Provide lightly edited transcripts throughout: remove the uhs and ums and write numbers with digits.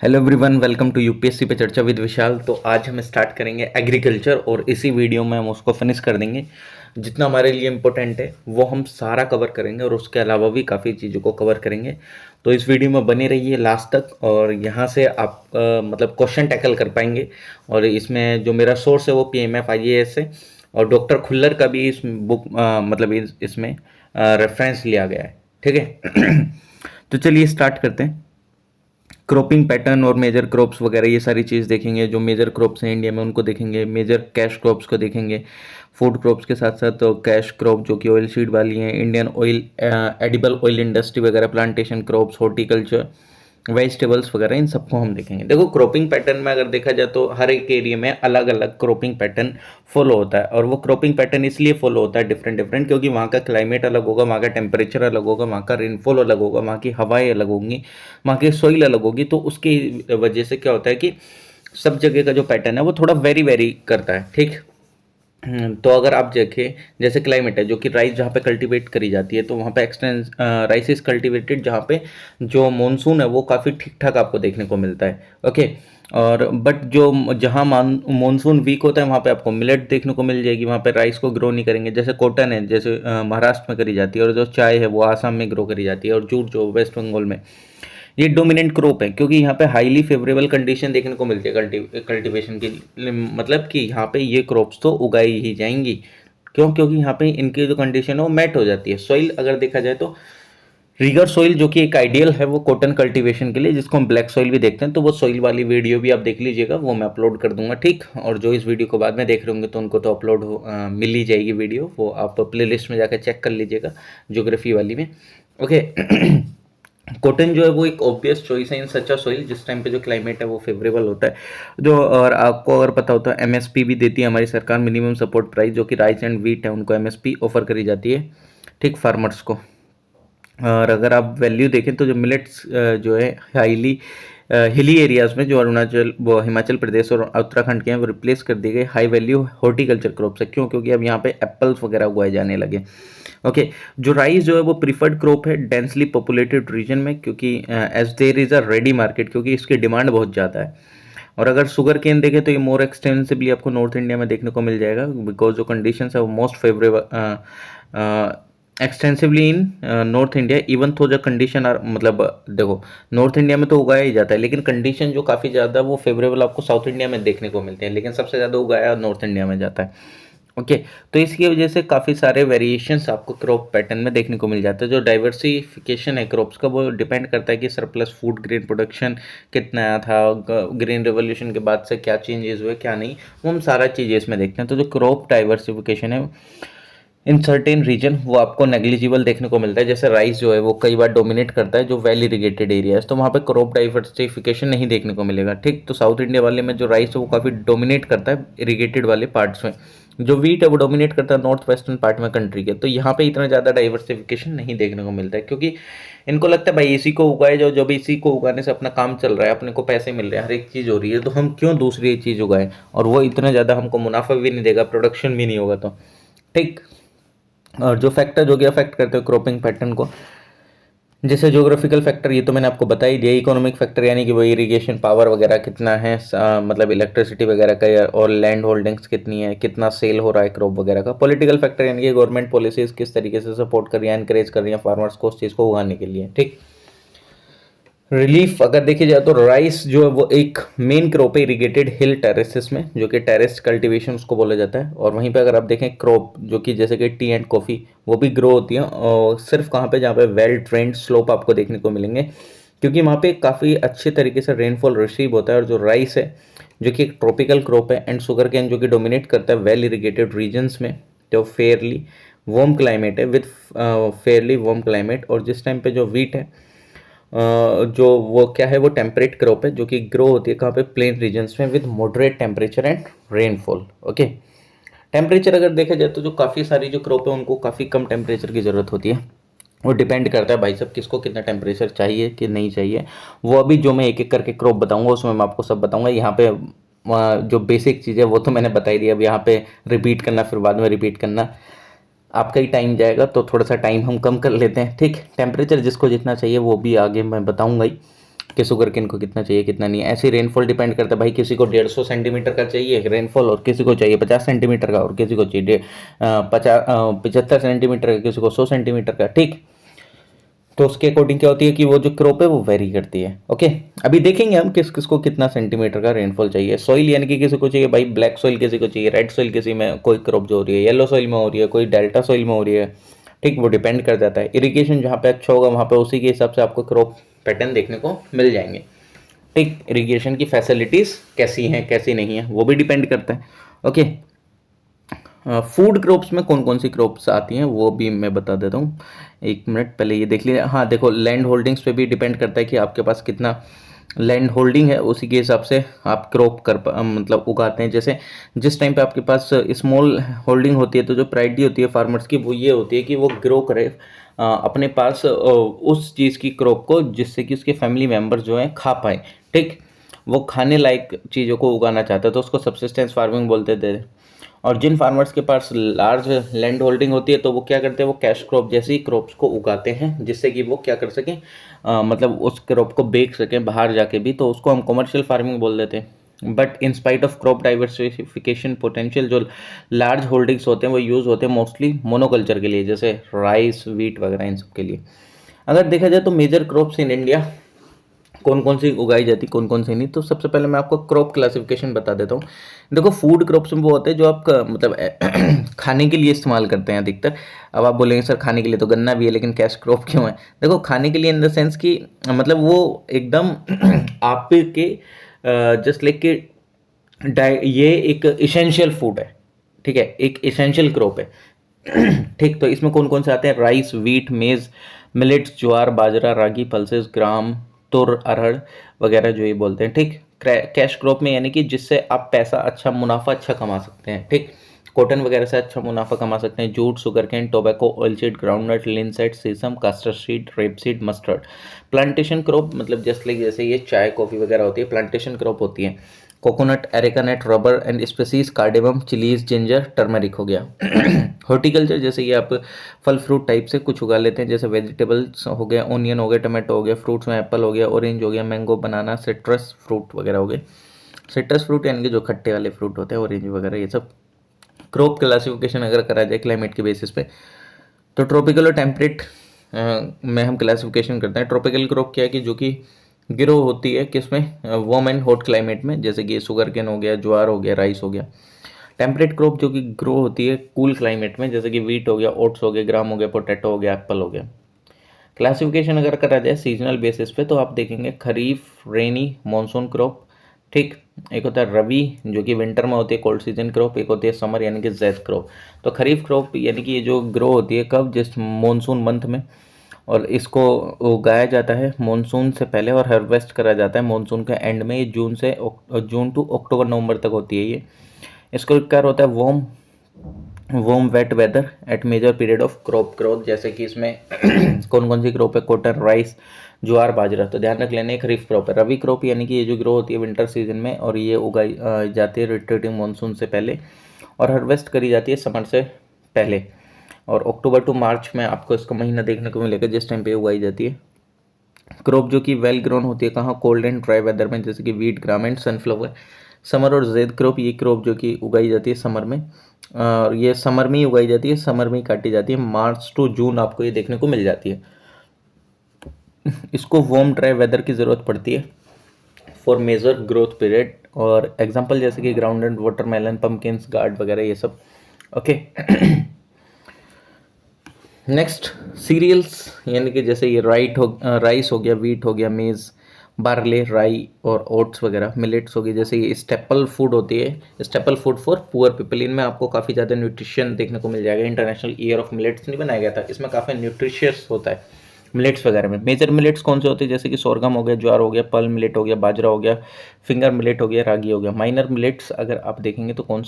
Hello everyone, welcome to UPSC पे चर्चा with विशाल। तो आज हम स्टार्ट करेंगे एग्रीकल्चर और इसी वीडियो में हम उसको फिनिश कर देंगे। जितना हमारे लिए इम्पोर्टेंट है वो हम सारा कवर करेंगे और उसके अलावा भी काफ़ी चीज़ों को कवर करेंगे। तो इस वीडियो में बने रहिए लास्ट तक और यहाँ से आप मतलब क्वेश्चन टैकल कर पाएंगे। और इसमें जो मेरा सोर्स है वो PMF IAS है और डॉक्टर खुल्लर का भी इस बुक मतलब इसमें रेफरेंस लिया गया है। ठीक है। तो चलिए स्टार्ट करते हैं। क्रॉपिंग पैटर्न और मेजर क्रॉप्स वगैरह ये सारी चीज़ देखेंगे। जो मेजर क्रॉप्स हैं इंडिया में उनको देखेंगे, मेजर कैश क्रॉप्स को देखेंगे, फूड क्रॉप्स के साथ साथ तो कैश क्रॉप जो कि ऑयल सीड वाली हैं, Indian oil edible oil industry वगैरह, प्लांटेशन क्रॉप्स, हॉर्टिकल्चर, वेजिटेबल्स वगैरह, इन सबको हम देखेंगे। देखो क्रॉपिंग पैटर्न में अगर देखा जाए तो हर एक एरिया में अलग अलग क्रॉपिंग पैटर्न फॉलो होता है। और वो क्रॉपिंग पैटर्न इसलिए फॉलो होता है डिफरेंट डिफरेंट, क्योंकि वहाँ का क्लाइमेट अलग होगा, वहाँ का टेम्परेचर अलग होगा, वहाँ का रेनफॉल अलग होगा, वहाँ की हवाएं अलग होंगी, वहाँ की सॉइल अलग होगी। तो उसकी वजह से क्या होता है कि सब जगह का जो पैटर्न है वो थोड़ा वेरी वेरी करता है। ठीक। तो अगर आप देखें जैसे क्लाइमेट है जो कि राइस जहाँ पे कल्टीवेट करी जाती है, तो वहाँ पे एक्सटेंस राइस इज कल्टीवेटेड जहाँ पे जो मॉनसून है वो काफ़ी ठीक ठाक आपको देखने को मिलता है। ओके। और बट जो जहाँ मॉनसून वीक होता है वहाँ पे आपको मिलेट देखने को मिल जाएगी, वहाँ पे राइस को ग्रो नहीं करेंगे। जैसे कॉटन है, जैसे महाराष्ट्र में करी जाती है, और जो चाय है वो आसाम में ग्रो करी जाती है, और जूट जो वेस्ट बंगाल में, ये डोमिनेंट क्रॉप है क्योंकि यहाँ पे हाईली फेवरेबल कंडीशन देखने को मिलती है कल्टीवेशन की। मतलब कि यहाँ पे ये क्रॉप्स तो उगाई ही जाएंगी। क्यों? क्योंकि यहाँ पे इनकी जो कंडीशन है वो मैट हो जाती है। सॉइल अगर देखा जाए तो रिगर सॉइल जो कि एक आइडियल है वो कॉटन कल्टीवेशन के लिए, जिसको हम ब्लैक सॉइल भी देखते हैं। तो वो सॉइल वाली वीडियो भी आप देख लीजिएगा, वो मैं अपलोड कर दूंगा। ठीक। और जो इस वीडियो को बाद में देख रहे होंगे तो उनको तो अपलोड मिल ही जाएगी वीडियो, वो आप प्लेलिस्ट में जाकर चेक कर लीजिएगा ज्योग्राफी वाली में। ओके। कॉटन जो है वो एक ऑब्वियस चॉइस है इन सच अ सॉइल जिस टाइम पे जो क्लाइमेट है वो फेवरेबल होता है। जो और आपको अगर पता होता है MSP भी देती है हमारी सरकार, मिनिमम सपोर्ट प्राइस, जो कि राइस एंड व्हीट है उनको MSP ऑफर करी जाती है। ठीक, फार्मर्स को। और अगर आप वैल्यू देखें तो जो मिलेट्स जो है हाईली हिली एरियाज में, जो अरुणाचल वो हिमाचल प्रदेश और उत्तराखंड के हैं, वो रिप्लेस कर दिए गए हाई वैल्यू हॉर्टिकल्चर क्रॉप से। क्यों? क्योंकि अब यहाँ पे एप्पल्स वगैरह उगाए जाने लगे। ओके। जो राइस जो है वो प्रीफर्ड क्रॉप है डेंसली पॉपुलेटेड रीजन में, क्योंकि as there is a ready market, क्योंकि इसकी डिमांड बहुत ज़्यादा है। और अगर शुगर केन देखें तो ये मोर एक्सटेंसिवली आपको नॉर्थ इंडिया में देखने को मिल जाएगा, बिकॉज जो कंडीशंस है वो most favourable extensively in north India. Even तो जो कंडीशन मतलब देखो, नॉर्थ इंडिया में तो उगाया ही जाता है, लेकिन कंडीशन जो काफ़ी ज़्यादा वो फेवरेबल आपको साउथ इंडिया में देखने को मिलते हैं, लेकिन सबसे ज़्यादा उगाया नॉर्थ इंडिया में जाता है। ओके। तो इसकी वजह से काफ़ी सारे वेरिएशंस आपको क्रॉप पैटर्न में देखने को मिल जाता है। जो डाइवर्सिफिकेशन है क्रॉप्स का वो डिपेंड करता है कि सरप्लस फूड ग्रेन प्रोडक्शन कितना आया था, ग्रीन रेवोल्यूशन के बाद से क्या चेंजेस हुए क्या नहीं, वो हम सारा चीज़ें इसमें देखते हैं। तो जो क्रॉप डाइवर्सिफिकेशन है इन सर्टेन रीजन वो आपको नेग्लिजिबल देखने को मिलता है। जैसे राइस जो है वो कई बार डोमिनेट करता है जो वेल इरिगेटेड एरियाज, तो वहाँ पे क्रॉप डाइवर्सिफिकेशन नहीं देखने को मिलेगा। ठीक। तो साउथ इंडिया वाले में जो राइस है वो काफ़ी डोमिनेट करता है इरिगेटेड वाले पार्ट्स में। जो वीट है वो डोमिनेट करता है नॉर्थ वेस्टर्न पार्ट में कंट्री के। तो यहाँ पे इतना ज़्यादा डाइवर्सिफिकेशन नहीं देखने को मिलता है, क्योंकि इनको लगता है भाई इसी को उगाए जाओ, जब इसी को उगाने से अपना काम चल रहा है, अपने को पैसे मिल रहे हैं, हर एक चीज़ हो रही है, तो हम क्यों दूसरी चीज़ उगाएं, और वो इतना ज़्यादा हमको मुनाफा भी नहीं देगा, प्रोडक्शन भी नहीं होगा। तो ठीक। और जो फैक्टर जो कि अफेक्ट करते हैं क्रॉपिंग पैटर्न को, जैसे ज्योग्राफिकल फैक्टर, ये तो मैंने आपको बता ही दिया। इकोनॉमिक फैक्टर यानी कि वो इरिगेशन पावर वगैरह कितना है, मतलब इलेक्ट्रिसिटी वगैरह का, और लैंड होल्डिंग्स कितनी है, कितना सेल हो रहा है क्रॉप वगैरह का। पॉलिटिकल फैक्टर यानी कि गवर्नमेंट पॉलिसीज किस तरीके से सपोर्ट कर रही है, एनकरेज कर रही है फार्मर्स को उस चीज़ को उगाने के लिए। ठीक। रिलीफ अगर देखी जाए तो राइस जो है वो एक मेन क्रॉप है इरिगेटेड हिल टेरेसेस में, जो कि टेरेस कल्टीवेशन उसको बोला जाता है। और वहीं पे अगर आप देखें क्रॉप जो कि जैसे कि टी एंड कॉफ़ी, वो भी ग्रो होती है, और सिर्फ कहाँ पे, जहाँ पे वेल ट्रेंड स्लोप आपको देखने को मिलेंगे, क्योंकि वहाँ पे काफ़ी अच्छे तरीके से रेनफॉल रिसीव होता है। और जो राइस है जो कि एक ट्रॉपिकल क्रॉप है, एंड शुगर कैन जो कि डोमिनेट करता है वेल इरिगेटेड रीजन्स में, तो फेयरली वार्म क्लाइमेट है, विथ फेयरली वार्म क्लाइमेट। और जिस टाइम पे जो वीट है जो वो क्या है, वो टेम्परेट क्रॉप है जो कि ग्रो होती है कहाँ पे, प्लेन रीजन्स में, with moderate temperature and rainfall. Okay. Temperature अगर देखा जाए तो जो काफ़ी सारी जो क्रॉप है उनको काफ़ी कम टेम्परेचर की ज़रूरत होती है। वो डिपेंड करता है भाई साहब किसको कितना टेम्परेचर चाहिए कि नहीं चाहिए। वो अभी जो मैं एक एक करके क्रॉप बताऊंगा उसमें मैं आपको सब बताऊंगा। यहाँ पे जो बेसिक चीज़ है वो तो मैंने बताई दी, अब यहाँ पे रिपीट करना फिर बाद में रिपीट करना आपका ही टाइम जाएगा, तो थोड़ा सा टाइम हम कम कर लेते हैं। ठीक। टेम्परेचर जिसको जितना चाहिए वो भी आगे मैं बताऊंगा ही। कि शुगर किन को कितना चाहिए कितना नहीं। ऐसे रेनफॉल डिपेंड करता है भाई, किसी को 150 सेंटीमीटर का चाहिए रेनफॉल और किसी को चाहिए 50 सेंटीमीटर का और किसी को चाहिए 75 सेंटीमीटर का, किसी को 100 सेंटीमीटर का, ठीक। तो उसके अकॉर्डिंग क्या होती है कि वो जो क्रॉप है वो वेरी करती है। ओके, अभी देखेंगे हम किस किस को कितना सेंटीमीटर का रेनफॉल चाहिए। सॉइल यानी कि किसी को चाहिए भाई ब्लैक सॉइल, किसी को चाहिए रेड सॉइल, किसी में कोई क्रॉप जो हो रही है येलो सॉइल में हो रही है, कोई डेल्टा सॉइल में हो रही है, ठीक। वो डिपेंड कर जाता है। इरिगेशन जहाँ पे अच्छा होगा वहाँ पे उसी के हिसाब से आपको क्रॉप पैटर्न देखने को मिल जाएंगे, ठीक। इरिगेशन की फैसिलिटीज़ कैसी हैं कैसी नहीं है वो भी डिपेंड करता है। ओके, फूड क्रॉप्स में कौन कौन सी क्रॉप्स आती हैं वो भी मैं बता देता हूँ। एक मिनट पहले ये देख लीजिए। हाँ देखो, लैंड होल्डिंग्स पे भी डिपेंड करता है कि आपके पास कितना लैंड होल्डिंग है, उसी के हिसाब से आप क्रॉप मतलब उगाते हैं। जैसे जिस टाइम पे आपके पास स्मॉल होल्डिंग होती है तो जो प्रायोरिटी होती है फार्मर्स की वो ये होती है कि वो ग्रो करे अपने पास उस चीज़ की क्रॉप को जिससे कि उसके फैमिली मेम्बर्स जो हैं खा पाए, ठीक। वो खाने लायक चीज़ों को उगाना चाहता है तो उसको सबसिस्टेंस फार्मिंग बोलते थे। और जिन फार्मर्स के पास लार्ज लैंड होल्डिंग होती है तो वो क्या करते हैं, वो कैश क्रॉप जैसी क्रॉप्स को उगाते हैं जिससे कि वो क्या कर सकें, मतलब उस क्रॉप को बेच सकें बाहर जाके भी, तो उसको हम कमर्शियल फार्मिंग बोल देते हैं। But in spite of crop diversification potential, जो लार्ज होल्डिंग्स होते हैं वो यूज़ होते हैं मोस्टली मोनोकल्चर के लिए, जैसे राइस वीट वगैरह इन सब के लिए। अगर देखा जाए तो मेजर क्रॉप्स इन इंडिया कौन कौन सी उगाई जाती कौन कौन सी नहीं, तो सबसे पहले मैं आपको क्रॉप क्लासिफिकेशन बता देता हूँ। देखो, फूड क्रॉप्स में वो होते हैं जो आप मतलब खाने के लिए इस्तेमाल करते हैं अधिकतर। अब आप बोलेंगे सर खाने के लिए तो गन्ना भी है लेकिन कैश क्रॉप क्यों है? देखो, खाने के लिए इन द सेंस कि मतलब वो एकदम आपके जस्ट लाइक कि ये एक इसेंशियल फूड है, ठीक है, एक इसेंशियल क्रॉप है। ठीक, तो इसमें कौन कौन से आते हैं? राइस, वीट, मेज, मिलेट्स, ज्वार, बाजरा, रागी, पल्सेस, ग्राम, तुर, अरहर वगैरह जो ये बोलते हैं, ठीक। कैश क्रॉप में यानी कि जिससे आप पैसा अच्छा मुनाफा अच्छा कमा सकते हैं, ठीक। कॉटन वगैरह से अच्छा मुनाफा कमा सकते हैं। Jute, sugar cane, tobacco, oil seed, groundnut, linseed, sesame, castor seed, rape seed, mustard. Plantation crop मतलब जस्ट लाइक जैसे ये चाय कॉफ़ी वगैरह होती है, प्लांटेशन क्रॉप होती है। Coconut, arecanut, rubber and spices, cardamom, chillies, ginger, turmeric हो गया। हॉर्टिकल्चर जैसे ये आप फल फ्रूट टाइप से कुछ उगा लेते हैं, जैसे वेजिटेबल्स हो गया, ऑनियन हो गया, टमाटो हो गया, फ्रूट्स में एप्पल हो गया, ऑरेंज हो गया, मैंगो, बनाना, सिट्रस फ्रूट वगैरह हो गए। सिट्रस फ्रूट यानी कि जो खट्टे वाले फ्रूट होते हैं, ऑरेंज वगैरह ये सब। क्रॉप क्लासिफिकेशन अगर करा जाए क्लाइमेट के बेसिस पे, तो ट्रॉपिकल और टेम्परेट में हम क्लासिफिकेशन करते हैं। ट्रॉपिकल क्रॉप क्या है कि जो कि ग्रो होती है किसमें? वार्म एंड हॉट क्लाइमेट में, जैसे कि शुगर केन हो गया, ज्वार हो गया, राइस हो गया। टेम्परेट क्रॉप जो कि ग्रो होती है कूल क्लाइमेट में, जैसे कि वीट हो गया, ओट्स हो गया, ग्राम हो गया, पोटैटो हो गया, एप्पल हो गया। क्लासिफिकेशन अगर करा जाए सीजनल बेसिस पे तो आप देखेंगे खरीफ, रेनी, मानसून क्रॉप, ठीक। एक होता है रबी जो कि विंटर में होती है, कोल्ड सीजन क्रॉप। एक होती है समर यानी कि जैद क्रॉप। तो खरीफ क्रॉप यानी कि ये जो ग्रो होती है कब? जिस मानसून मंथ में, और इसको उगाया जाता है मानसून से पहले और हार्वेस्ट करा जाता है मानसून के एंड में। ये जून टू अक्टूबर नवंबर तक होती है ये। इसको क्या होता है? Warm wet weather at major period of crop growth, जैसे कि इसमें कौन कौन सी क्रॉप है? Cotton, rice, jowar, bajra. तो ध्यान रख लेना, खरीफ क्रॉप है। रबी क्रॉप यानी कि ये जो ग्रो होती है विंटर सीजन में और ये उगाई जाती है रिट्रीटिंग मानसून से पहले और हार्वेस्ट करी जाती है समर से पहले। और अक्टूबर टू मार्च में आपको इसका महीना देखने को मिलेगा जिस टाइम पे उगाई जाती है। क्रॉप जो कि वेल ग्रोन होती है कहाँ? कोल्ड एंड ड्राई वेदर में, जैसे कि wheat, gram and sunflower. Summer और जेद क्रॉप, ये क्रॉप जो कि उगाई जाती है समर में, और ये समर में ही उगाई जाती है, समर में ही काटी जाती है। मार्च टू जून आपको ये देखने को मिल जाती है। इसको वार्म ड्राई वेदर की ज़रूरत पड़ती है फॉर मेजर ग्रोथ पीरियड। और एग्जांपल जैसे कि ग्राउंडनट, वाटरमेलन, पम्पकिन्स, गार्ड वगैरह ये सब। ओके। नेक्स्ट सीरियल्स यानी कि जैसे ये राइस हो गया, वीट हो गया, मेज़, बार्ले, राई और ओट्स वगैरह। मिलेट्स हो गई, जैसे ये स्टेपल फूड होती है, staple food for poor people. इनमें आपको काफ़ी ज़्यादा न्यूट्रिशन देखने को मिल जाएगा। इंटरनेशनल ईयर ऑफ मिलेट्स नहीं बनाया गया था, इसमें काफ़ी न्यूट्रिशियस होता है मिलेट्स वगैरह में। मेजर मिलेट्स कौन से होते हैं? जैसे कि सोरगम हो गया, ज्वार हो गया, पल मिलेट हो गया, बाजरा हो गया, फिंगर मिलेट हो गया, रागी हो गया। माइनर मिलेट्स अगर आप देखेंगे तो कौन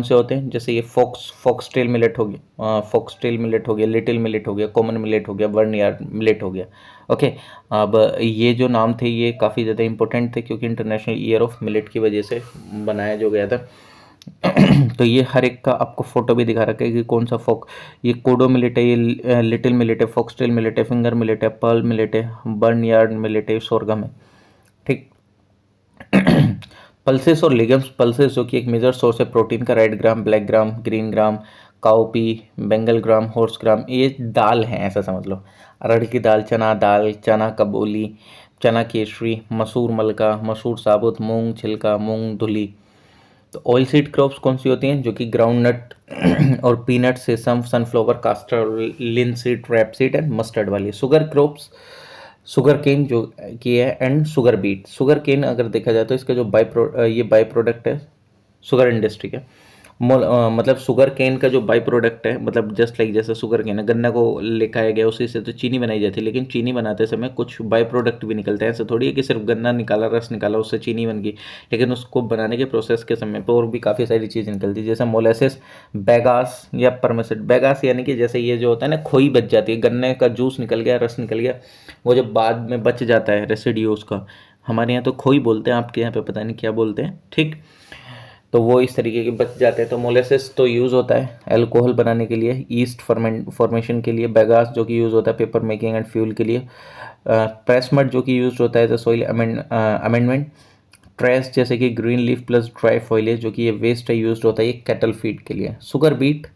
से होते हैं? जैसे ये फॉक्सटेल मिलेट हो गया, लिटिल मिलेट हो गया, कॉमन मिलेट हो गया, बर्नयार्ड मिलेट हो गया। ओके, अब ये जो नाम थे ये काफ़ी ज़्यादा इंपॉर्टेंट थे क्योंकि इंटरनेशनल ईयर ऑफ मिलेट की वजह से बनाया जो गया था। तो ये हर एक का आपको फोटो भी दिखा रखा है कि कौन सा फोक, ये कोडो मिलेट है, ये लिटिल मिलेट है, फॉक्सटेल मिलेट है, फिंगर मिलेट है, पर्ल मिलेट है, बर्न यार्ड मिलेट है, सोरगम है। ठीक। पल्सेस और लिगम्स, पल्सेस जो कि एक मेजर सोर्स है प्रोटीन का, red gram, black gram, green gram, cowpea, Bengal gram, horse gram, ये दाल हैं ऐसा समझ लो। अरहर की दाल, चना कबूली, चना केसरी, मसूर मलका, मसूर साबुत, मूंग छिलका, मूंग धुली। तो ऑयल सीड क्रॉप्स कौन सी होती हैं, जो कि ग्राउंड नट और peanut, sesame, sunflower, castor, linseed, rapeseed and mustard वाली। शुगर क्रॉप्स, शुगर केन जो की है, and sugar beet. Sugarcane अगर देखा जाए तो इसका जो ये बाई प्रोडक्ट है शुगर इंडस्ट्री का, मतलब शुगर केन का जो बाई प्रोडक्ट है, मतलब जस्ट लाइक जैसे शुगर केन है, गन्ना को लेखाया गया उसी से तो चीनी बनाई जाती है, लेकिन चीनी बनाते समय कुछ बाई प्रोडक्ट भी निकलते हैं। ऐसा थोड़ी है कि सिर्फ गन्ना निकाला, रस निकाला, उससे चीनी बन गई, लेकिन उसको बनाने के प्रोसेस के समय पर और भी काफ़ी सारी चीज़ निकलती है, जैसे मोलेसिस, बेगास या परमेसिड। बेगास यानी कि जैसे ये जो होता है ना, खोई बच जाती है, गन्ने का जूस निकल गया, रस निकल गया, वो जब बाद में बच जाता है रेसिड्यू उसका, हमारे यहाँ तो खोई बोलते हैं, आपके यहाँ पे पता नहीं क्या बोलते हैं। ठीक। तो वो इस तरीके के बच जाते हैं। तो मोलेसिस तो यूज़ होता है अल्कोहल बनाने के लिए, ईस्ट फॉर्मेशन के लिए, बेगास जो कि यूज़ होता है पेपर मेकिंग एंड फ्यूल के लिए, प्रेस मड जो कि यूज़ होता है as a soil amendment, trace जैसे कि green leaf plus dry foliage जो कि ये वेस्ट है, यूज होता है ये कैटल फीड के लिए। शुगर बीट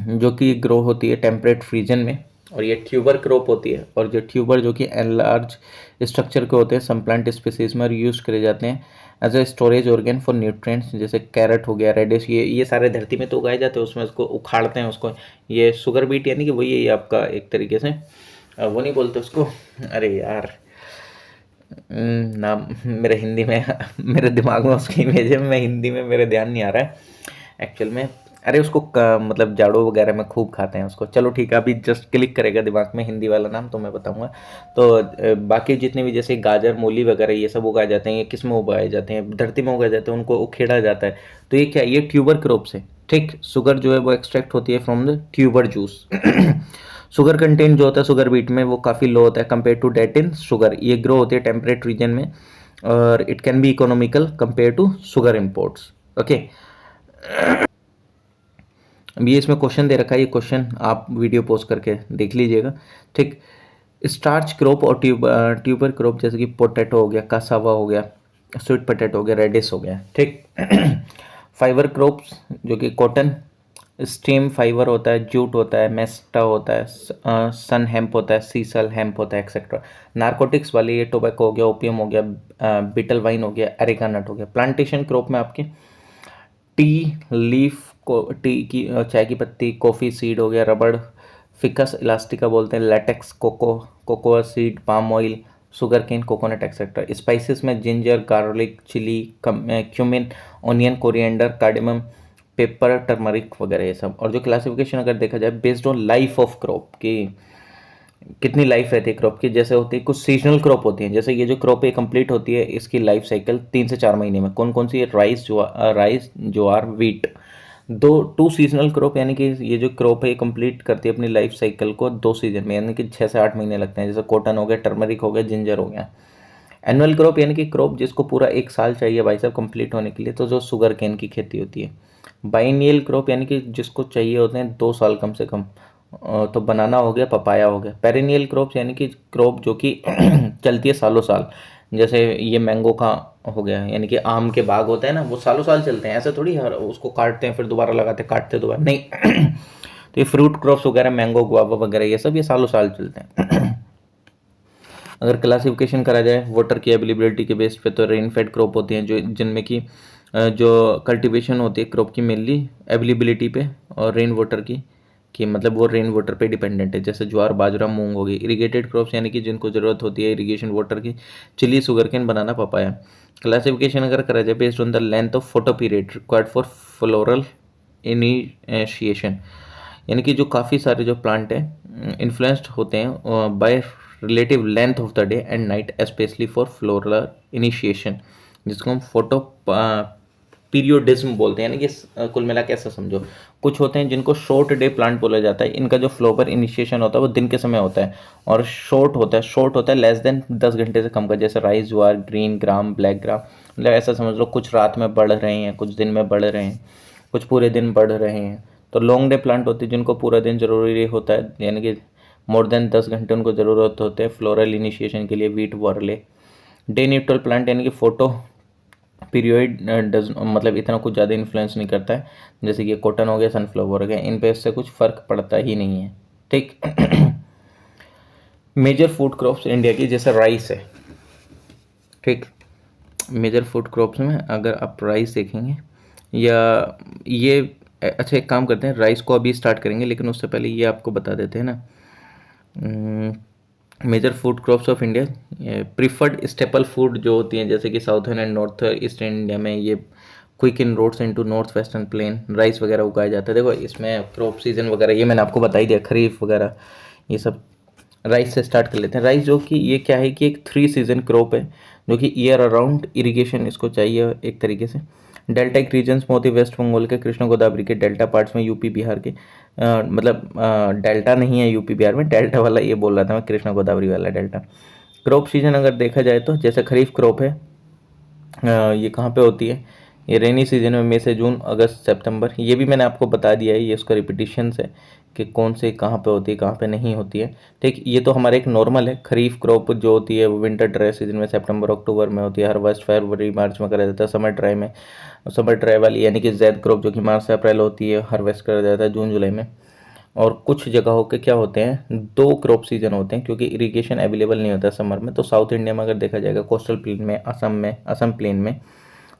जो कि ग्रो होती है टेम्परेट रीजन में, और ये ट्यूबर क्रॉप होती है, और जो ट्यूबर जो कि एनलार्ज स्ट्रक्चर के होते हैं, सम प्लांट स्पीसीज में यूज़ करे जाते हैं as a storage organ for nutrients, जैसे कैरेट हो गया, रेडिश, ये सारे धरती में तो उगाए जाते हैं, उसमें उसको उखाड़ते हैं उसको। ये शुगर बीट यानी कि वही है ये आपका एक तरीके से, वो नहीं बोलते उसको, अरे यार नाम मेरे हिंदी में मेरे दिमाग में उसकी इमेज है, मैं हिंदी में मेरे ध्यान नहीं आ रहा है एक्चुअल में। अरे उसको मतलब जाड़ो वगैरह में खूब खाते हैं उसको। चलो ठीक है, अभी जस्ट क्लिक करेगा दिमाग में हिंदी वाला नाम तो मैं बताऊंगा। तो बाकी जितने भी जैसे गाजर, मूली वगैरह ये सब उगाए जाते हैं, ये किस में उगाए जाते हैं, धरती में उगाए जाते हैं, उनको उखेड़ा जाता है। तो ये क्या, ये ट्यूबर क्रॉप्स है। ठीक। शुगर जो है वो एक्सट्रैक्ट होती है from the tuber juice. Sugar content जो होता है शुगर बीट में वो काफ़ी लो होता है compare to date in sugar. ये ग्रो होती है टेम्परेट रीजन में, और it can be economical compare to sugar imports. Okay. अब ये इसमें क्वेश्चन दे रखा है, ये क्वेश्चन आप वीडियो पोस्ट करके देख लीजिएगा। ठीक। स्टार्च क्रॉप और ट्यूबर क्रॉप जैसे कि पोटैटो हो गया, कासावा हो गया, स्वीट पोटैटो हो गया, रेडिस हो गया। ठीक। फाइबर क्रॉप्स जो कि कॉटन, स्टेम फाइबर होता है, जूट होता है, मेस्टा होता है, सन हेम्प होता है, सीसल हेम्प होता है, एक्सेट्रा। नारकोटिक्स वाले ये टोबैको हो गया, ओपियम हो गया, बीटल वाइन हो गया, एरिका नट हो गया। प्लांटेशन क्रॉप में आपके टी लीफ को, टी की चाय की पत्ती, कॉफ़ी सीड हो गया, रबड़, फिकस इलास्टिका बोलते हैं, latex, cocoa seed, palm oil, sugar cane, coconut etcetera. Spices में ginger, garlic, chilli, cumin, onion, coriander, cardamom, pepper, turmeric वगैरह ये सब। और जो क्लासिफिकेशन अगर देखा जाए based on life of crop की, कितनी लाइफ रहती है क्रॉप की, जैसे होती है कुछ सीजनल क्रॉप होती है, जैसे ये जो क्रॉप है कंप्लीट होती है इसकी लाइफ साइकिल 3 से 4 महीने में। कौन कौन सी है, rice, jowar, wheat. Two seasonal crop यानी कि ये जो क्रॉप है ये कंप्लीट करती है अपनी लाइफ साइकिल को 2 सीजन में, यानी कि 6 से 8 महीने लगते हैं, जैसे कॉटन हो गया, टर्मरिक हो गया, जिंजर हो गया। एनुअल क्रॉप यानी कि क्रॉप जिसको पूरा 1 साल चाहिए भाई साहब कंप्लीट होने के लिए, तो जो शुगर केन की खेती होती है। बाइनियल क्रॉप यानी कि जिसको चाहिए होते हैं 2 साल कम से कम, तो बनाना हो गया, पपाया हो गया। पेरिनियल क्रॉप्स यानी कि क्रॉप जो कि चलती है सालों साल, जैसे ये मैंगो का हो गया, यानी कि आम के बाग होते हैं ना, वो सालों साल चलते हैं, ऐसे थोड़ी हर उसको काटते हैं फिर दोबारा लगाते हैं, काटते दोबारा नहीं। तो ये फ्रूट क्रॉप्स वगैरह, मैंगो, गुआवा वगैरह ये सब ये सालों साल चलते हैं। अगर क्लासिफिकेशन करा जाए वाटर की अवेलेबिलिटी के बेस पे, तो रेन फेड क्रॉप होती हैं जो जिनमें कि जो कल्टीवेशन होती है क्रॉप की मेनली अवेलेबिलिटी पे और रेन वाटर की, कि मतलब वो रेन वाटर पे डिपेंडेंट है, जैसे ज्वार, बाजरा, मूंग होगी। इरिगेटेड क्रॉप्स यानी कि जिनको ज़रूरत होती है इरिगेशन वाटर की, चिली, सुगरकेन, बनाना, पपाया। क्लासिफिकेशन अगर करा जाए based on the length of photo period required for floral initiation, यानी कि जो काफ़ी सारे जो प्लांट हैं इन्फ्लुएंस्ड होते हैं by relative length of the day and night, specially for floral initiation, जिसको हम फोटो पीरियोडिज्म बोलते हैं, यानी कि कुल मिला के ऐसा समझो, कुछ होते हैं जिनको शॉर्ट डे प्लांट बोला जाता है। इनका जो फ्लावर इनिशिएशन होता है वो दिन के समय होता है और शॉर्ट होता है लेस देन 10 घंटे से कम का, जैसे राइस, ज्वार, ग्रीन ग्राम, ब्लैक ग्राम। मतलब ऐसा समझ लो कुछ रात में बढ़ रहे हैं, कुछ दिन में बढ़ रहे हैं, कुछ पूरे दिन बढ़ रहे हैं। तो लॉन्ग डे प्लांट होते हैं जिनको पूरा दिन जरूरी होता है, यानी कि मोर देन 10 घंटे उनको ज़रूरत होते हैं फ्लोरल इनिशिएशन के लिए, wheat, barley. Day neutral plant यानी कि फोटो पीरियड डज मतलब इतना कुछ ज़्यादा इन्फ्लुएंस नहीं करता है, जैसे कि कॉटन हो गया, सनफ्लावर हो गया, इन पे इससे कुछ फ़र्क पड़ता ही नहीं है। ठीक। मेजर फूड क्रॉप्स इंडिया की जैसे राइस है। ठीक। मेजर फूड क्रॉप्स में अगर आप राइस देखेंगे या ये, अच्छा एक काम करते हैं, राइस को अभी स्टार्ट करेंगे लेकिन उससे पहले ये आपको बता देते हैं ना, major food crops of India. Preferred staple food जो होती हैं, जैसे कि southern and north eastern India में ये quick inroads into north western plain rice वगैरह उगाया जाता है। देखो इसमें क्रॉप सीजन वगैरह ये मैंने आपको बता ही दिया, खरीफ वगैरह ये सब। राइस से स्टार्ट कर लेते हैं। राइस जो कि ये क्या है कि एक 3 सीजन क्रॉप है जो कि ईयर अराउंड इरिगेशन इसको चाहिए एक तरीके से। डेल्टाइक रीजन्स में होती है, वेस्ट बंगाल के, कृष्ण गोदावरी के डेल्टा पार्ट्स में, यूपी बिहार के, मतलब डेल्टा नहीं है यूपी बिहार में, डेल्टा वाला ये बोल रहा था मैं, कृष्ण गोदावरी वाला डेल्टा। क्रॉप सीजन अगर देखा जाए तो जैसे खरीफ क्रॉप है, ये कहाँ पे होती है, ये रेनी सीजन में मई से जून, अगस्त, सितंबर। ये भी मैंने आपको बता दिया है, ये उसका रिपीटिशन है कि कौन से कहाँ पे होती है कहाँ पे नहीं होती है। ठीक। ये तो हमारा एक नॉर्मल है। खरीफ क्रॉप जो होती है वो विंटर ड्राई सीजन में सितंबर अक्टूबर में होती है, हार्वेस्ट फरवरी मार्च में करा जाता है। समर ड्राई में, समर ड्राई वाली यानी कि जैद क्रॉप जो कि मार्च से अप्रैल होती है, हार्वेस्ट करा जाता है जून जुलाई में। और कुछ जगहों के क्या होते हैं, 2 क्रॉप सीजन होते हैं क्योंकि इरिगेशन अवेलेबल नहीं होता समर में। तो साउथ इंडिया में अगर देखा जाएगा, कोस्टल प्लेन में, असम प्लेन में,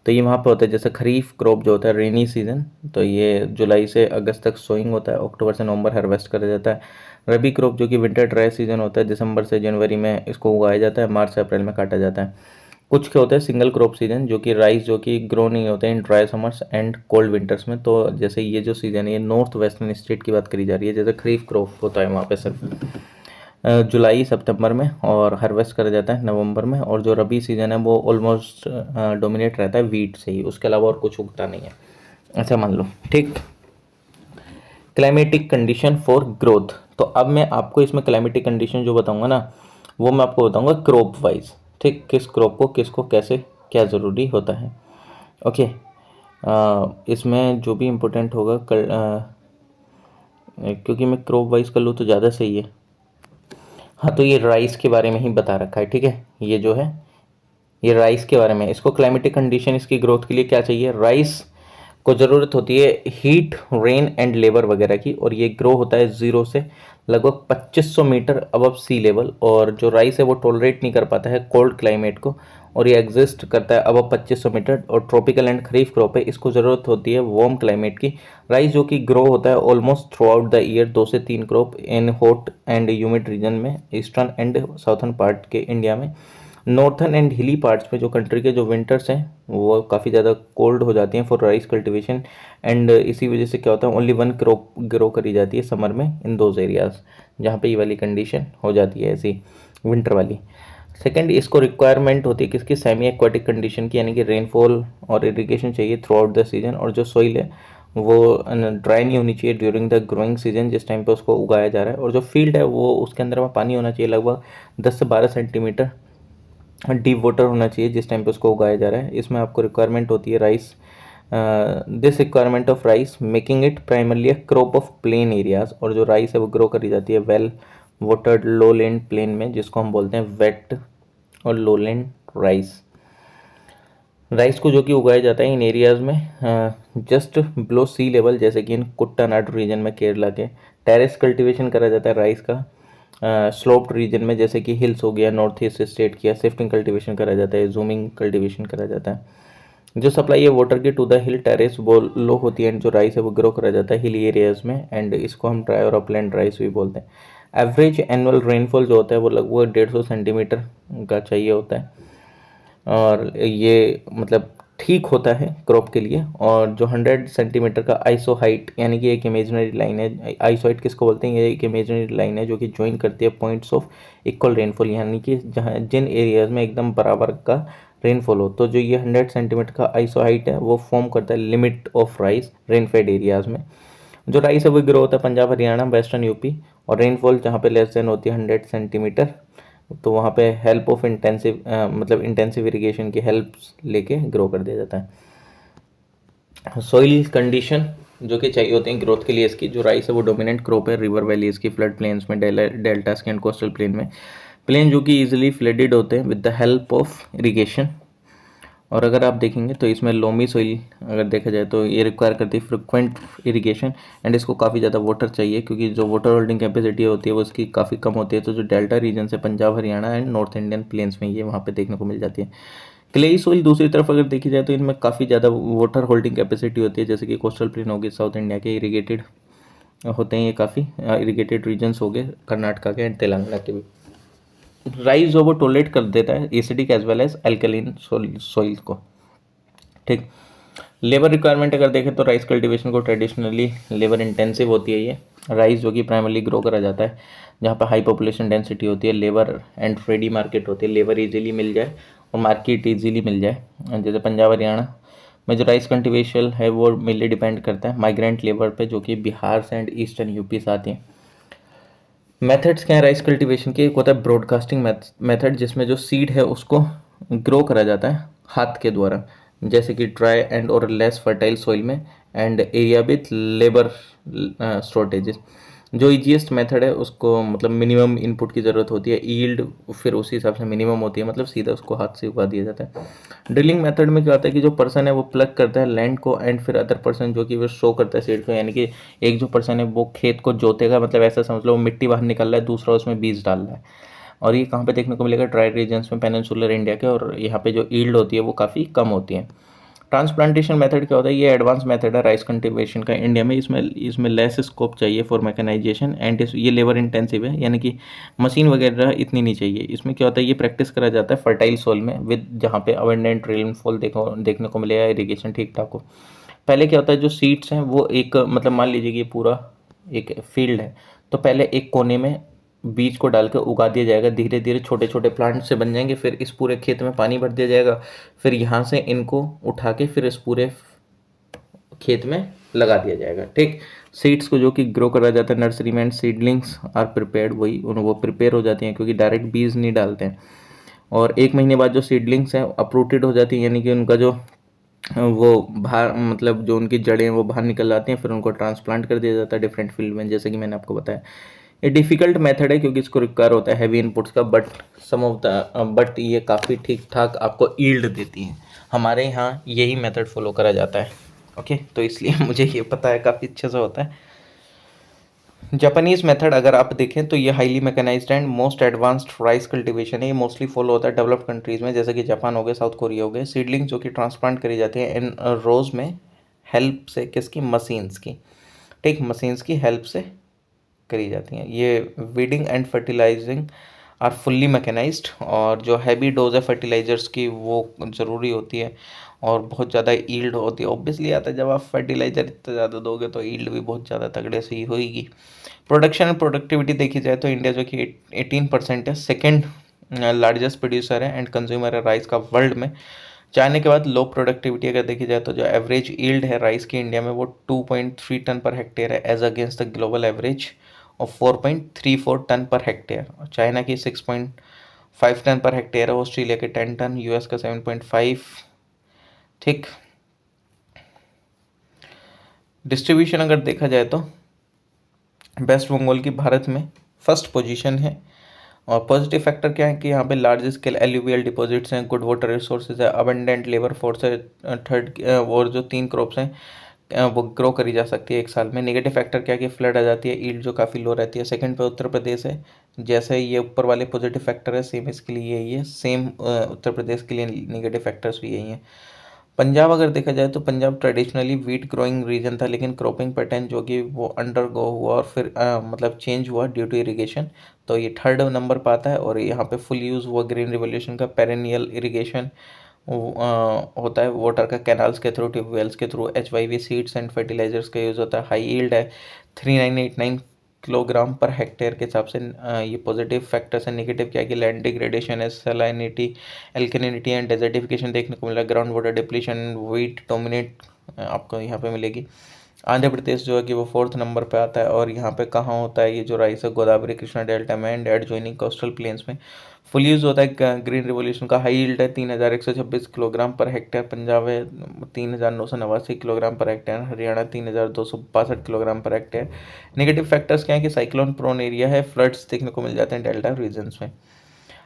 तो ये वहाँ पे होता है। जैसे खरीफ क्रॉप जो होता है रेनी सीजन, तो ये जुलाई से अगस्त तक सोइंग होता है, अक्टूबर से नवंबर हार्वेस्ट करा जाता है। रबी क्रॉप जो कि विंटर ड्राई सीजन होता है, दिसंबर से जनवरी में इसको उगाया जाता है, मार्च से अप्रैल में काटा जाता है। कुछ क्या होता है सिंगल क्रॉप सीजन, जो कि राइस जो कि ग्रो नहीं होते हैं in dry summers and cold winters में। तो जैसे ये जो सीजन है, ये नॉर्थ वेस्टर्न स्टेट की बात करी जा रही है। जैसे खरीफ क्रॉप होता है वहाँ पे सिर्फ जुलाई सितंबर में और हार्वेस्ट करा जाता है नवंबर में। और जो रबी सीजन है वो ऑलमोस्ट डोमिनेट रहता है वीट से ही, उसके अलावा और कुछ उगता नहीं है, ऐसा मान लो। ठीक। Climatic condition for growth. तो अब मैं आपको इसमें क्लाइमेटिक कंडीशन जो बताऊंगा ना, वो मैं आपको बताऊंगा क्रॉप वाइज। ठीक। किस क्रॉप को किसको कैसे क्या ज़रूरी होता है। ओके। इसमें जो भी इम्पोर्टेंट होगा क्योंकि मैं क्रॉप वाइज कर लूँ तो ज़्यादा सही है। हाँ, तो ये राइस के बारे में ही बता रखा है। ठीक है, ये जो है ये राइस के बारे में। इसको क्लाइमेटिक कंडीशन इसकी ग्रोथ के लिए क्या चाहिए, राइस को ज़रूरत होती है हीट, रेन एंड लेबर वगैरह की। और ये ग्रो होता है 0 से लगभग 2500 मीटर अबव सी लेवल। और जो राइस है वो टॉलरेट नहीं कर पाता है कोल्ड क्लाइमेट को, और ये एग्जिस्ट करता है अबव 2500 मीटर। और ट्रॉपिकल एंड खरीफ क्रॉप है, इसको ज़रूरत होती है वार्म क्लाइमेट की। राइस जो कि ग्रो होता है almost throughout the year, 2 से 3 crop in hot and humid region में, ईस्टर्न एंड साउथर्न पार्ट के इंडिया में। नॉर्थन एंड हिली पार्ट्स में जो कंट्री के जो विंटर्स हैं वो काफ़ी ज़्यादा कोल्ड हो जाती हैं फॉर राइस कल्टिवेशन। एंड इसी वजह से क्या होता है, ओनली 1 क्रॉप ग्रो करी जाती है समर में इन दोज एरियाज जहाँ पे ये वाली कंडीशन हो जाती है ऐसी विंटर वाली। सेकेंड, इसको रिक्वायरमेंट होती है किसकी, सेमी एक्वाटिक कंडीशन की, यानी कि रेनफॉल और इरिगेशन चाहिए थ्रू आउट द सीजन। और जो सोइल है वो ड्राई नहीं होनी चाहिए ड्यूरिंग द ग्रोइंग सीजन, जिस टाइम पे उसको उगाया जा रहा है। और जो फील्ड है वो उसके अंदर में पानी होना चाहिए लगभग 10 से 12 सेंटीमीटर डीप वाटर होना चाहिए जिस टाइम पे उसको उगाया जा रहा है। इसमें आपको रिक्वायरमेंट होती है rice, this requirement of rice making it primarily a crop of plain areas. और जो राइस है वो ग्रो करी जाती है well watered lowland plain में, जिसको हम बोलते हैं वेट और लो लैंड राइस। राइस को जो कि उगाया जाता है इन एरियाज में जस्ट बिलो सी लेवल, जैसे कि इन कुट्टानाडु रीजन में केरला के। टेरेस कल्टीवेशन करा जाता है राइस का स्लोप्ड रीजन में, जैसे कि हिल्स हो गया, नॉर्थ ईस्ट स्टेट किया, शिफ्टिंग कल्टीवेशन करा जाता है, जूमिंग कल्टीवेशन करा जाता है। जो सप्लाई है वाटर की टू द हिल टेरेस वो लो होती है, एंड जो राइस है वो ग्रो करा जाता है हिली एरियाज में, एंड इसको हम ड्राई और अपलैंड राइस भी बोलते हैं। एवरेज एनुअल रेनफॉल जो होता है वो लगभग 150 सेंटीमीटर का चाहिए होता है, और ये मतलब ठीक होता है क्रॉप के लिए। और जो 100 सेंटीमीटर का आइसो हाइट, यानी कि एक इमेजनरी लाइन है, आइसो हाइट किसको बोलते हैं, ये एक इमेजनरी लाइन है जो कि ज्वाइन करती है पॉइंट्स ऑफ इक्वल रेनफॉल, यानी कि जहाँ जिन एरियाज में एकदम बराबर का रेनफॉल हो, तो जो ये 100 सेंटीमीटर का आइसो हाइट है वो फॉर्म करता है limit of rice rainfed areas में। जो राइस है वो ग्रो होता है पंजाब, हरियाणा, वेस्टर्न यूपी। और रेनफॉल जहाँ पे लेस देन होती है 100 सेंटीमीटर, तो वहाँ पे हेल्प ऑफ इंटेंसिव मतलब इंटेंसिव इरिगेशन की हेल्प लेके ग्रो कर दिया जाता है। सॉइल कंडीशन जो कि चाहिए होते हैं ग्रोथ के लिए इसकी, जो राइस है वो डोमिनेंट क्रॉप है रिवर वैलीज की, फ्लड प्लेन्स में, डेल्टास के एंड कोस्टल प्लेन में, प्लेन जो कि इजीली फ्लडेड होते हैं with the help of irrigation. और अगर आप देखेंगे तो इसमें लोमी सोइल अगर देखा जाए तो ये रिक्वायर करती है फ्रिक्वेंट इरिगेशन, एंड इसको काफ़ी ज़्यादा वाटर चाहिए क्योंकि जो वाटर होल्डिंग कैपेसिटी होती है वो इसकी काफ़ी कम होती है। तो जो डेल्टा रीजन है Punjab, Haryana and north Indian plains में ये वहाँ पे देखने को मिल जाती है। क्लेई सोइल दूसरी तरफ अगर देखी जाए तो इनमें काफ़ी ज़्यादा वाटर होल्डिंग कैपेसिटी होती है, जैसे कि कोस्टल प्लेन हो गए साउथ इंडिया के, इरीगेटेड होते हैं ये काफ़ी, इरीगेटेड रीजन्स हो गए कर्नाटका के एंड तेलंगाना के भी। राइस जो वो टोलरेट कर देता है acidic as well as alkaline soil को। ठीक। लेबर रिक्वायरमेंट अगर देखें तो राइस कल्टीवेशन को ट्रेडिशनली लेबर इंटेंसिव होती है ये। राइस जो कि प्राइमरली ग्रो करा जाता है जहाँ पर हाई पॉपुलेशन डेंसिटी होती है, लेबर एंड रेडी मार्केट होती है, लेबर इजीली मिल जाए और मार्केट इजीली मिल जाए। जैसे पंजाब हरियाणा में जो राइस कल्टीवेशन है वो मेनली डिपेंड करता है माइग्रेंट लेबर पे, जो कि बिहार से एंड ईस्टर्न यूपी से आती हैं। मेथड्स क्या है राइस कल्टीवेशन के? एक होता है ब्रॉडकास्टिंग मेथड, जिसमें जो सीड है उसको ग्रो करा जाता है हाथ के द्वारा, जैसे कि ड्राई एंड और लेस फर्टाइल सॉइल में and area with labour shortages. जो इजीएस्ट मेथड है उसको मतलब मिनिमम इनपुट की ज़रूरत होती है, ईल्ड फिर उसी हिसाब से मिनिमम होती है, मतलब सीधा उसको हाथ से उगा दिया जाता है। ड्रिलिंग मेथड में क्या होता है कि जो पर्सन है वो प्लग करता है लैंड को एंड फिर अदर पर्सन जो कि वो शो करता है सीड को, यानी कि एक जो पर्सन है वो खेत को जोतेगा, मतलब ऐसा समझ लो वो मिट्टी बाहर निकल रहा है, दूसरा उसमें बीज डाल रहा है। और ये कहाँ पे देखने को मिलेगा? ड्राई रीजन्स में, पेनिनसुलर इंडिया के, और यहाँ पे जो ईल्ड होती है वो काफ़ी कम होती है। ट्रांसप्लांटेशन मेथड क्या होता है? ये एडवांस मेथड है राइस कल्टीवेशन का इंडिया में। इसमें लेस स्कोप चाहिए फॉर मैकेनाइजेशन एंड ये लेबर इंटेंसिव है, यानी कि मशीन वगैरह इतनी नहीं चाहिए। इसमें क्या होता है? ये प्रैक्टिस करा जाता है फर्टाइल सोल में विद जहाँ पे अबंडेंट रेनफॉल देखने को मिलेगा, इरीगेशन ठीक ठाक हो। पहले क्या होता है जो सीड्स हैं वो एक मतलब मान लीजिए कि ये पूरा एक फील्ड है, तो पहले एक कोने में बीज को डाल के उगा दिया जाएगा, धीरे धीरे छोटे छोटे प्लांट से बन जाएंगे, फिर इस पूरे खेत में पानी भर दिया जाएगा, फिर यहाँ से इनको उठा के फिर इस पूरे खेत में लगा दिया जाएगा। ठीक। सीड्स को जो कि ग्रो करा जाता है नर्सरी में, सीडलिंग्स आर प्रिपेयर्ड, वही वो प्रिपेयर हो जाती हैं क्योंकि डायरेक्ट बीज नहीं डालते हैं। और 1 महीने बाद जो सीडलिंग्स हैं अप्रूटेड हो जाती हैं, यानी कि उनका जो वो बाहर मतलब जो उनकी जड़ें वो बाहर निकल आती हैं, फिर उनको ट्रांसप्लांट कर दिया जाता है डिफरेंट फील्ड में, जैसे कि मैंने आपको बताया। ये डिफ़िकल्ट मेथड है क्योंकि इसको रिक्वायर होता है हैवी इनपुट्स का, बट ये काफ़ी ठीक ठाक आपको ईल्ड देती है। हमारे यहाँ यही मेथड फॉलो करा जाता है। ओके, तो इसलिए मुझे ये पता है, काफ़ी अच्छे से होता है। जापानीज मेथड अगर आप देखें तो ये highly mechanised and most advanced rice cultivation है। ये मोस्टली फॉलो होता है डेवलप्ड कंट्रीज में, जैसे कि जापान हो गए, साउथ कोरिया हो गए। सीडलिंग जो कि ट्रांसप्लांट करी जाती है इन रोज में हेल्प से, किसकी? मशीन्स की। ठीक, मशीन्स की हेल्प से करी जाती हैं। ये weeding and fertilising are fully mechanised, और जो हैवी डोज है फर्टिलाइजर्स की वो ज़रूरी होती है और बहुत ज़्यादा ईल्ड होती है। ऑब्वियसली आता है जब आप फर्टिलाइजर इतना ज़्यादा दोगे तो ईल्ड भी बहुत ज़्यादा तगड़े से ही होगी। प्रोडक्शन एंड प्रोडक्टिविटी देखी जाए तो इंडिया जो कि 18% है, सेकेंड लार्जेस्ट प्रोड्यूसर है एंड कंज्यूमर है राइस का वर्ल्ड में। चाइना के बाद लो प्रोडक्टिविटी अगर देखी जाए तो जो एवरेज ईल्ड है राइस की इंडिया में वो 2.3 टन पर हेक्टेयर है, as against the global average of 4.34 tonne per hectare. और चाइना की 6.5 टन पर हेक्टेयर है, ऑस्ट्रेलिया के 10 टन, यूएस का 7.5। ठीक। डिस्ट्रीब्यूशन अगर देखा जाए तो वेस्ट बंगाल की भारत में फर्स्ट पोजीशन है। और पॉजिटिव फैक्टर क्या है कि यहाँ पे लार्ज स्केल एल्यूवियल डिपॉजिट्स हैं, गुड वाटर रिसोर्सेज है, अबंडेंट लेबर फोर्स है। थर्ड और जो 3 क्रॉप्स हैं वो ग्रो करी जा सकती है एक साल में। नेगेटिव फैक्टर क्या है कि फ्लड आ जाती है, ईल्ड जो काफ़ी लो रहती है। सेकंड पे उत्तर प्रदेश है, जैसे ये ऊपर वाले पॉजिटिव फैक्टर है सेम इसके लिए यही है, सेम उत्तर प्रदेश के लिए नेगेटिव फैक्टर्स भी यही हैं। पंजाब अगर देखा जाए तो Punjab traditionally wheat growing region था, लेकिन क्रॉपिंग पैटर्न जो कि वो अंडर गो हुआ और फिर मतलब चेंज हुआ ड्यू टू इरिगेशन, तो ये थर्ड नंबर पाता है। और यहाँ पे फुल यूज़ हुआ ग्रीन रिवोल्यूशन का, पेरेनियल इरिगेशन होता है वाटर का, कैनाल्स के थ्रू, ट्यूबवेल्स के through, HYV seeds and fertilisers का यूज़ होता है। हाई यील्ड है 3989 किलोग्राम पर हेक्टेयर के हिसाब से ये पॉजिटिव फैक्टर्स है। नेगेटिव क्या है कि लैंड डिग्रेडेशन है, सलाइनिटी, एल्कलिनिटी एंड डेजर्टिफिकेशन देखने को मिला, ground water depletion, wheat dominate आपको यहाँ पे मिलेगी। आंध्र प्रदेश जो है कि वो 4th नंबर पे आता है, और यहाँ पे कहाँ होता है ये जो राइस है, गोदावरी कृष्णा डेल्टा में एंड एडजॉइनिंग कोस्टल प्लेन्स में। फुल यूज़ होता है। ग्रीन रिवोल्यूशन का हाई यील्ड है 3126 किलोग्राम पर हेक्टेयर, पंजाब है 3989 kilogram per hectare, Haryana 3262 kilogram per hectare. Negative factors क्या है कि साइक्लोन प्रोन एरिया है, फ्लड्स देखने को मिल जाते हैं डेल्टा रीजन्स में।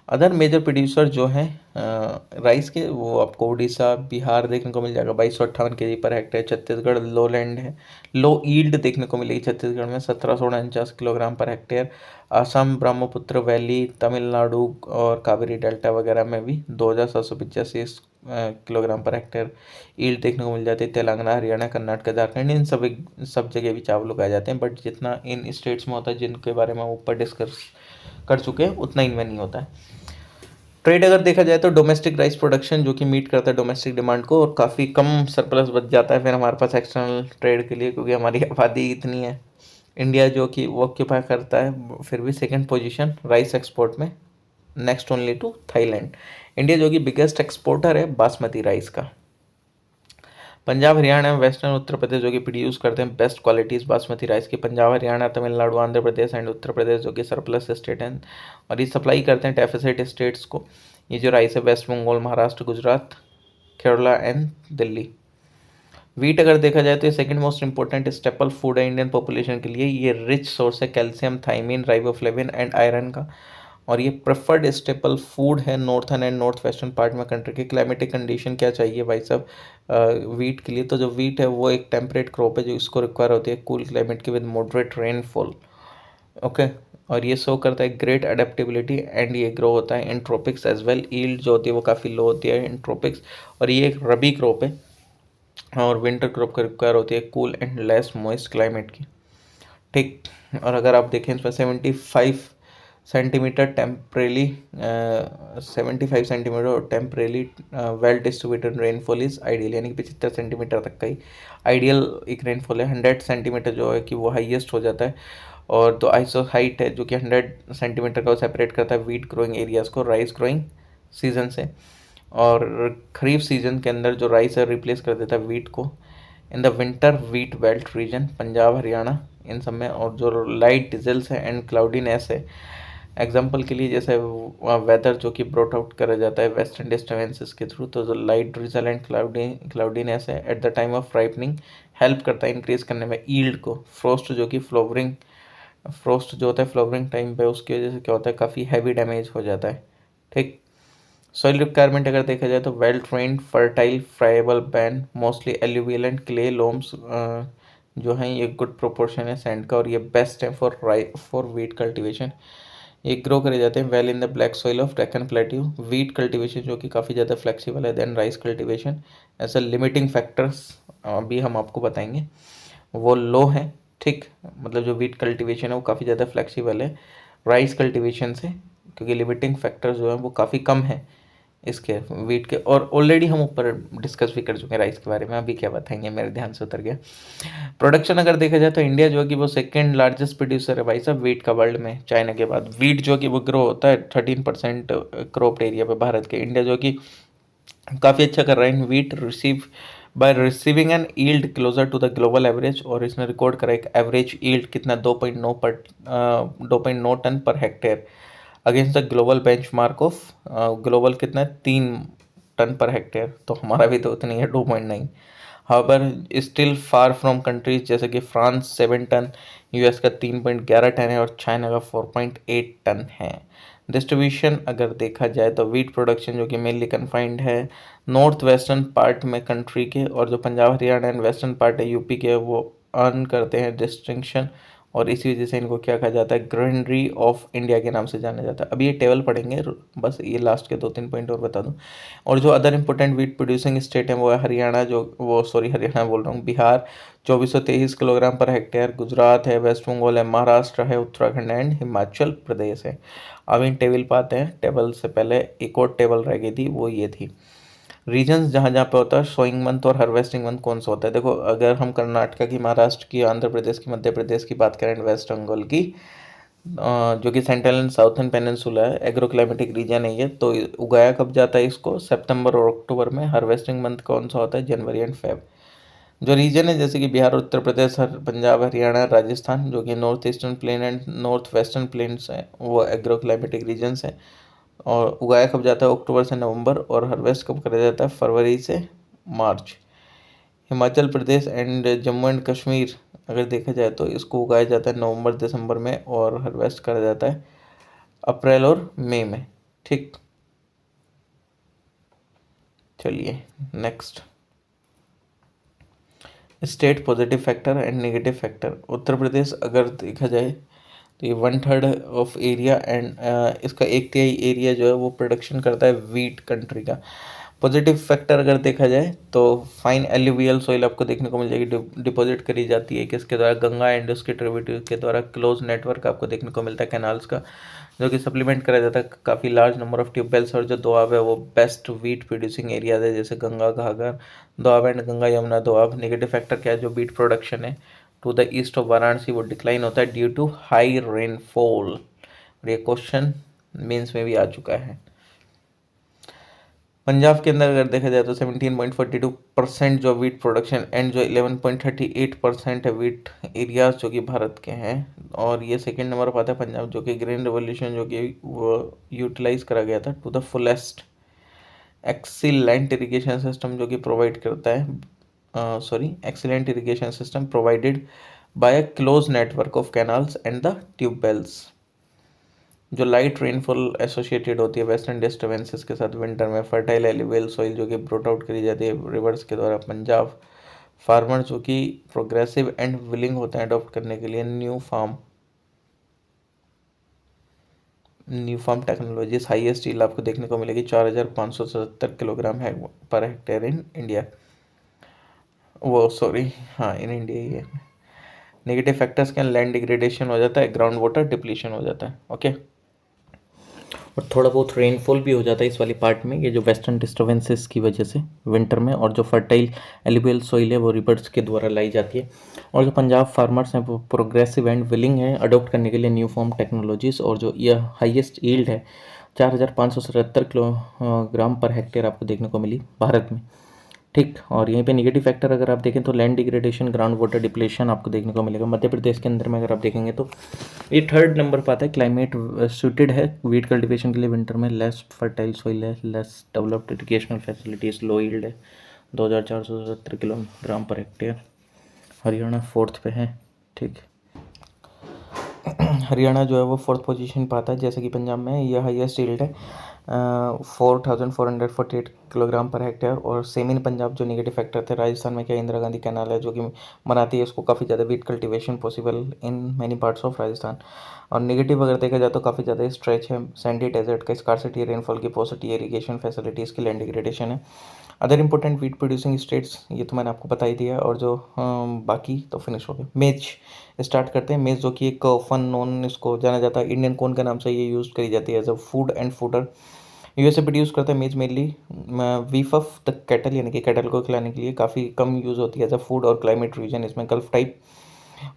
अदर मेजर प्रोड्यूसर जो हैं राइस के, वो आपको उड़ीसा, बिहार देखने को मिल जाएगा 2258 kg पर हेक्टेयर। छत्तीसगढ़ लो लैंड है, लो ईल्ड देखने को मिलेगी छत्तीसगढ़ में 1749 kilogram per hectare. Assam, Brahmaputra valley, Tamil Nadu और कावेरी डेल्टा वगैरह में भी 2785 किलोग्राम पर हेक्टेयर ईल्ड देखने को मिल जाती है। तेलंगाना, हरियाणा, कर्नाटक, झारखंड, इन सब जगह भी चावल उगाए जाते हैं, बट जितना इन स्टेट्स में होता है जिनके बारे में हम ऊपर डिस्कस कर चुके हैं उतना इनमें नहीं होता है। ट्रेड अगर देखा जाए तो डोमेस्टिक राइस प्रोडक्शन जो कि मीट करता है डोमेस्टिक डिमांड को, और काफ़ी कम सरप्लस बच जाता है फिर हमारे पास एक्सटर्नल ट्रेड के लिए, क्योंकि हमारी आबादी इतनी है। इंडिया जो कि वो ऑक्यूपाई करता है फिर भी सेकंड पोजीशन राइस एक्सपोर्ट में, next only to Thailand. India जो कि बिगेस्ट एक्सपोर्टर है बासमती राइस का। पंजाब, हरियाणा, वेस्टर्न उत्तर प्रदेश जो कि प्रोड्यूस करते हैं बेस्ट क्वालिटीज़ बासमती राइस की। पंजाब, हरियाणा, तमिलनाडु, आंध्र प्रदेश एंड उत्तर प्रदेश जो कि सरप्लस स्टेट हैं, और ये सप्लाई करते हैं डेफिसिट स्टेट्स को। ये जो राइस है वेस्ट बंगाल, महाराष्ट्र, गुजरात, केरला एंड दिल्ली। वीट अगर देखा जाए तो ये second most important staple food है इंडियन पॉपुलेशन के लिए। ये रिच सोर्स है calcium, thiamine, riboflavin and iron का, और ये प्रेफर्ड स्टेपल फूड है northern and north western part में कंट्री के। क्लाइमेटिक कंडीशन क्या चाहिए भाई साहब वीट के लिए, तो जो वीट है वो एक टेम्परेट क्रॉप है जो इसको रिक्वायर होती है कूल क्लाइमेट की विद मॉडरेट रेनफॉल। ओके, और ये शो करता है ग्रेट अडेप्टेबिलिटी, एंड ये ग्रो होता है इन ट्रॉपिक्स एज वेल। ईल्ड जो होती है वो काफ़ी लो होती है इन ट्रॉपिक्स, और ये एक रबी क्रॉप है, और विंटर क्रॉप का रिक्वायर होती है cool and less moist climate की। ठीक, और अगर आप देखें इसमें 75 centimetre temporarily 75 centimetre temporarily well distributed rainfall is ideal, यानी कि 75 सेंटीमीटर तक का ही आइडियल एक रेनफॉल है। 100 सेंटीमीटर जो है कि वो हाईएस्ट हो जाता है, और तो आइसो हाइट है जो कि 100 सेंटीमीटर का सेपरेट करता है वीट ग्रोइंग एरियाज़ को राइस ग्रोइंग सीजन से। और खरीफ सीजन के अंदर जो राइस है रिप्लेस कर देता है वीट को। In the winter wheat belt region, Punjab, Haryana, इन सब में। और जो लाइट डिजल्स है एंड क्लाउडीनेस है, एग्जांपल के लिए जैसे वेदर जो कि ब्रॉट आउट करा जाता है वेस्टर्न डिस्टर्बेंसेस के थ्रू, तो जो लाइट ड्रिजल एंड क्लाउडीनेस है at the time of ripening help करता है इंक्रीज करने में ईल्ड को। फ्रोस्ट जो कि फ्रोस्ट जो होता है फ्लावरिंग टाइम पे, उसकी वजह से क्या होता है काफ़ी हैवी डैमेज हो जाता है। ठीक, सॉइल रिक्वायरमेंट अगर देखा जाए तो well drained, fertile, friable ban, mostly alluvial and clay loams जो हैं ये गुड प्रोपोर्शन है सैंड का, और ये बेस्ट है फॉर वीट कल्टीवेशन। ये ग्रो करे जाते हैं well in the black soil of Deccan plateau. Wheat cultivation जो कि काफ़ी ज़्यादा फ्लेक्सिबल है देन राइस कल्टीवेशन। ऐसा लिमिटिंग फैक्टर्स अभी हम आपको बताएंगे, वो लो है। ठीक, मतलब जो वीट कल्टीवेशन है वो काफ़ी ज़्यादा फ्लेक्सिबल है राइस कल्टीवेशन से, क्योंकि लिमिटिंग फैक्टर्स जो हैं वो काफ़ी कम है इसके वीट के। और ऑलरेडी हम ऊपर डिस्कस भी कर चुके हैं राइस के बारे में, अभी क्या बताएंगे, मेरे ध्यान से उतर गया। प्रोडक्शन अगर देखा जाए तो इंडिया जो है कि वो सेकेंड लार्जेस्ट प्रोड्यूसर है भाई साहब वीट का वर्ल्ड में, चाइना के बाद। वीट जो कि वो ग्रो होता है 13% क्रॉप्ड एरिया पे भारत के। इंडिया जो कि काफ़ी अच्छा कर रहा है in wheat receiving an yield closer to the global average, और इसने रिकॉर्ड करा एक एवरेज ईल्ड कितना 2.9 ton per hectare against the global benchmark of global कितना है 3 टन पर हेक्टेयर, तो हमारा भी तो उतनी है 2.9। However still far from countries जैसे कि फ्रांस 7 टन, यूएस का 3.11 टन है, और चाइना का 4.8 टन है। डिस्ट्रीब्यूशन अगर देखा जाए तो वीट प्रोडक्शन जो कि मेनली कन्फाइंड है नॉर्थ वेस्टर्न पार्ट में कंट्री के, और जो Punjab, Haryana and western part है यूपी के, वो अर्न करते हैं डिस्टिंक्शन, और इसी वजह से इनको क्या कहा जाता है ग्रीनरी ऑफ इंडिया के नाम से जाना जाता है। अभी ये टेबल पढ़ेंगे, बस ये लास्ट के 2-3 पॉइंट और बता दूं। और जो other important wheat producing state है वो है हरियाणा, हरियाणा बोल रहा हूँ, Bihar 2423 kilogram per hectare, Gujarat है, वेस्ट बंगाल है, महाराष्ट्र है, उत्तराखंड एंड हिमाचल प्रदेश है। अब इन टेबल पर आते हैं। टेबल से पहले एक और टेबल रह गई थी, वो ये थी। रीजन्स जहाँ जहाँ पे होता है सोइंग मंथ और हार्वेस्टिंग मंथ कौन सा होता है। देखो अगर हम कर्नाटका की, महाराष्ट्र की, आंध्र प्रदेश की, मध्य प्रदेश की बात करें, वेस्ट बंगाल की, जो कि सेंट्रल एंड साउथर्न पेनिनसुला है, एग्रोक्लाइमेटिक रीजन है ये, तो उगाया कब जाता है इसको, सितंबर और अक्टूबर में। हार्वेस्टिंग मंथ कौन सा होता है, जनवरी एंड फेब। जो रीजन है जैसे कि बिहार, उत्तर प्रदेश, पंजाब, हरियाणा, राजस्थान, जो कि north eastern plain and north western plains हैं, वो एग्रोक्लाइमेटिक रीजन्स हैं। और उगाया कब जाता है, अक्टूबर से नवंबर, और हार्वेस्ट कब करा जाता है, फरवरी से मार्च। हिमाचल प्रदेश एंड जम्मू एंड कश्मीर अगर देखा जाए तो इसको उगाया जाता है नवंबर दिसंबर में, और हार्वेस्ट करा जाता है अप्रैल और मई में। ठीक, चलिए next. State positive factor and negative factor. Uttar Pradesh अगर देखा जाए तो ये 1/3 ऑफ एरिया एंड इसका 1/3 एरिया जो है वो प्रोडक्शन करता है वीट कंट्री का। पॉजिटिव फैक्टर अगर देखा जाए तो फाइन एल्यूवियल सॉइल आपको देखने को मिल जाएगी, डिपॉजिट करी जाती है किसके द्वारा, गंगा एंड उसके ट्रिब्यूटरी के द्वारा। क्लोज नेटवर्क आपको देखने को मिलता है कैनाल्स का, जो कि सप्लीमेंट करा जाता है काफ़ी लार्ज नंबर ऑफ ट्यूबवेल्स। और जो दोआब है वो बेस्ट वीट प्रोड्यूसिंग एरियाज है, जैसे Ganga Ghaghar Doab and Ganga Yamuna Doab. Negative factor क्या है, जो वीट प्रोडक्शन है to the east of Varanasi वो डिक्लाइन होता है ड्यू टू हाई रेनफॉल। और ये क्वेश्चन मेंस में भी आ चुका है। पंजाब के अंदर अगर देखा जाए तो 17.42% जो वीट प्रोडक्शन एंड जो 11.38% है वीट एरियाज जो कि भारत के हैं। और ये सेकेंड नंबर पर आता है पंजाब, जो कि ग्रीन रेवोल्यूशन जो कि वो यूटिलाइज करा गया था to the fullest. Excellent irrigation system जो कि प्रोवाइड करता है, excellent irrigation system provided by a close network of canals and the tubewells. जो लाइट रेनफॉल एसोसिएटेड होती है वेस्टर्न डिस्टर्बेंसेस के साथ विंटर में। फर्टाइल एलिवेल सॉइल जो कि ब्रोट आउट करी जाती है रिवर्स के द्वारा। पंजाब फार्मर जो कि प्रोग्रेसिव एंड विलिंग होते हैं अडॉप्ट करने के लिए new farm technologies. Highest yield आपको देखने को मिलेगी 4577 किलोग्राम है पर हेक्टेयर इन इंडिया, वो सॉरी हाँ इन इंडिया ही है। नेगेटिव फैक्टर्स के लैंड डिग्रेडेशन हो जाता है, ग्राउंड वाटर डिप्लीशन हो जाता है। ओके, और थोड़ा बहुत रेनफॉल भी हो जाता है इस वाली पार्ट में, ये जो वेस्टर्न डिस्टर्बेंसेस की वजह से विंटर में। और जो फर्टाइल एलिवियल सॉइल है वो रिवर्स के द्वारा लाई जाती है। और जो पंजाब फार्मर्स हैं वो प्रोग्रेसिव एंड विलिंग है अडोप्ट करने के लिए न्यू फॉर्म टेक्नोलॉजीज़। और जो यह हाईएस्ट यील्ड है 4577 किलोग्राम पर हेक्टेयर आपको देखने को मिली भारत में। ठीक, और यहीं पे नेगेटिव फैक्टर अगर आप देखें तो land degradation, ground water depletion आपको देखने को मिलेगा। मध्य प्रदेश के अंदर में अगर आप देखेंगे तो ये थर्ड नंबर पर आता है। क्लाइमेट सूटेड है वीट कल्टिवेशन के लिए विंटर में, लेस फर्टाइल सॉइल है, लेस डेवलप्ड इरिगेशनल फैसिलिटीज़, लो यील्ड है 2470 kilogram per hectare. Haryana fourth पे है। ठीक, हरियाणा जो है वो फोर्थ पोजीशन पर आता है, जैसे कि पंजाब में यह हाईएस्ट यील्ड है 4448 किलोग्राम पर हेक्टेयर। और सेम इन पंजाब जो नेगेटिव फैक्टर थे, राजस्थान में क्या इंदिरा गांधी कैनाल है जो कि बनाती है इसको काफ़ी ज़्यादा wheat cultivation possible in many parts of Rajasthan. और नेगेटिव अगर देखा जाए तो काफ़ी ज़्यादा स्ट्रेच है, सैंडी डेजर्ट का, स्कार्सिटी रेनफॉल की, पोसिटी इरीगेशन फैसिलिटीज़ की, लैंड डिग्रेडेशन है। Other important wheat producing states ये तो मैंने आपको बता ही दिया। और जो बाकी तो फिनिश हो गए। मेज स्टार्ट करते हैं। मेज जो कि एक फन नॉन इसको जाना जाता है इंडियन कॉर्न के नाम से, ये यूज़ करी जाती है as a food and fodder. USA produce करता है maize mainly feed of the cattle, यानी कि कैटल को खिलाने के लिए काफ़ी कम यूज़ होती है एज अ फूड। और क्लाइमेट रीजन इसमें गल्फ टाइप।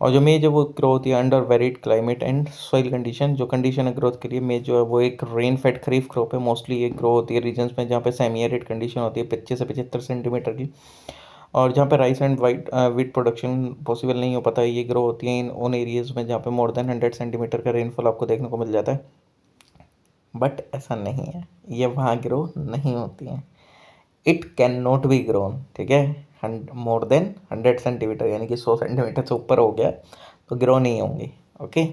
और जो मेज है वो ग्रो होती है under varied climate and soil condition. जो कंडीशन है ग्रोथ के लिए, मेज जो है वो एक रेन फेड खरीफ क्रॉप है। मोस्टली ये ग्रो होती है रीजन्स में जहाँ पे सेमी एरिड कंडीशन होती है 25 से 75 सेंटीमीटर की। और जहाँ पे rice and white wheat production possible नहीं हो पाता है, ये ग्रो होती है इन उन एरियाज़ में जहाँ पे मोर देन 100 सेंटीमीटर का रेनफॉल आपको देखने को मिल जाता है। बट ऐसा नहीं है, ये वहाँ ग्रो नहीं होती हैं। It can not be grown, ठीक है। मोर देन 100 सेंटीमीटर यानी कि 100 सेंटीमीटर से ऊपर हो गया तो ग्रो नहीं होंगे। ओके,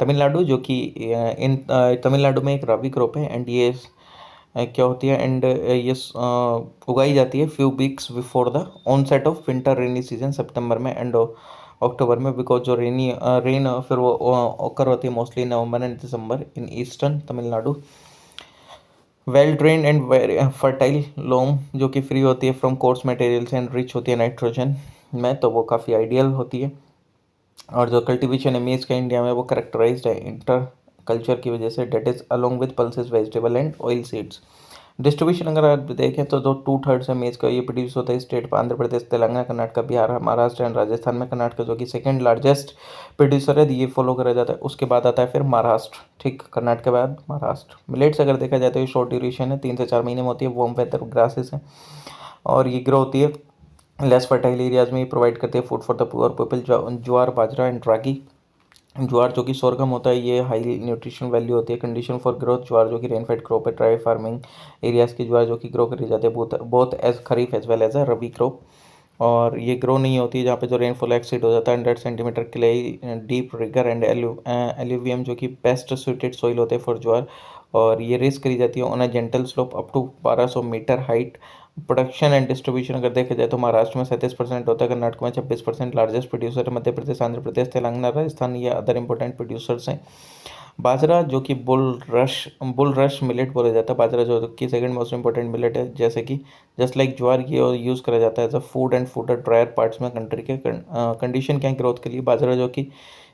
तमिलनाडु जो कि इन तमिलनाडु में एक रबी क्रॉप है एंड ये क्या होती है एंड ये उगाई जाती है few weeks before the onset of winter rainy season, सितंबर में एंड अक्टूबर में। बिकॉज जो रेन फिर वो ओकर होती है mostly November and December in eastern Tamil Nadu. Well drained and fertile loam जो कि फ्री होती है from coarse materials and rich होती है नाइट्रोजन में, तो वो काफ़ी आइडियल होती है। और जो कल्टीवेशन है मेज का इंडिया में वो करेक्टराइज्ड है इंटर कल्चर की वजह से, that is along with pulses vegetable and oil seeds. Distribution अगर आप देखें तो जो 2/3 है मेज का ये प्रोड्यूस होता है स्टेट पर आंध्र प्रदेश, तेलंगाना, कर्नाटक, बिहार, महाराष्ट्र एंड राजस्थान में। कर्नाटक जो कि सेकंड लार्जेस्ट प्रोड्यूसर है, ये फॉलो करा जाता है। उसके बाद आता है फिर महाराष्ट्र, ठीक, कर्नाटक के बाद महाराष्ट्र। मिलेट्स अगर देखा जाए तो ये शॉर्ट ड्यूरेशन है, 3 से 4 महीने में होती है, वार्म वेदर ग्रासेस है और ये ग्रो होती है लेस फर्टाइल एरियाज में। ये प्रोवाइड करते हैं food for the poor people, jowar, bajra and ragi. Jowar जो कि सोरगम होता है, ये हाई न्यूट्रिशन वैल्यू होती है। कंडीशन फॉर ग्रोथ, ज्वार जो कि रेनफेड क्रॉप है, ड्राई फार्मिंग एरियाज की ज्वार जो कि ग्रो करी जाती है both as kharif as well as a rabi crop. और ये ग्रो नहीं होती है जहाँ पे जो रेनफॉल एक्सीड हो जाता है 100 centimetre. Clay, deep regur and alluvium जो कि बेस्ट सुटेड सॉइल होते हैं फॉर ज्वार। और ये रेस करी जाती है on a gentle slope up to 1200 metre height. Production and distribution अगर देखा जाए तो महाराष्ट्र में 37% होता है, कर्नाटक में 26%, लार्जेस्ट प्रोड्यूसर है मध्य प्रदेश, आंध्र प्रदेश, तेलंगाना, राजस्थान, ये अदर इंपॉर्टेंट प्रोड्यूसर्स हैं। बाजरा जो कि बुल रश मिलेट बोला जाता है, बाजरा जो कि सेकंड मोस्ट इंपॉर्टेंट मिलेट है, जैसे कि जस्ट लाइक ज्वार ये यूज़ करा जाता है as a food and fodder drier parts में कंट्री के। कंडीशन क्या है ग्रोथ के लिए, बाजरा जो कि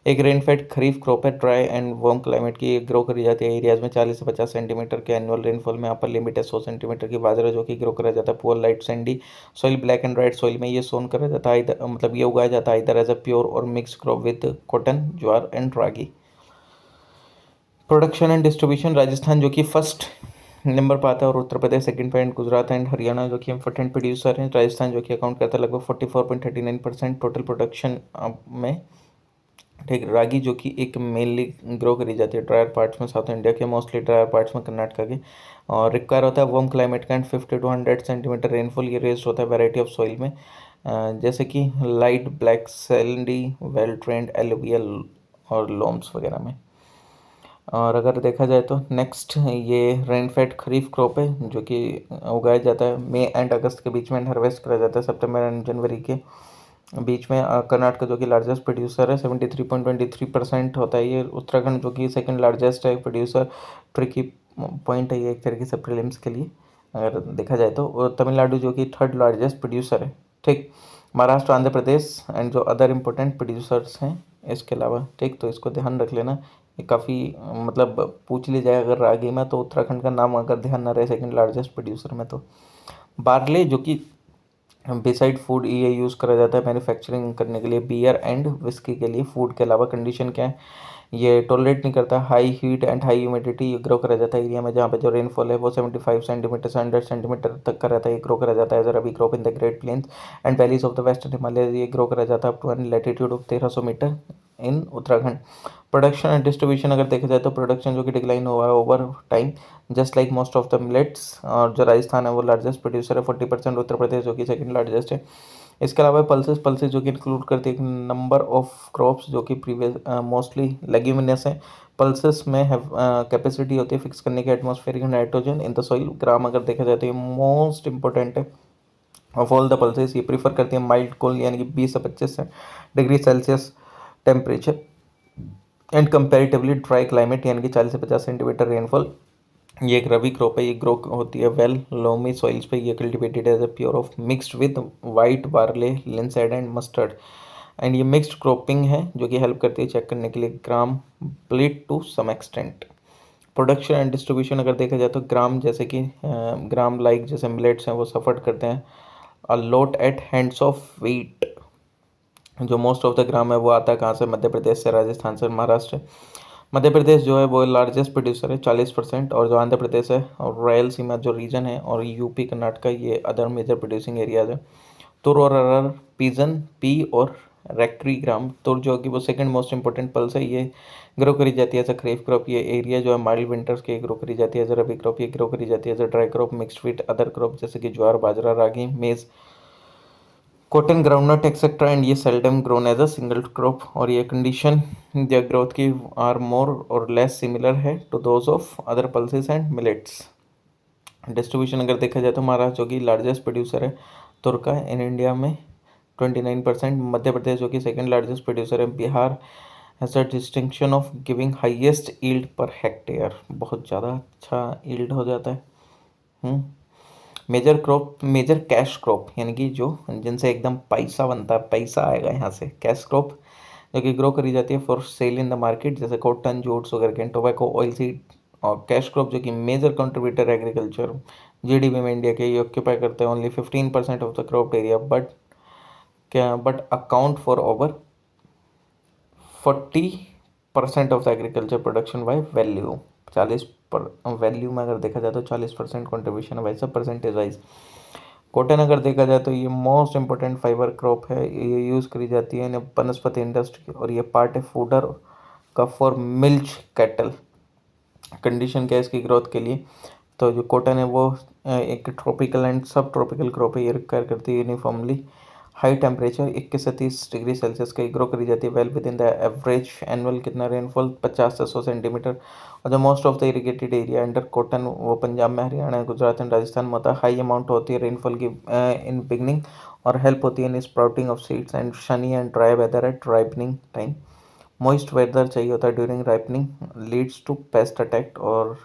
एक रेनफेड खरीफ क्रॉप है, ड्राई एंड वार्म क्लाइमेट की ग्रो करी जाती है एरियाज में। 40 से 50 सेंटीमीटर के एनुअल रेनफॉल में, अपर लिमिट है 100 सेंटीमीटर की। बाजरा जो कि ग्रो करा जाता है poor light Sandy soil, black and red soil में ये सोन करा जाता है मतलब ये उगाया जाता है इधर एज अ प्योर और mix crop with cotton, jowar and ragi. Production and distribution, Rajasthan जो कि फर्स्ट नंबर पर आता है और उत्तर प्रदेश सेकंड पे, एंड गुजरात एंड हरियाणा जो कि इम्पोर्टेंट प्रोड्यूसर हैं। राजस्थान जो कि अकाउंट करता है लगभग 44.39% टोटल प्रोडक्शन में, ठीक। रागी जो कि एक मेनली ग्रो करी जाती है ड्रायर पार्ट्स में साउथ इंडिया के, मोस्टली ड्रायर पार्ट्स में कर्नाटका के। और रिक्वायर होता है वार्म क्लाइमेट का एंड 50 to 100 सेंटीमीटर रेनफॉल। ये रेस्ट होता है वैरायटी ऑफ सॉइल में, जैसे कि light black Sandy, well trained alluvial और लोम्स वगैरह में। और अगर देखा जाए तो नेक्स्ट ये रेनफेड खरीफ क्रॉप है जो कि उगाया जाता है मई एंड अगस्त के बीच में, हार्वेस्ट करा जाता है सितंबर एंड जनवरी के बीच में। कर्नाटक जो कि लार्जेस्ट प्रोड्यूसर है, 73.23% होता है ये। उत्तराखंड जो कि सेकंड लार्जेस्ट है प्रोड्यूसर, ट्रिकी पॉइंट है ये एक तरीके से प्रीलिम्स के लिए अगर देखा जाए तो। और तमिलनाडु जो कि थर्ड लार्जेस्ट प्रोड्यूसर है, ठीक। महाराष्ट्र, आंध्र प्रदेश एंड जो अदर इम्पोर्टेंट प्रोड्यूसर्स हैं इसके अलावा, ठीक। तो इसको ध्यान रख लेना, ये काफ़ी मतलब पूछ ली जाए अगर रागी में तो उत्तराखंड का नाम अगर ध्यान ना रहे सेकंड लार्जेस्ट प्रोड्यूसर में तो। बार्ले जो कि बिसाइड फूड ये यूज़ करा जाता है मैन्युफैक्चरिंग करने के लिए, बियर एंड विस्की के लिए। फूड के अलावा कंडीशन क्या है, ये टॉलरेट नहीं करता high heat and high humidity. ये ग्रो करा जाता है एरिया में जहाँ पे जो रेनफॉल है वो 75 सेंटीमीटर से 100 सेंटीमीटर तक का रहता है। ये ग्रो करा जाता है as rabi crop in the great plains and valleys of the western Himalaya. ये ग्रो करा जाता है up to an latitude of 1300 metre in Uttarakhand. Production and distribution अगर देखा जाए तो प्रोडक्शन जो कि डिक्लाइन हुआ है over time, just like most of the millets. और जो राजस्थान है वो लार्जेस्ट प्रोड्यूसर है 40%, उत्तर प्रदेश जो कि सेकंड लार्जेस्ट है। इसके अलावा पल्सेस पल्सेस जो कि इंक्लूड करती है नंबर ऑफ क्रॉप्स जो कि प्रीवियस मोस्टली लेग्यूमिनस है। पल्सेस में हैव कैपेसिटी होती है फिक्स करने की atmospheric nitrogen in the soil. Gram अगर देखा जाए तो ये मोस्ट इंपॉर्टेंट है ऑफ ऑल द पल्सेस। ये प्रीफर करती है माइल्ड कोल्ड यानी कि 20 से 25 degree Celsius temperature and comparatively dry climate यानी कि 40 से 50 सेंटीमीटर रेनफॉल। ये एक रबी क्रॉप है, ये ग्रो होती है वेल लोमी सॉइल्स पे। ये cultivated as a pure of mixed with wheat barley, linseed and mustard. And ये मिक्स्ड क्रॉपिंग है जो कि हेल्प करती है चेक करने के लिए gram pleat to some extent. Production and distribution अगर देखा जाए तो ग्राम जैसे कि ग्राम लाइक जैसे मिलेट्स हैं वो सफ़र करते हैं a lot at hands of wheat. जो मोस्ट ऑफ द ग्राम है वो आता है कहाँ से, मध्य प्रदेश से, राजस्थान से, महाराष्ट्र। मध्य प्रदेश जो है वो लार्जेस्ट प्रोड्यूसर है 40%, और जो आंध्र प्रदेश है और रायलसीमा जो रीजन है और यूपी कर्नाटका ये अदर मेजर प्रोड्यूसिंग एरियाज है। तुर और अरहर, पीजन, पी और रैक्ट्री ग्राम। तुर जो कि वो सेकंड मोस्ट इंपॉर्टेंट पल्स है, ये ग्रो करी जाती है एज अ खरीफ क्रॉप। ये एरिया जो है माइल्ड विंटर्स के ग्रो करी जाती है एज अ रबी क्रॉप। ये ग्रो करी जाती है as a dry crop mixed with other crop जैसे कि jowar, bajra, ragi, maize, cotton, groundnut etcetera. And ये seldom grown as a single crop. और ये कंडीशन द ग्रोथ की आर मोर और लेस सिमिलर है to those of other pulses and millets. Distribution अगर देखा जाए तो महाराष्ट्र जो कि लार्जेस्ट प्रोड्यूसर है तुर्का इन इंडिया में 29%। मध्य प्रदेश जो कि सेकंड लार्जेस्ट प्रोड्यूसर है। Bihar has a distinction of giving highest yield per hectare, बहुत ज़्यादा अच्छा ईल्ड हो जाता है। Major crop, major cash crop यानी कि जो जिनसे एकदम पैसा बनता है, पैसा आएगा यहाँ से, कैश क्रॉप जो कि ग्रो करी जाती है for sale in the market जैसे कॉटन, जूट्स वगैरह के, टोबैको, ऑयल सीड। और कैश क्रॉप जो कि मेजर कंट्रीब्यूटर एग्रीकल्चर जीडीपी में इंडिया के ये ऑक्यूपाई करते हैं only 15% of the crop area, but account for over 40% of the agriculture production by value. 40 पर वैल्यू में अगर देखा जाए तो 40% कॉन्ट्रीब्यूशन है भाई सब परसेंटेज वाइज। कॉटन अगर देखा जाए तो ये मोस्ट इंपॉर्टेंट फाइबर क्रॉप है, ये यूज़ करी जाती है वनस्पति इंडस्ट्री, और ये पार्ट है फूडर का फॉर मिल्च कैटल। कंडीशन क्या है इसकी ग्रोथ के लिए, तो जो कॉटन है वो एक ट्रॉपिकल एंड सब ट्रॉपिकल क्रॉप है, ये रिक्वायर करती है यूनिफॉर्मली हाई टेम्परेचर 21 से 30 डिग्री सेल्सियस का ग्रो करी जाती है well with in the average annual कितना रेनफॉल 50 से 100 सेंटीमीटर। और जो most of the irrigated area under cotton वो पंजाब में, हरियाणा, गुजरात एंड राजस्थान में होता है। हाई अमाउंट होती है रेनफॉल की इन बिगनिंग, और हेल्प होती है in sprouting of seeds and sunny and dry weather at ripening time. Moist weather चाहिए होता है during ripening, leads to pest attack. और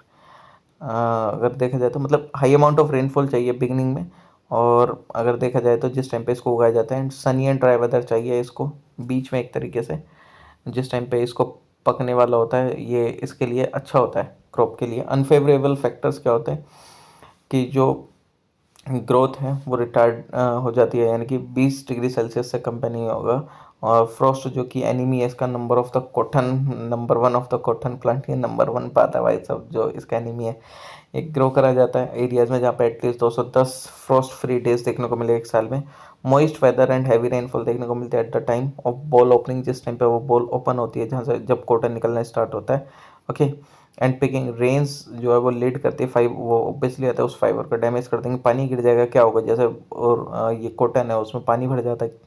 अगर देखा जाए तो मतलब हाई अमाउंट ऑफ रेनफॉल चाहिए बिगनिंग में, और अगर देखा जाए तो जिस टाइम पे इसको उगाया जाता है, and sunny and dry weather चाहिए इसको बीच में एक तरीके से, जिस टाइम पे इसको पकने वाला होता है ये इसके लिए अच्छा होता है क्रॉप के लिए। अनफेवरेबल फैक्टर्स क्या होते हैं कि जो ग्रोथ है वो रिटार्ड हो जाती है, यानी कि 20 डिग्री सेल्सियस से कम पे नहीं होगा। और फ्रॉस्ट जो कि एनिमी है इसका, number of the cotton, number one of the cotton plant, ये नंबर वन पे आता है भाई सब, जो इसका एनिमी है एक ग्रो करा जाता है एरियाज में जहाँ पे एटलीस्ट 210 फ्रॉस्ट फ्री डेज देखने को मिले एक साल में। Moist weather and heavy rainfall देखने को मिलते हैं at the time of boll opening, जिस टाइम पे वो बॉल ओपन होती है जहाँ से जब कॉटन निकलना स्टार्ट होता है। ओके, एंड पिकिंग रेंस जो है वो लीड करती है फाइव, वो ऑब्वियसली आता है उस फाइबर को डैमेज कर देंगे, पानी गिर जाएगा क्या होगा जैसे, और ये कॉटन है उसमें पानी भर जाता है।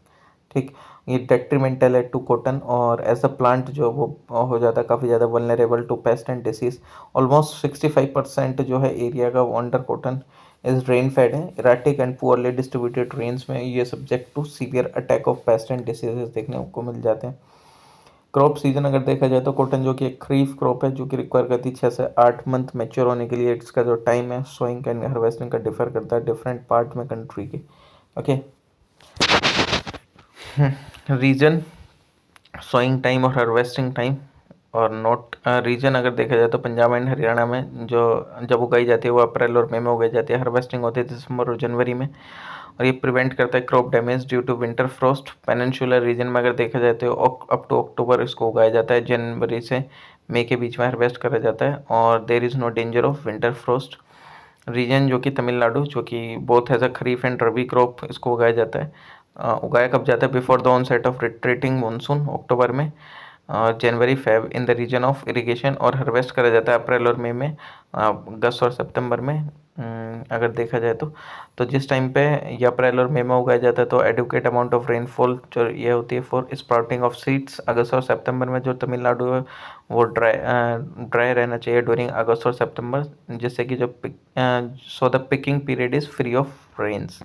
ठीक, ये डेट्रीमेंटल है टू कॉटन, और एज अ प्लांट जो वो हो जाता है काफ़ी ज़्यादा vulnerable to pest and disease. Almost 65% जो है एरिया का वो under cotton is rain fed है। Erratic and poorly distributed rains में ये subject to severe attack of pest and diseases देखने को मिल जाते हैं। क्रॉप सीजन अगर देखा जाए तो कॉटन जो कि एक खरीफ क्रॉप है जो कि रिक्वायर करती है 6 से 8 मंथ मैच्योर होने के लिए। इसका जो टाइम है सोइंग एंड हार्वेस्टिंग का डिफर करता है डिफरेंट पार्ट में कंट्री के। ओके, रीजन, सोइंग टाइम और हार्वेस्टिंग टाइम और नोट। रीजन अगर देखा जाए तो पंजाब एंड हरियाणा में जो जब उगाई जाती है वो अप्रैल और मई में उगाई जाती है। हार्वेस्टिंग होती है दिसंबर और जनवरी में, और ये प्रिवेंट करता है crop damage due to winter frost. Peninsular region में अगर देखा जाए तो अप टू अक्टूबर इसको उगाया जाता है, जनवरी से मई के बीच में हार्वेस्ट करा जाता है, और there is no danger of winter frost. Region जो कि तमिलनाडु, जो कि both as a kharif and rabi crop इसको उगाया जाता है। उगाया कब जाता है, before the onset of retreating monsoon October में, January Feb in the region of irrigation, और हार्वेस्ट करा जाता है अप्रैल और मई में, अगस्त और सितंबर में। अगर देखा जाए तो जिस टाइम पे ये अप्रैल और मई में उगाया जाता है तो एडुकेट अमाउंट ऑफ रेनफॉल जो ये होती है फॉर स्प्राउटिंग ऑफ सीड्स। अगस्त और सितंबर में जो तमिलनाडु है वो ड्राई रहना चाहिए ड्यूरिंग अगस्त और सितंबर, जिससे कि जो so the picking period is free of rains.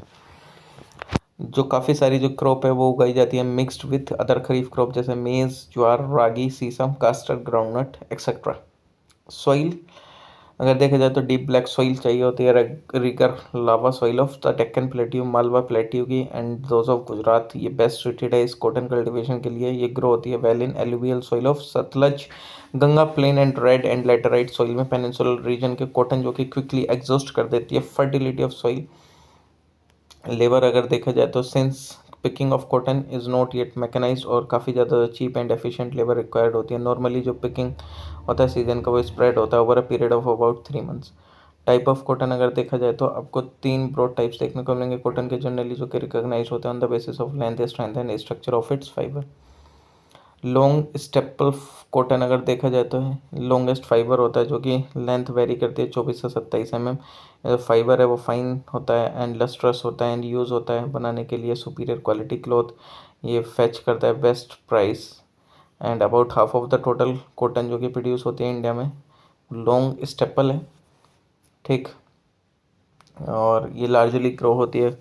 जो काफ़ी सारी जो क्रॉप है वो उगाई जाती है mixed with other kharif crop, जैसे मेज़, ज्वार, रागी, सीसम, कास्टर, ग्राउंडनट एक्सेट्रा। सॉइल अगर देखा जाए तो डीप ब्लैक सॉइल चाहिए होती है, regur lava soil of the Deccan plateau, Malwa plateau की एंड दोज ऑफ गुजरात, ये बेस्ट सुटेड है इस कॉटन कल्टीवेशन के लिए। ये ग्रो होती है well in alluvial soil of Sutlej, Ganga plain and red and laterite soil में पेनिनसुलर रीजन के कॉटन जो कि क्विकली एग्जॉस्ट कर देती है फर्टिलिटी ऑफ सॉइल। लेबर अगर देखा जाए तो since picking of cotton is not yet mechanised और काफ़ी ज़्यादा cheap and efficient labour required होती है। नॉर्मली जो पिकिंग होता है सीजन का वो स्प्रेड होता है over a period of about 3 months. Type of cotton अगर देखा जाए तो आपको 3 ब्रॉड टाइप्स देखने को मिलेंगे कॉटन के जनरली, जो कि रिकॉग्नाइज होते हैं on the basis of length, strength and structure of its fibre. Long staple cotton अगर देखा जाए तो है लॉन्गेस्ट फाइबर होता है, जो कि लेंथ वेरी करती है 24 से 27 mm। फाइबर है वो फाइन होता है एंड लस्ट्रस होता है एंड यूज़ होता है बनाने के लिए सुपीरियर क्वालिटी क्लॉथ। ये फेच करता है best price and about half of the total cotton जो कि प्रोड्यूस होती है इंडिया में लॉन्ग स्टेपल है। ठीक, और ये लार्जली ग्रो होती है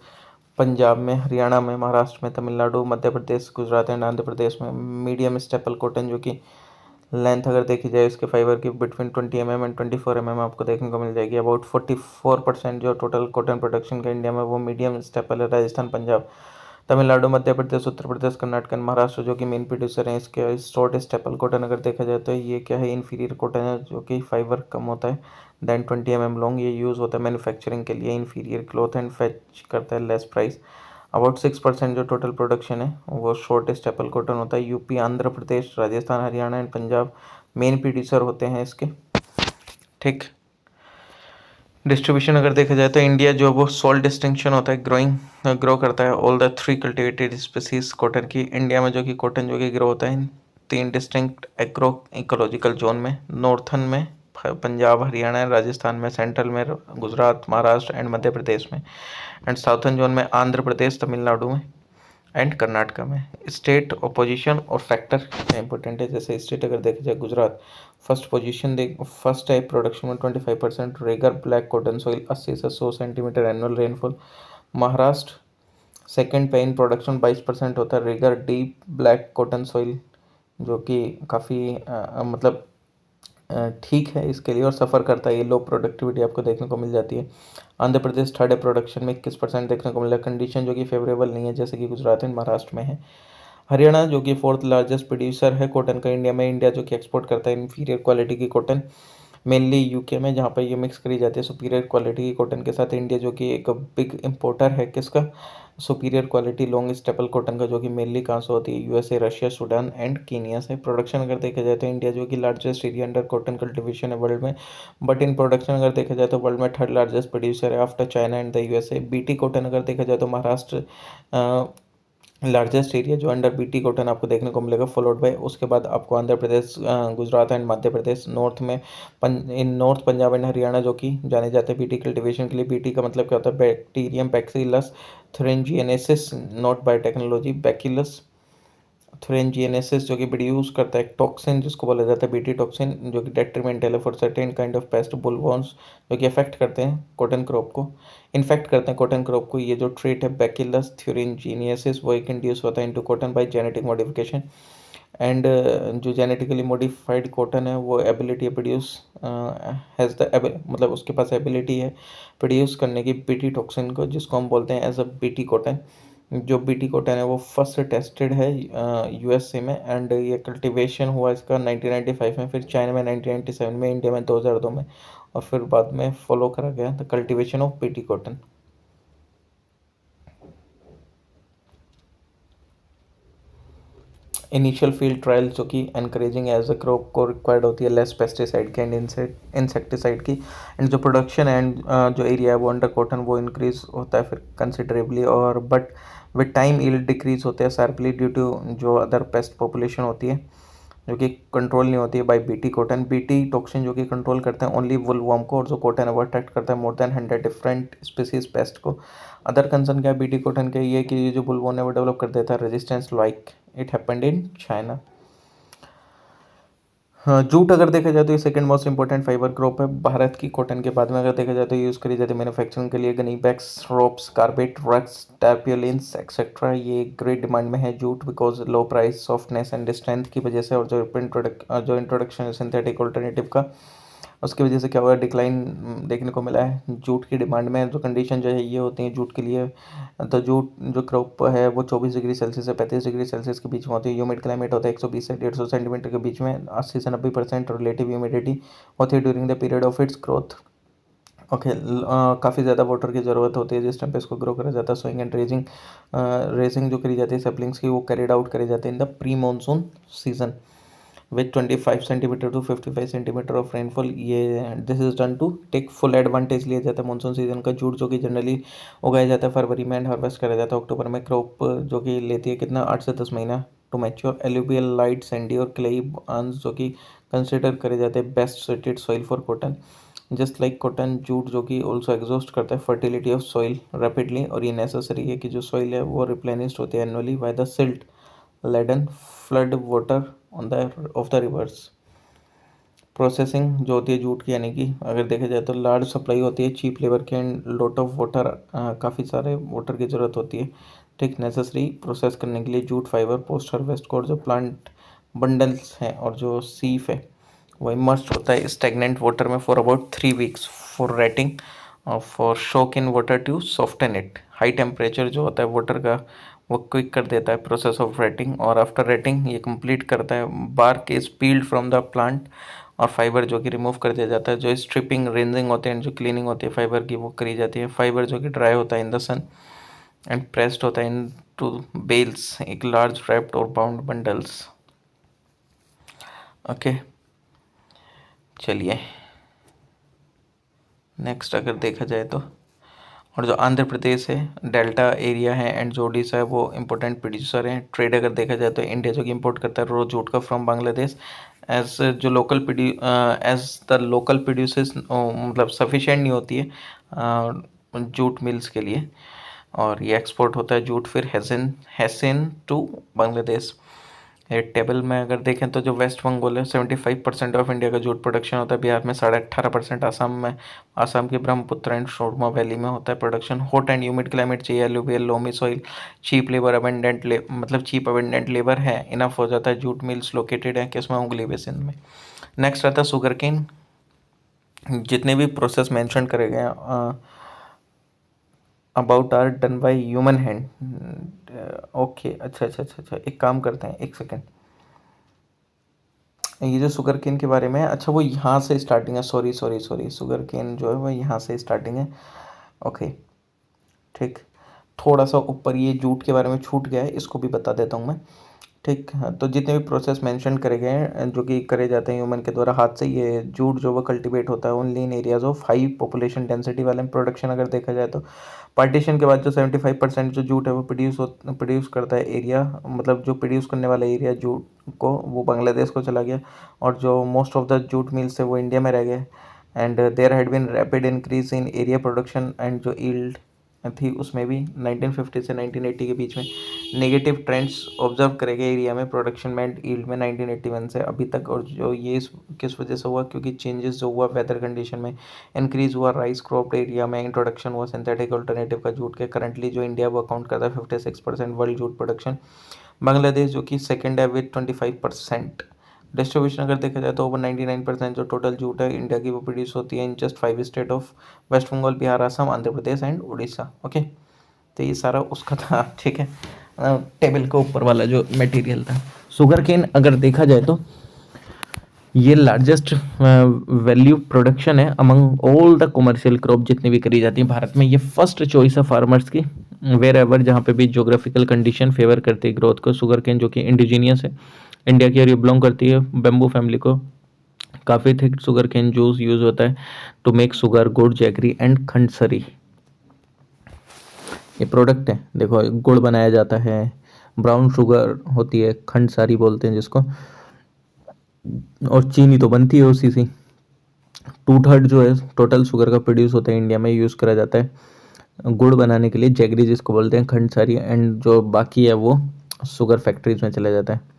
पंजाब में, हरियाणा में, महाराष्ट्र में, तमिलनाडु, मध्य प्रदेश, गुजरात एंड आंध्र प्रदेश में। मीडियम स्टेपल कॉटन जो कि लेंथ अगर देखी जाए इसके फाइबर की बिटवीन 20 mm एंड 24 mm आपको देखने को मिल जाएगी। अबाउट 44% जो टोटल कॉटन प्रोडक्शन का इंडिया में वो मीडियम स्टेपल है। राजस्थान, पंजाब, तमिलनाडु, मध्य प्रदेश, उत्तर प्रदेश, कर्नाटक एंड महाराष्ट्र जो कि मेन प्रोड्यूसर हैं इसके। शॉर्ट स्टेपल कॉटन अगर देखा जाए तो ये क्या है, इन्फीरियर कॉटन है जो कि फाइबर कम होता है देन 20 mm लॉन्ग। ये यूज़ होता है मैन्युफैक्चरिंग के लिए, इन्फीरियर क्लॉथ एंड फेच करता है लेस प्राइस। अबाउट 6% जो टोटल प्रोडक्शन है वो शॉर्ट स्टेपल कॉटन होता है। UP, Andhra Pradesh, Rajasthan, Haryana and Punjab main producer होते हैं इसके। ठीक। डिस्ट्रीब्यूशन अगर देखा जाए तो इंडिया जो वो सोल डिस्टिंक्शन होता है, ग्रो करता है all the 3 cultivated species cotton की। इंडिया में जो कि कॉटन जो कि ग्रो होता है 3 डिस्टिंक्ट एग्रो इकोलॉजिकल जोन में। नॉर्थन में पंजाब, हरियाणा, राजस्थान में, सेंट्रल में गुजरात, महाराष्ट्र एंड मध्य प्रदेश में, एंड साउथर्न जोन में आंध्र प्रदेश, तमिलनाडु में एंड कर्नाटका में। स्टेट ऑपोजिशन और फैक्टर इंपॉर्टेंट है। जैसे स्टेट अगर देखा जाए, गुजरात फर्स्ट है प्रोडक्शन में 25%, रेगर ब्लैक कॉटन सॉइल 80 से 100 centimetre annual rainfall. Maharashtra second पे इन प्रोडक्शन 22% होता है, Regar deep black cotton soil जो कि काफ़ी मतलब ठीक है इसके लिए और सफ़र करता है, ये लो प्रोडक्टिविटी आपको देखने को मिल जाती है। आंध्र प्रदेश थर्ड है प्रोडक्शन में 21% देखने को मिला, कंडीशन जो कि फेवरेबल नहीं है जैसे कि गुजरात एंड महाराष्ट्र में है। हरियाणा जो कि फोर्थ लार्जेस्ट प्रोड्यूसर है कॉटन का इंडिया में। इंडिया जो कि एक्सपोर्ट करता है इन्फीरियर क्वालिटी की कॉटन मेनली यूके में, जहाँ पर ये मिक्स करी जाती है सुपीरियर क्वालिटी की कॉटन के साथ। इंडिया जो कि एक बिग इम्पोर्टर है किसका, superior quality long staple cotton का, जो कि मेनली कहाँ से होती है, USA, Russia, Sudan and Kenya से। प्रोडक्शन अगर देखा जाए तो इंडिया जो कि largest area under cotton cultivation है वर्ल्ड में, बट इन प्रोडक्शन अगर देखा जाए तो वर्ल्ड में थर्ड लार्जेस्ट प्रोड्यूसर है after China and the USA. BT cotton अगर देखा जाए तो महाराष्ट्र लार्जेस्ट एरिया जो अंडर बीटी कॉटन आपको देखने को मिलेगा, फॉलोड बाय उसके बाद आपको आंध्र प्रदेश, गुजरात एंड मध्य प्रदेश। नॉर्थ में in north Punjab and Haryana जो कि जाने जाते हैं बीटी कल्टिवेशन के लिए। बीटी का मतलब क्या होता है, bacterium Bacillus thuringiensis, not biotechnology, Bacillus thuringiensis जो कि प्रोड्यूस करता है टॉक्सिन जिसको बोला जाता है बीटी टॉक्सिन, जो कि डेट्रीमेंटल है for certain kind of pest bollworms जो कि अफेक्ट करते हैं कॉटन क्रॉप को, इन्फेक्ट करते हैं कॉटन क्रॉप को। ये जो ट्रेट है बैक्यूलस थ्यूरिंजिनियसिस वो एक इंड्यूस होता है into cotton bye genetic modification. And जो जेनेटिकली मॉडिफाइड कॉटन है वो एबिलिटी प्रोड्यूस हैज़ द मतलब उसके पास एबिलिटी है प्रोड्यूस करने की बीटी टॉक्सिन को, जिसको हम बोलते हैं एज अ बीटी कॉटन। जो बीटी कॉटन है वो फर्स्ट टेस्टेड है यूएसए में, एंड ये कल्टीवेशन हुआ इसका 1995 में, फिर चाइना में 1997 में, इंडिया में 2002 में, और फिर बाद में फॉलो करा गया the cultivation of BT cotton. Initial field trial जो कि एनकरेजिंग एज अ क्रॉप को रिक्वायर्ड होती है लेस पेस्टिसाइड की एंड इंसेक्टिसाइड की, एंड जो प्रोडक्शन एंड जो एरिया है वो अंडर कॉटन वो इंक्रीज होता है फिर कंसिडरेबली, और but with time yield decrease होते हैं शार्पली ड्यू टू जो अदर पेस्ट पॉपुलेशन होती है जो कि कंट्रोल नहीं होती है by BT cotton. BT toxin जो कि कंट्रोल करते हैं ओनली वुलवर्म को, और जो कॉटन है वो अट्रैक्ट करता है more than 100 different species paste को। अदर कंसर्न क्या है बीटी कॉटन के, ये कि ये जो बुलवॉर्म है वो डेवलप कर देता है resistance like it happened in China. हाँ, जूट अगर देखा जाए तो ये second most important fibre crop है भारत की कॉटन के बाद में। अगर देखा जाए तो यूज़ करी जाती है मैन्युफैक्चरिंग के लिए gunny bags, ropes, carpet, rugs, tarpaulins etcetera. ये ग्रेट डिमांड में है jute because low price, softness and strength की वजह से, और जो इंट्रोडक्शन है सिंथेटिक ऑल्टरनेटिव का उसकी वजह से क्या हुआ, डिक्लाइन देखने को मिला है जूट की डिमांड में। जो कंडीशन जो है ये होती है जूट के लिए, तो जूट जो क्रॉप है वो 24 डिग्री सेल्सियस से 35 डिग्री सेल्सियस के बीच में होती है। ह्यूमिड क्लाइमेट होता है 120 से 150 सेंटीमीटर के बीच में, 80 से 90% रिलेटिव ह्यूमिडिटी होती है during the period of its growth. Okay, काफ़ी ज़्यादा वाटर की ज़रूरत होती है जिस टाइम पे इसको ग्रो करा जाता है। सोइंग एंड रेजिंग जो करी जाती है सेपलिंग्स की वो कैरिड आउट करे जाते हैं in the pre monsoon season with 25 centimetre to 55 centimetre of rainfall. ये this is done to take full advantage लिया जाता है मानसून सीजन का। जूट जो कि जनरली उगाया जाता है फरवरी में एंड हार्वेस्ट करा जाता है अक्टूबर में। क्रॉप जो कि लेती है कितना 8 से 10 महीना to mature. Alluvial, light, sandy और क्लेई जो कि कंसिडर करे जाते हैं best suited soil for cotton. Just like cotton, jute जो कि ऑल्सो एग्जॉस्ट करता है फर्टिलिटी ऑफ सॉइल रैपिडली, और ये नेसेसरी है कि जो सॉइल है वो रिप्लेनिश्ड होती है annually by the silt laden flood water on the of the rivers. Processing जो होती है जूट की, यानी कि अगर देखा जाए तो लार्ज सप्लाई होती है चीप लेबर की एंड लॉट ऑफ वाटर, काफ़ी सारे वाटर की ज़रूरत होती है ठीक नेसेसरी प्रोसेस करने के लिए। जूट फाइबर पोस्ट हार्वेस्ट को, और जो प्लांट बंडल्स हैं और जो सीफ है वो इमर्स्ड होता है स्टेगनेंट वाटर में for about 3 weeks for retting, for soak in water to soften it. High temperature जो होता है वाटर का वो क्विक कर देता है प्रोसेस ऑफ रेटिंग, और आफ्टर रेटिंग ये कंप्लीट करता है bark is peeled from the plant, और फाइबर जो कि रिमूव कर दिया जाता है, जो स्ट्रिपिंग रेंजिंग होते हैं, जो क्लीनिंग होती है फाइबर की वो करी जाती है। फाइबर जो कि ड्राई होता है in the sun and pressed होता है इन टू बेल्स, एक लार्ज रैप्ड और बाउंड बंडल्स। ओके, चलिए नेक्स्ट अगर देखा जाए तो, और जो आंध्र प्रदेश है, डेल्टा एरिया है एंड जो उड़ीसा है वो इम्पोर्टेंट प्रोड्यूसर हैं। ट्रेड अगर देखा जाए तो इंडिया जो कि इंपोर्ट करता है रो जूट का फ्रॉम बांग्लादेश, एज जो local as the local producers मतलब सफिशेंट नहीं होती है जूट मिल्स के लिए, और ये एक्सपोर्ट होता है जूट फिर हैसिन टू बांग्लादेश। ये टेबल में अगर देखें तो जो वेस्ट बंगाल है 75% ऑफ इंडिया का जूट प्रोडक्शन होता है, बिहार में 18.5%, आसाम में, आसाम के ब्रह्मपुत्र एंड शोरमा वैली में होता है production. Hot and humid climate चाहिए, alluvial loamy soil, cheap labour abundant मतलब चीप अबेंडेंट लेबर है, इनफ हो जाता है। जूट मिल्स लोकेटेड है किसमें, उंगली बेसिन में। नेक्स्ट आता है शुगर केन। जितने भी प्रोसेस मेंशन करे गए about are done by human hand. Okay, अच्छा, एक काम करते हैं, एक सेकेंड। ये जो शुगर केन के बारे में है, अच्छा वो यहाँ से स्टार्टिंग है, सॉरी, शुगर केन जो है वो यहाँ से स्टार्टिंग है। ओके, ठीक, थोड़ा सा ऊपर ये जूट के बारे में छूट गया है, इसको भी बता देता हूँ मैं। ठीक, हाँ, तो जितने भी प्रोसेस मेंशन करे गए हैं जो कि करे जाते हैं ह्यूमन के द्वारा हाथ से, ये जूट जो वो कल्टीवेट होता है only in areas of high population density वाले प्रोडक्शन। अगर देखा जाए तो पार्टीशन के बाद जो 75% जो जूट है वो प्रोड्यूस करता है एरिया, मतलब जो प्रोड्यूस करने वाला एरिया जूट को वो बांग्लादेश को चला गया, और जो most of the jute mills है वो इंडिया में रह गए। And there had been rapid increase in area production and जो ईल्ड थी उसमें भी 1950 से 1980 के बीच में नेगेटिव ट्रेंड्स ऑब्जर्व करे गए एरिया में प्रोडक्शन में एंड ईल्ड में 1981 से अभी तक। और जो ये किस वजह से हुआ, क्योंकि चेंजेस जो हुआ वेदर कंडीशन में, इंक्रीज हुआ राइस क्रॉप एरिया में, इंट्रोडक्शन हुआ सिंथेटिक अल्टरनेटिव का जूट के। करंटली जो इंडिया वो अकाउंट करता है 56% वर्ल्ड जूट प्रोडक्शन। बांग्लादेश जो कि सेकेंड है विद 25%। डिस्ट्रीब्यूशन अगर देखा जाए तो ओवर 99% जो टोटल जूट है इंडिया की वो प्रोड्यूस होती है in just 5 state of West Bengal, Bihar, Assam, Andhra Pradesh and Orissa. Okay, तो ये सारा उसका था, ठीक है, टेबल के ऊपर वाला जो मटेरियल था। शुगर केन अगर देखा जाए तो ये लार्जेस्ट वैल्यू प्रोडक्शन है among all the commercial crop जितनी भी करी जाती है भारत में। ये फर्स्ट चॉइस है फार्मर्स की वेर एवर जहाँ पे भी जोग्राफिकल कंडीशन फेवर करती है ग्रोथ को। शुगर केन जो कि इंडिजीनियस है इंडिया की और ये बिलोंग करती है बेम्बू फैमिली को। काफ़ी thick sugar cane juice use होता है to make sugar, gur, jaggery and khandsari. ये प्रोडक्ट है, देखो गुड़ बनाया जाता है, ब्राउन शुगर होती है, खंडसारी बोलते हैं जिसको, और चीनी तो बनती है उसी से। 2/3 जो है टोटल शुगर का प्रोड्यूस होता है इंडिया में, यूज़ करा जाता है गुड़ बनाने के लिए, जैगरी जिसको बोलते हैं, खंडसारी, एंड जो बाकी है वो शुगर फैक्ट्रीज में चला जाता है।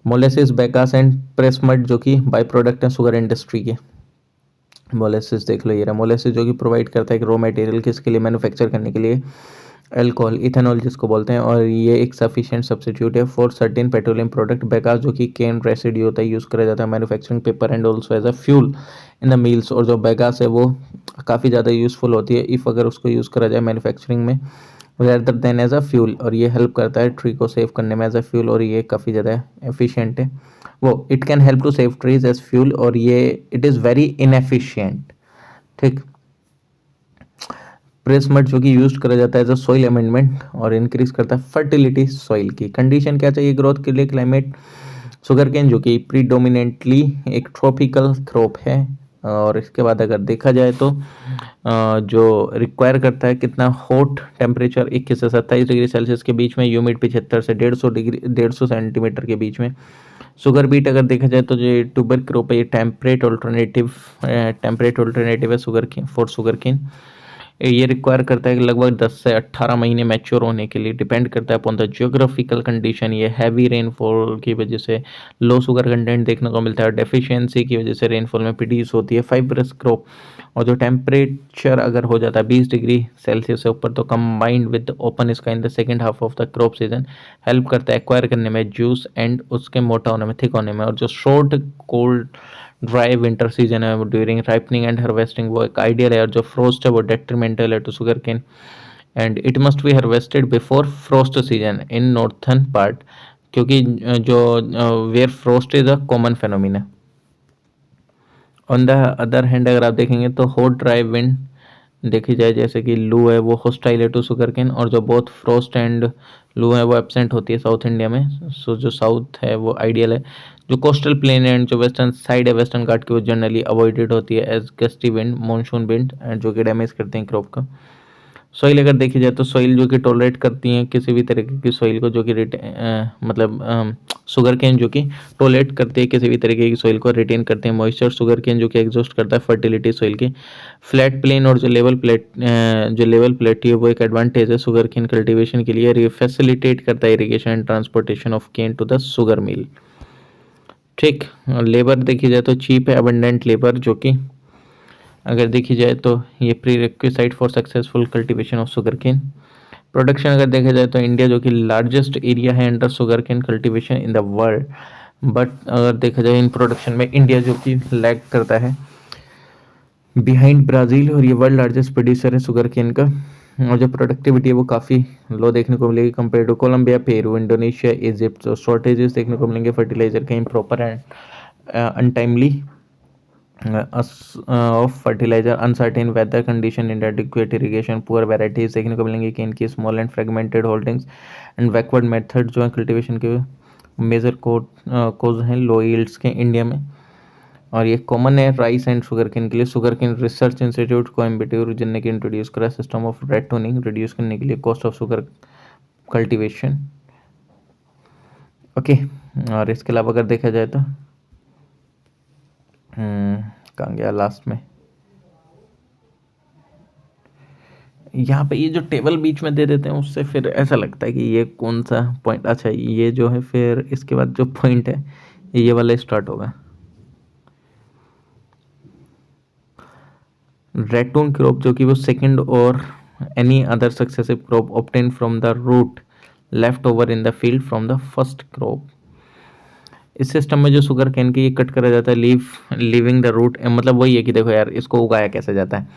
मोलेसिस, बेकास एंड प्रेसमड जो कि बाई प्रोडक्ट हैं शुगर इंडस्ट्री के। मोलेसिस देख लो, ये रहा मोलेसिस जो कि प्रोवाइड करता है एक रॉ मटेरियल किसके लिए, मैन्युफैक्चर करने के लिए अल्कोहल, इथेनॉल जिसको बोलते हैं, और ये एक सफिशिएंट सब्स्टिट्यूट है फॉर सर्टेन पेट्रोलियम प्रोडक्ट। बेकास जो कि केन रेसिड्यू होता है यूज़ करा जाता है manufacturing paper and also as a fuel in the mills. और जो बेकास है वो काफ़ी ज़्यादा यूज़फुल होती है इफ़ अगर उसको यूज़ करा जाए मैन्युफैक्चरिंग में rather than as a fuel, और ये हेल्प करता है ट्री को सेव करने में एज अ फ्यूल, और ये काफ़ी ज़्यादा एफिशिएंट है। वो it can help to save trees as fuel, और ये इट इज़ वेरी इनएफिशिएंट। ठीक, प्रेस मड जो कि यूज करा जाता है एज अ सॉइल अमेंडमेंट और इंक्रीज करता है फर्टिलिटी सॉइल की। कंडीशन क्या चाहिए ग्रोथ के लिए, क्लाइमेट, शुगर केन जो कि प्रीडोमिनेंटली एक ट्रॉपिकल क्रॉप है। और इसके बाद अगर देखा जाए तो जो रिक्वायर करता है कितना हॉट टेम्परेचर 21 से 27 डिग्री सेल्सियस के बीच में, ह्यूमिड 75 से 150 सेंटीमीटर के बीच में। शुगर बीट अगर देखा जाए तो जो ट्यूबर क्रॉप है ये टेम्परेट ऑल्टरनेटिव है sugar cane for sugar cane. ये रिक्वायर करता है कि लगभग 10 से 18 महीने मैच्योर होने के लिए, डिपेंड करता है अपॉन द जियोग्राफिकल कंडीशन। ये हैवी रेनफॉल की वजह से लो शुगर कंटेंट देखने को मिलता है, डेफिशिएंसी की वजह से रेनफॉल में प्रोड्यूस होती है फाइब्रस क्रॉप। और जो टेम्परेचर अगर हो जाता है 20 डिग्री सेल्सियस से ऊपर तो combined with open sky in the second half of the crop season help करता है एक्वायर करने में जूस एंड उसके मोटा होने में, थिक होने में। और जो short cold dry winter season है ड्यूरिंग राइपनिंग एंड हार्वेस्टिंग वो एक आइडियल है, और जो फ्रोस्ट है वो डेट्रीमेंटल है to sugar cane and it must be harvested before frost season in northern part, क्योंकि जो where frost is a common phenomena. On the other hand अगर आप देखेंगे तो हॉट ड्राई विंड देखी जाए जैसे कि लू है वो होस्टाइल है टू शुगर केन, और जो बोथ फ्रोस्ट एंड लू है वो एब्सेंट होती है साउथ इंडिया में। सो जो साउथ है वो आइडियल है। जो कोस्टल प्लेन एंड जो वेस्टर्न साइड है वेस्टर्न घाट की वो जनरली अवॉइडेड होती है as gusty wind monsoon wind, जो कि डैमेज करते हैं क्रॉप का। सॉइल अगर देखी जाए तो सॉइल जो कि टॉलरेट करती है किसी भी तरीके की सॉइल को, जो कि मतलब शुगर केन जो कि टॉलरेट करती है किसी भी तरीके की सॉइल को, रिटेन करते हैं मॉइस्चर। शुगर केन जो कि एग्जॉस्ट करता है फर्टिलिटी सॉइल की। फ्लैट प्लेन और जो लेवल प्लेटी है वो एक एडवांटेज है शुगर केन कल्टीवेशन के लिए। ये फैसिलिटेट करता है irrigation and transportation of cane to the sugar mill. ठीक। लेबर देखी जाए तो चीप है, अबंडेंट लेबर, जो कि अगर देखी जाए तो ये prerequisite for successful cultivation of sugar cane. Production अगर देखा जाए तो इंडिया जो कि लार्जेस्ट एरिया है under sugar cane cultivation in the world, but अगर देखा जाए इन प्रोडक्शन में इंडिया जो कि लैग करता है बिहाइंड ब्राज़ील, और ये वर्ल्ड लार्जेस्ट प्रोड्यूसर है शुगर केन का। और जो प्रोडक्टिविटी है वो काफ़ी लो देखने को मिलेगी compare to Colombia, Peru, Indonesia, Egypt. तो शॉर्टेजेस देखने को मिलेंगे फर्टिलाइजर के, improper and untimely of fertiliser, uncertain weather condition, inadequate irrigation, poor varieties देखने को मिलेंगी कि इनकी small and fragmented holdings and backward method जो है कल्टीवेशन के मेजर कोज हैं लो यील्ड्स के इंडिया में। और ये कॉमन है राइस एंड शुगर केन के लिए। Sugar cane research institute Coimbatore जिनने की इंट्रोड्यूस करा system of ratooning reduce करने के लिए cost of sugar cultivation. Okay. और इसके अलावा अगर देखा जाए तो कहाँ गया लास्ट में, यहाँ पे ये जो टेबल बीच में दे देते हैं उससे फिर ऐसा लगता है कि ये कौन सा पॉइंट, अच्छा ये जो है फिर इसके बाद जो पॉइंट है ये वाला स्टार्ट होगा। रेटून क्रॉप जो कि वो सेकंड और any other successive crop obtain from the root left over in the field from the first crop. इस सिस्टम में जो शुगर केन की ये कट करा जाता है लीविंग द रूट, मतलब वही है कि देखो यार इसको उगाया कैसे जाता है।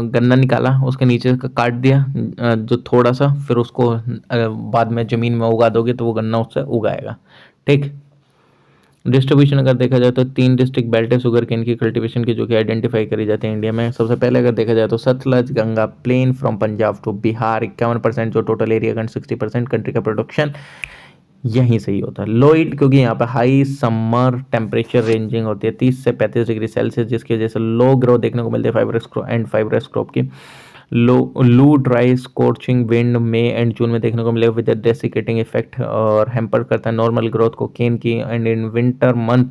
गन्ना निकाला, उसके नीचे का काट दिया जो थोड़ा सा, फिर उसको बाद में ज़मीन में उगा दोगे तो वो गन्ना उससे उगाएगा। ठीक। डिस्ट्रीब्यूशन अगर देखा जाए तो 3 डिस्ट्रिक्ट बेल्ट है शुगर केन की कल्टीवेशन की जो कि आइडेंटिफाई करी जाते हैं इंडिया में। सबसे पहले अगर देखा जाए तो Sutlej Ganga plain from Punjab to Bihar 51% जो टोटल एरिया का 60% कंट्री का प्रोडक्शन यहीं से ही होता है। लो ईल्ड क्योंकि यहाँ पे हाई समर टेम्परेचर रेंजिंग होती है 30 से 35 डिग्री सेल्सियस, जिसकी वजह से लो ग्रोथ देखने को मिलती है फाइबरस क्रॉप की। लू ड्राई स्कॉर्चिंग विंड मई एंड जून में देखने को मिलेगा विद डेसिकेटिंग इफेक्ट, और हैम्पर करता है नॉर्मल ग्रोथ को केन की। And in winter month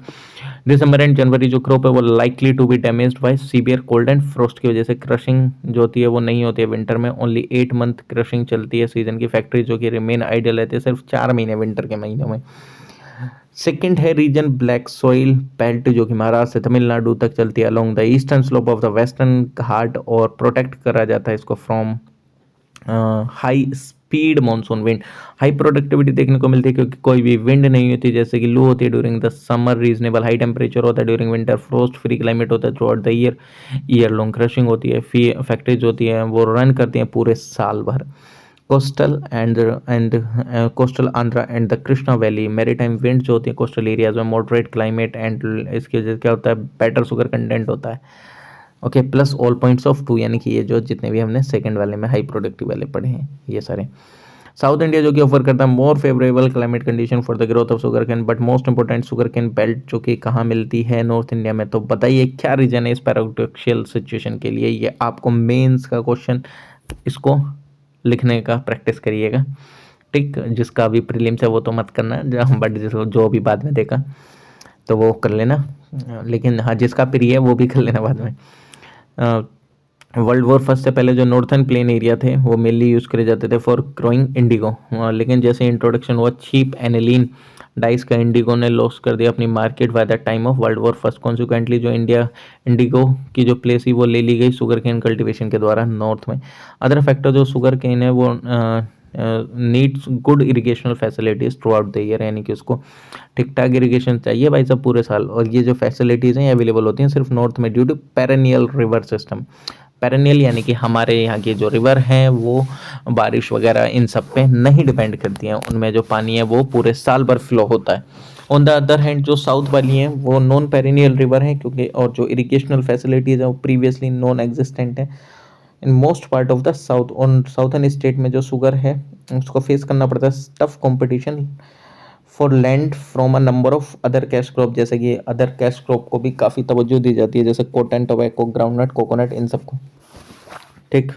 December and January जो क्रॉप है वो likely to be damaged by severe cold and frost की वजह से। क्रशिंग जो होती है वो नहीं होती है विंटर में, ओनली 8 मंथ क्रशिंग चलती है सीजन की। फैक्ट्री जो कि रिमेन आइडियल रहती है सिर्फ 4 महीने विंटर के महीनों में। सेकंड है रीजन ब्लैक सॉइल बेल्ट जो कि महाराष्ट्र से तमिलनाडु तक चलती है along the eastern slope of the western Ghat, और प्रोटेक्ट करा जाता है इसको from high speed monsoon wind. High productivity देखने को मिलती है क्योंकि कोई भी विंड नहीं होती, जैसे कि लू होती है during the summer, reasonable high temperature होता है during winter, frost free climate होता है throughout the year long. Crushing होती है, फैक्ट्रीज होती है वो रन करती हैं पूरे साल भर। Coastal Andhra and the Krishna valley maritime wind जो होती है कोस्टल एरियाज में, मॉडरेट क्लाइमेट एंड इसकी वजह से क्या होता है बेटर शुगर कंटेंट होता है। Okay, plus all points of 2 यानी कि ये जो जितने भी हमने सेकंड वाले में हाई प्रोडक्टिव वाले पढ़े हैं ये सारे। साउथ इंडिया जो कि ऑफर करता है more favourable climate condition for the growth of sugar cane, but most important sugar cane belt जो कि कहाँ मिलती है नॉर्थ इंडिया में। तो बताइए क्या रीजन है इस पैराडॉक्सियल सिचुएशन के लिए, ये आपको मेंस का क्वेश्चन, इसको लिखने का प्रैक्टिस करिएगा। ठीक, जिसका अभी प्रीलिम्स है वो तो मत करना, बट जो अभी बाद में देखा तो वो कर लेना, लेकिन हाँ जिसका प्री है वो भी कर लेना बाद में। वर्ल्ड वॉर फर्स्ट से पहले जो नॉर्थन प्लेन एरिया थे वो मेनली यूज़ करे जाते थे फॉर ग्रोइंग इंडिगो, लेकिन जैसे इंट्रोडक्शन हुआ चीप एनिलीन डाइस का, इंडिगो ने लॉस कर दिया अपनी market by the time of world war first. Consequently जो इंडिगो की जो प्लेस थी वो ले ली गई शुगर केन कल्टीवेशन के द्वारा नॉर्थ में। अदर फैक्टर जो शुगर केन है वो needs good irrigational facilities through out the year, यानी कि उसको ठीक ठाक इरिगेशन चाहिए भाई साहब पूरे साल, और ये जो फैसिलिटीज़ हैं अवेलेबल होती हैं सिर्फ नॉर्थ में due to perennial river system. Perennial यानी कि हमारे यहाँ की जो रिवर हैं वो बारिश वगैरह इन सब पे नहीं डिपेंड करती हैं। उनमें जो पानी है वो पूरे साल भर फ्लो होता है। ऑन द अदर हैंड जो साउथ वाली हैं वो नॉन पेरिनियल रिवर हैं, क्योंकि और जो इरिगेशनल फैसिलिटीज़ हैं वो प्रीवियसली नॉन एग्जिस्टेंट है in most part of the south. On southern state में जो शुगर है उसको फेस करना पड़ता है tough competition for land from a number of other cash crop, जैसे कि अदर कैश क्रॉप को भी काफ़ी तवज्जो दी जाती है, जैसे कॉटन, टोबैको, ग्राउंडनट, कोकोनट, इन सबको। ठीक।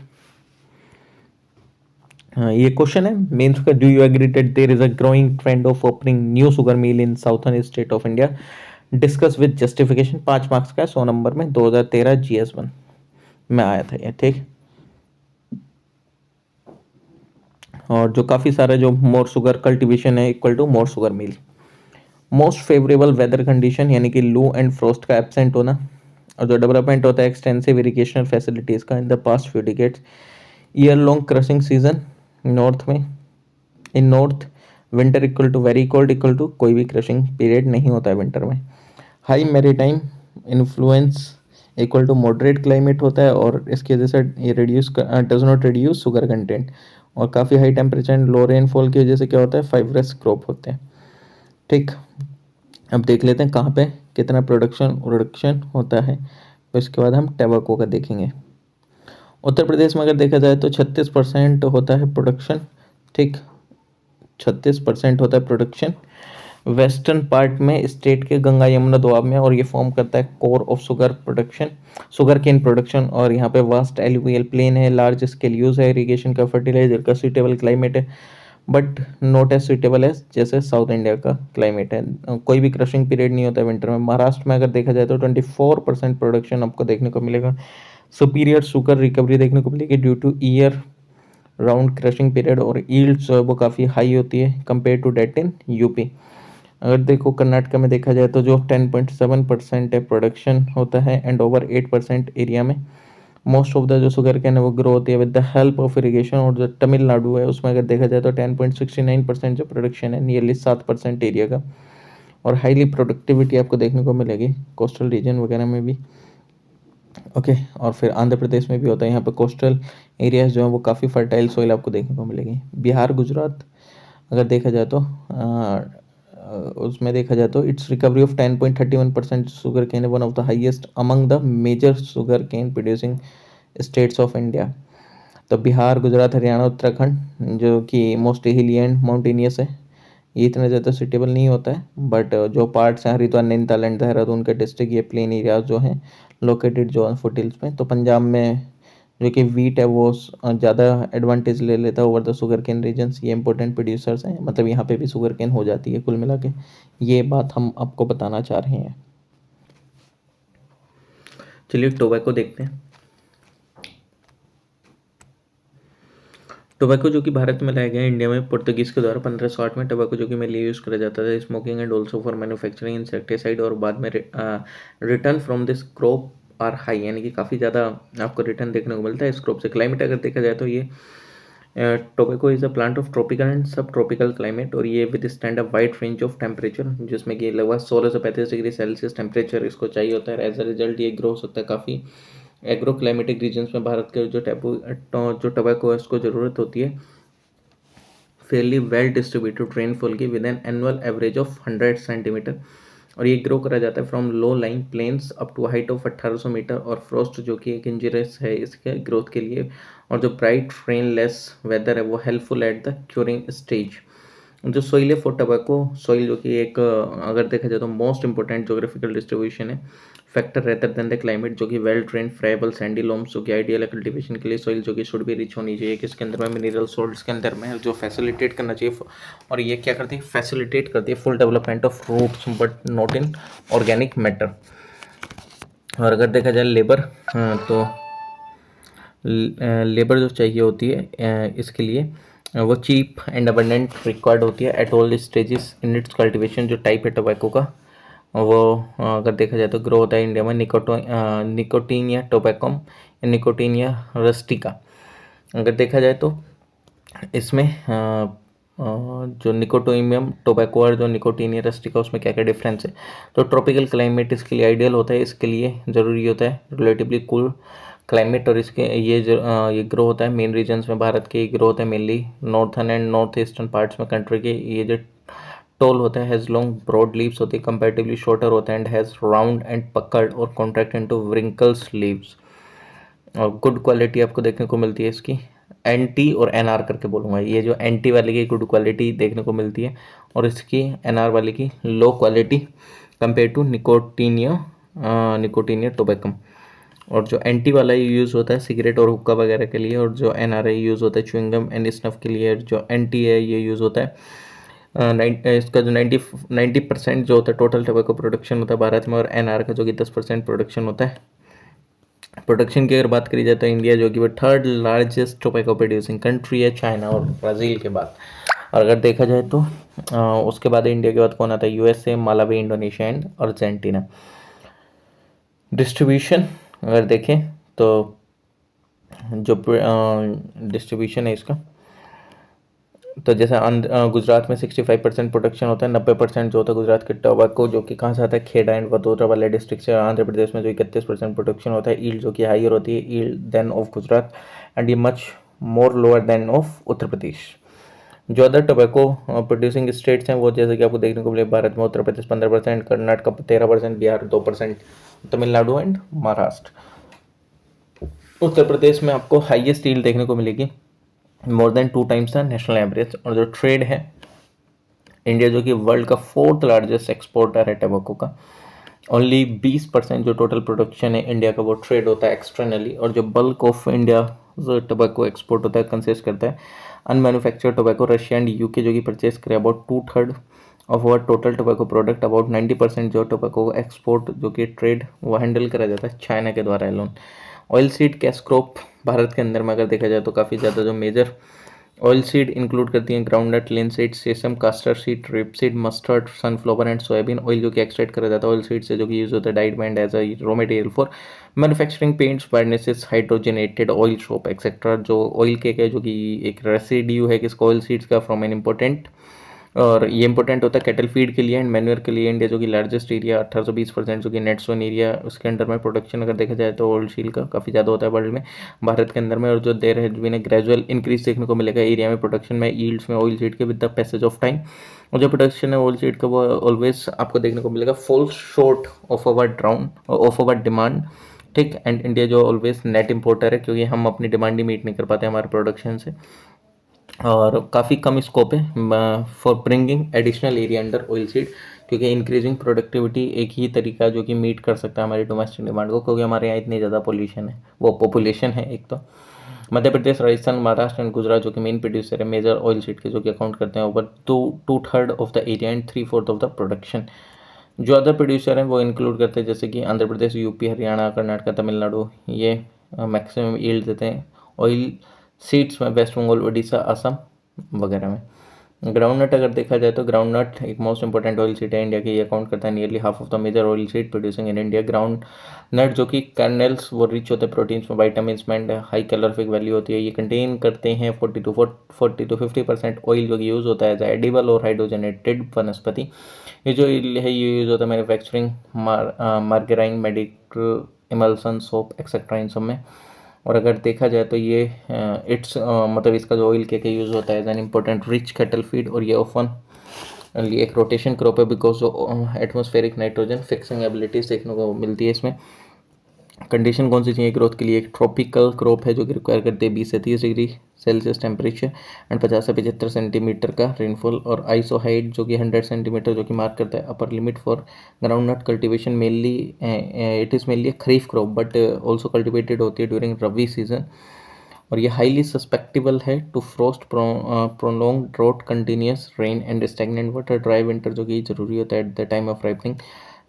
हाँ, ये क्वेश्चन है मेंस का, do you agree that there is a growing trend of opening new sugar mill in southern state of India, discuss with justification. 5 marks का 100 नंबर में 2013 GS1 में आया था ये। ठीक। और जो काफ़ी सारे जो मोर शुगर कल्टीवेशन है equal to more sugar mill. Most favourable weather condition यानी कि लू एंड फ्रोस्ट का एब्सेंट होना, और जो डेवलपमेंट होता है एक्सटेंसिव इरिगेशनल फैसिलिटीज़ का in the past few decades. Year long crushing season north में, in north winter equal to very cold equal to कोई भी क्रशिंग पीरियड नहीं होता है विंटर में। High maritime influence equal to moderate climate होता है, और इसकी वजह से ये does not reduce sugar content. और काफ़ी high temperature and low rainfall की वजह से क्या होता है, फाइब्रस क्रॉप होते हैं। ठीक। अब देख लेते हैं कहाँ पे कितना प्रोडक्शन होता है, तो इसके बाद हम टैबाको का देखेंगे। उत्तर प्रदेश में अगर देखा जाए तो 36% होता है प्रोडक्शन। ठीक, 36% होता है प्रोडक्शन वेस्टर्न पार्ट में स्टेट के गंगा यमुना दोआब में, और ये फॉर्म करता है core of sugar cane production. और यहाँ पे वास्ट एलुवियल प्लेन है, लार्ज स्केल यूज है, इरिगेशन का, फर्टिलाइजर का, सूटेबल क्लाइमेट है, but not as suitable as जैसे साउथ इंडिया का क्लाइमेट है। कोई भी क्रशिंग पीरियड नहीं होता है विंटर में। महाराष्ट्र में अगर देखा जाए तो 24% प्रोडक्शन आपको देखने को मिलेगा। सुपीरियर शुगर रिकवरी देखने को मिलेगी due to year round crushing period, और ईल्ड जो है वो काफ़ी हाई होती है compare to date in UP. अगर देखो कर्नाटका में देखा जाए तो जो 10.7% है प्रोडक्शन होता है, एंड ओवर 8% एरिया में मोस्ट ऑफ द जो शुगर कैन है वो ग्रो होती है with the help of irrigation. और जो तमिलनाडु है उसमें अगर देखा जाए तो 10.69% जो प्रोडक्शन है, नियरली 7% एरिया का, और हाईली प्रोडक्टिविटी आपको देखने को मिलेगी कोस्टल रीजन वगैरह में भी। ओके। और फिर आंध्र प्रदेश में भी होता है, यहाँ पे कोस्टल एरियाज जो है वो काफ़ी फर्टाइल सोइल आपको देखने को मिलेगी। बिहार, गुजरात अगर देखा जाए तो उसमें देखा जाए तो its recovery of 10.31% sugar cane है one of the highest among the major sugar cane producing states of India. तो बिहार, गुजरात, हरियाणा, उत्तराखंड जो कि मोस्ट हिली एंड माउंटेनियस है, ये इतना ज़्यादा सूटेबल नहीं होता है, बट जो पार्ट्स हैं हरिद्वार, नैनीताल एंड देहरादून के डिस्ट्रिक्ट, ये प्लेन एरियाज जो हैं लोकेटेड जो हैं फुटहिल्स में। तो पंजाब में जो कि वीट है वो ज़्यादा एडवांटेज ले लेता है over the sugar cane regions. ये इंपॉर्टेंट प्रोड्यूसर्स हैं, मतलब यहाँ पे भी शुगर केन हो जाती है कुल मिला के। ये बात हम आपको बताना चाह रहे हैं। चलिए टोबैको देखते हैं। टोबैको जो कि भारत में लाया गया इंडिया में पुर्तगीज के द्वारा 1508 में। टोबैको जो कि मेनली यूज़ करा जाता था smoking and also for manufacturing insecticide, और बाद में return from this crop are high, यानी कि काफ़ी ज़्यादा आपको रिटर्न देखने को मिलता है इस क्रॉप से। क्लाइमेट अगर देखा जाए तो ये tobacco is a plant of tropical and सब ट्रॉपिकल क्लाइमेट, और ये with stand a wide range of temperature, जिसमें कि लगभग 16 से 35 डिग्री सेल्सियस टेम्परेचर इसको चाहिए होता है। एज अ रिजल्ट ये ग्रो हो सकता है काफ़ी एग्रो क्लाइमेटिक रीजन्स में। भारत के जो टोबैको है उसको ज़रूरत होती है फेयरली वेल डिस्ट्रीब्यूटेड रेनफॉल की with an annual average of 100 centimetre, और ये ग्रो करा जाता है from low lying plains up to height of 1800 metre. और फ्रोस्ट जो कि एक इंजरियस है इसके ग्रोथ के लिए, और जो ब्राइट रेनलेस वेदर है वो helpful at the curing stage. जो सोइल है फॉर टोबैको सोइल, जो कि एक अगर देखा जाए तो मोस्ट इंपॉर्टेंट जोग्राफिकल डिस्ट्रीब्यूशन है factor rather than the climate, जो कि वेल ट्रेन फ्राइबल सैंडी लोम्स, जो कि आइडियल है कल्टीवेशन के लिए। सोइल जो कि शुड भी रिच होनी चाहिए, कि इसके अंदर में मिनरल सॉल्ट्स के अंदर में जो फैसिलिटेट करना चाहिए, और ये क्या करती है, फैसिलिटेट करती है full development of roots but not in organic matter. और अगर देखा जाए लेबर, तो लेबर जो चाहिए होती है इसके लिए वो चीप एंड अबंडेंट रिक्वायर्ड होती है at all stages in its cultivation. जो टाइप है टोबैको का वो अगर देखा जाए तो ग्रो होता है इंडिया में निकोटीनिया टोबैकम, निकोटीनिया रस्टिका। अगर देखा जाए तो इसमें जो निकोटोमियम टोबैको और जो निकोटीनिया रस्टिका उसमें क्या क्या डिफरेंस है। तो ट्रॉपिकल क्लाइमेट इसके लिए आइडियल होता है, इसके लिए ज़रूरी होता है रिलेटिवली कूल क्लाइमेट और इसके ये ग्रो होता है मेन रीजन्स में भारत के ग्रो होता है mainly northern and north eastern parts में कंट्री के। ये जो टोल होता है हैज़ लॉन्ग ब्रॉड लीव्स होती है, कंपेरेटिवली शॉर्टर होता है एंड हैज़ राउंड एंड पकड़ और कॉन्ट्रैक्ट इनटू व्रिंकल्स लीव्स। और गुड क्वालिटी आपको देखने को मिलती है इसकी एन टी और एन आर करके बोलूँगा। ये जो एन टी वाले की गुड क्वालिटी देखने को मिलती है और इसकी एन आर वाले की low quality compare to Nicotiana tabacum. और जो एन टी वाला यूज़ होता है सिगरेट और हुक्का वगैरह के लिए, और जो एन आर आई यूज़ होता है च्युइंगम एंड स्नफ के लिए। जो एन टी है ये यूज़ होता है इसका जो 90% जो होता है टोटल टोबैको प्रोडक्शन होता है भारत में, और एन आर का जो कि 10% प्रोडक्शन होता है। प्रोडक्शन की अगर बात करी जाए तो इंडिया जो कि वो third largest tobacco producing country है चाइना और ब्राज़ील के बाद। और अगर देखा जाए तो उसके बाद इंडिया के बाद कौन आता है, USA, Malawi, Indonesia and Argentina. Distribution अगर देखें तो जो डिस्ट्रीब्यूशन है इसका, तो जैसे गुजरात में 65% प्रोडक्शन होता है, 90% जो होता है गुजरात के टोबैको जो कि कहाँ से आता है, खेड़ा एंड वडोदरा वाले डिस्ट्रिक्ट से। आंध्र प्रदेश में जो 31% प्रोडक्शन होता है, ईल्ड जो कि हाइयर होती है yield than of Gujarat and ये much more lower than of Uttar Pradesh. जो अदर टोबैको प्रोड्यूसिंग स्टेट्स हैं वो जैसे कि आपको देखने को मिले भारत में उत्तर प्रदेश 15%, कर्नाटक 13%, बिहार 2%, तमिलनाडु एंड महाराष्ट्र। उत्तर प्रदेश में आपको हाईएस्ट ईल्ड देखने को मिलेगी, more than 2 times the national average. और जो ट्रेड है, इंडिया जो कि वर्ल्ड का 4th लार्जेस्ट एक्सपोर्टर है टोबैको का। ओनली 20% जो टोटल प्रोडक्शन है इंडिया का वो ट्रेड होता है एक्सटर्नली। और जो बल्क ऑफ इंडिया जो टोबैको एक्सपोर्ट होता है कंसिस्ट करता है अनमैन्युफैक्चर्ड टोबैको। रशिया एंड यूके जो कि परचेज करे about 2/3 of our total tobacco product. About 90% जो टोबैको एक्सपोर्ट जो कि ट्रेड वो हैंडल करा जाता है चाइना के द्वारा alone. Oil seed cash crop Bharat के अंदर में अगर देखा जाए तो काफ़ी ज़्यादा जो मेजर ऑयल सीड इंक्लूड करती हैं groundnut, linseed, sesame, castor seed, rapeseed, mustard, sunflower and soybean oil जो कि एक्सट्रैक्ट करा जाता है ऑयल सीड से, जो कि यूज होता है diet band as a raw material for manufacturing paints, varnishes, hydrogenated oil soap etcetera. जो ऑयल केक है जो कि एक रेसिड्यू है किसका, ऑयल सीड्स का, फ्रॉम एन इंपॉर्टेंट, और ये इंपॉर्टेंट होता है कैटल फीड के लिए एंड मैन्योर के लिए। इंडिया जो कि लार्जेस्ट एरिया 1820% जो कि नेट सोन एरिया उसके अंडर में प्रोडक्शन अगर देखा जाए तो ऑयल शील का काफ़ी ज़्यादा होता है वर्ल्ड में, भारत के अंदर में। और जो there has been gradual increase देखने को मिलेगा एरिया में, प्रोडक्शन में, यील्ड्स में ऑयल सीड के with the passage of time. और जो प्रोडक्शन है ऑयल सीड का वो ऑलवेज आपको देखने को मिलेगा fall short of our demand, ठीक। एंड इंडिया जो ऑलवेज नेट इंपोर्टर है क्योंकि हम अपनी डिमांड ही मीट नहीं कर पाते हमारे प्रोडक्शन से, और काफ़ी कम स्कोप है for bringing additional area under oil seed, क्योंकि इंक्रीजिंग प्रोडक्टिविटी एक ही तरीका जो कि मीट कर सकता है हमारी डोमेस्टिक डिमांड को, क्योंकि हमारे यहाँ इतनी ज़्यादा पोल्यूशन है, वो पॉपुलेशन है एक तो। मध्य प्रदेश, राजस्थान, महाराष्ट्र एंड गुजरात जो कि मेन प्रोड्यूसर है मेजर ऑयल सीड के, जो कि अकाउंट करते हैं over 2/3 of the area and 3/4 of the production. जो अदर प्रोड्यूसर हैं वो इंक्लूड करते हैं जैसे कि आंध्र प्रदेश, यूपी, हरियाणा, कर्नाटक, तमिलनाडु, ये मैक्सिमम यील्ड देते हैं ऑयल सीड्स में, वेस्ट बंगाल, उड़ीसा, असम वगैरह में। ग्राउंडनट अगर देखा जाए तो ग्राउंडनट एक मोस्ट इंपॉर्टेंट ऑयल सीड है इंडिया की, ये अकाउंट करता है nearly half of the major oil seed producing in India. Groundnut जो कि कर्नल्स वो रिच होते हैं प्रोटीन्स में, वाइटामिन्स में, हाई कैलोरिफिक वैल्यू होती है। ये कंटेन करते हैं 40 to 50% ऑयल जो कि यूज़ होता है एज एडिबल और हाइड्रोजनेटेड वनस्पति। ये जो है ये यूज़ होता है manufacturing margarine, medical, emulsion, soap etcetera इन सब में। और अगर देखा जाए तो ये इट्स मतलब इसका जो ऑयल केक यूज़ होता है as an important rich cattle feed, और ये ऑफन एक रोटेशन क्रॉप है बिकॉज जो एटमॉस्फेरिक नाइट्रोजन फिक्सिंग एबिलिटीज देखने को मिलती है इसमें। कंडीशन कौन सी चाहिए ग्रोथ के लिए, एक ट्रॉपिकल क्रॉप है जो कि रिक्वायर करती है 20 से 30 डिग्री सेल्सियस टेम्परेचर एंड 50 से 75 सेंटीमीटर का रेनफॉल, और आइसो हाइट जो कि 100 सेंटीमीटर जो कि मार्क करता है upper limit for groundnut cultivation. Mainly it is mainly kharif crop but also cultivated होती है ड्यूरिंग रबी सीजन। और ये हाईली सस्पेक्टेबल है to frost, prolong drought, continuous rain and stagnant water, dry winter जो कि जरूरी होता है at the time of ripening.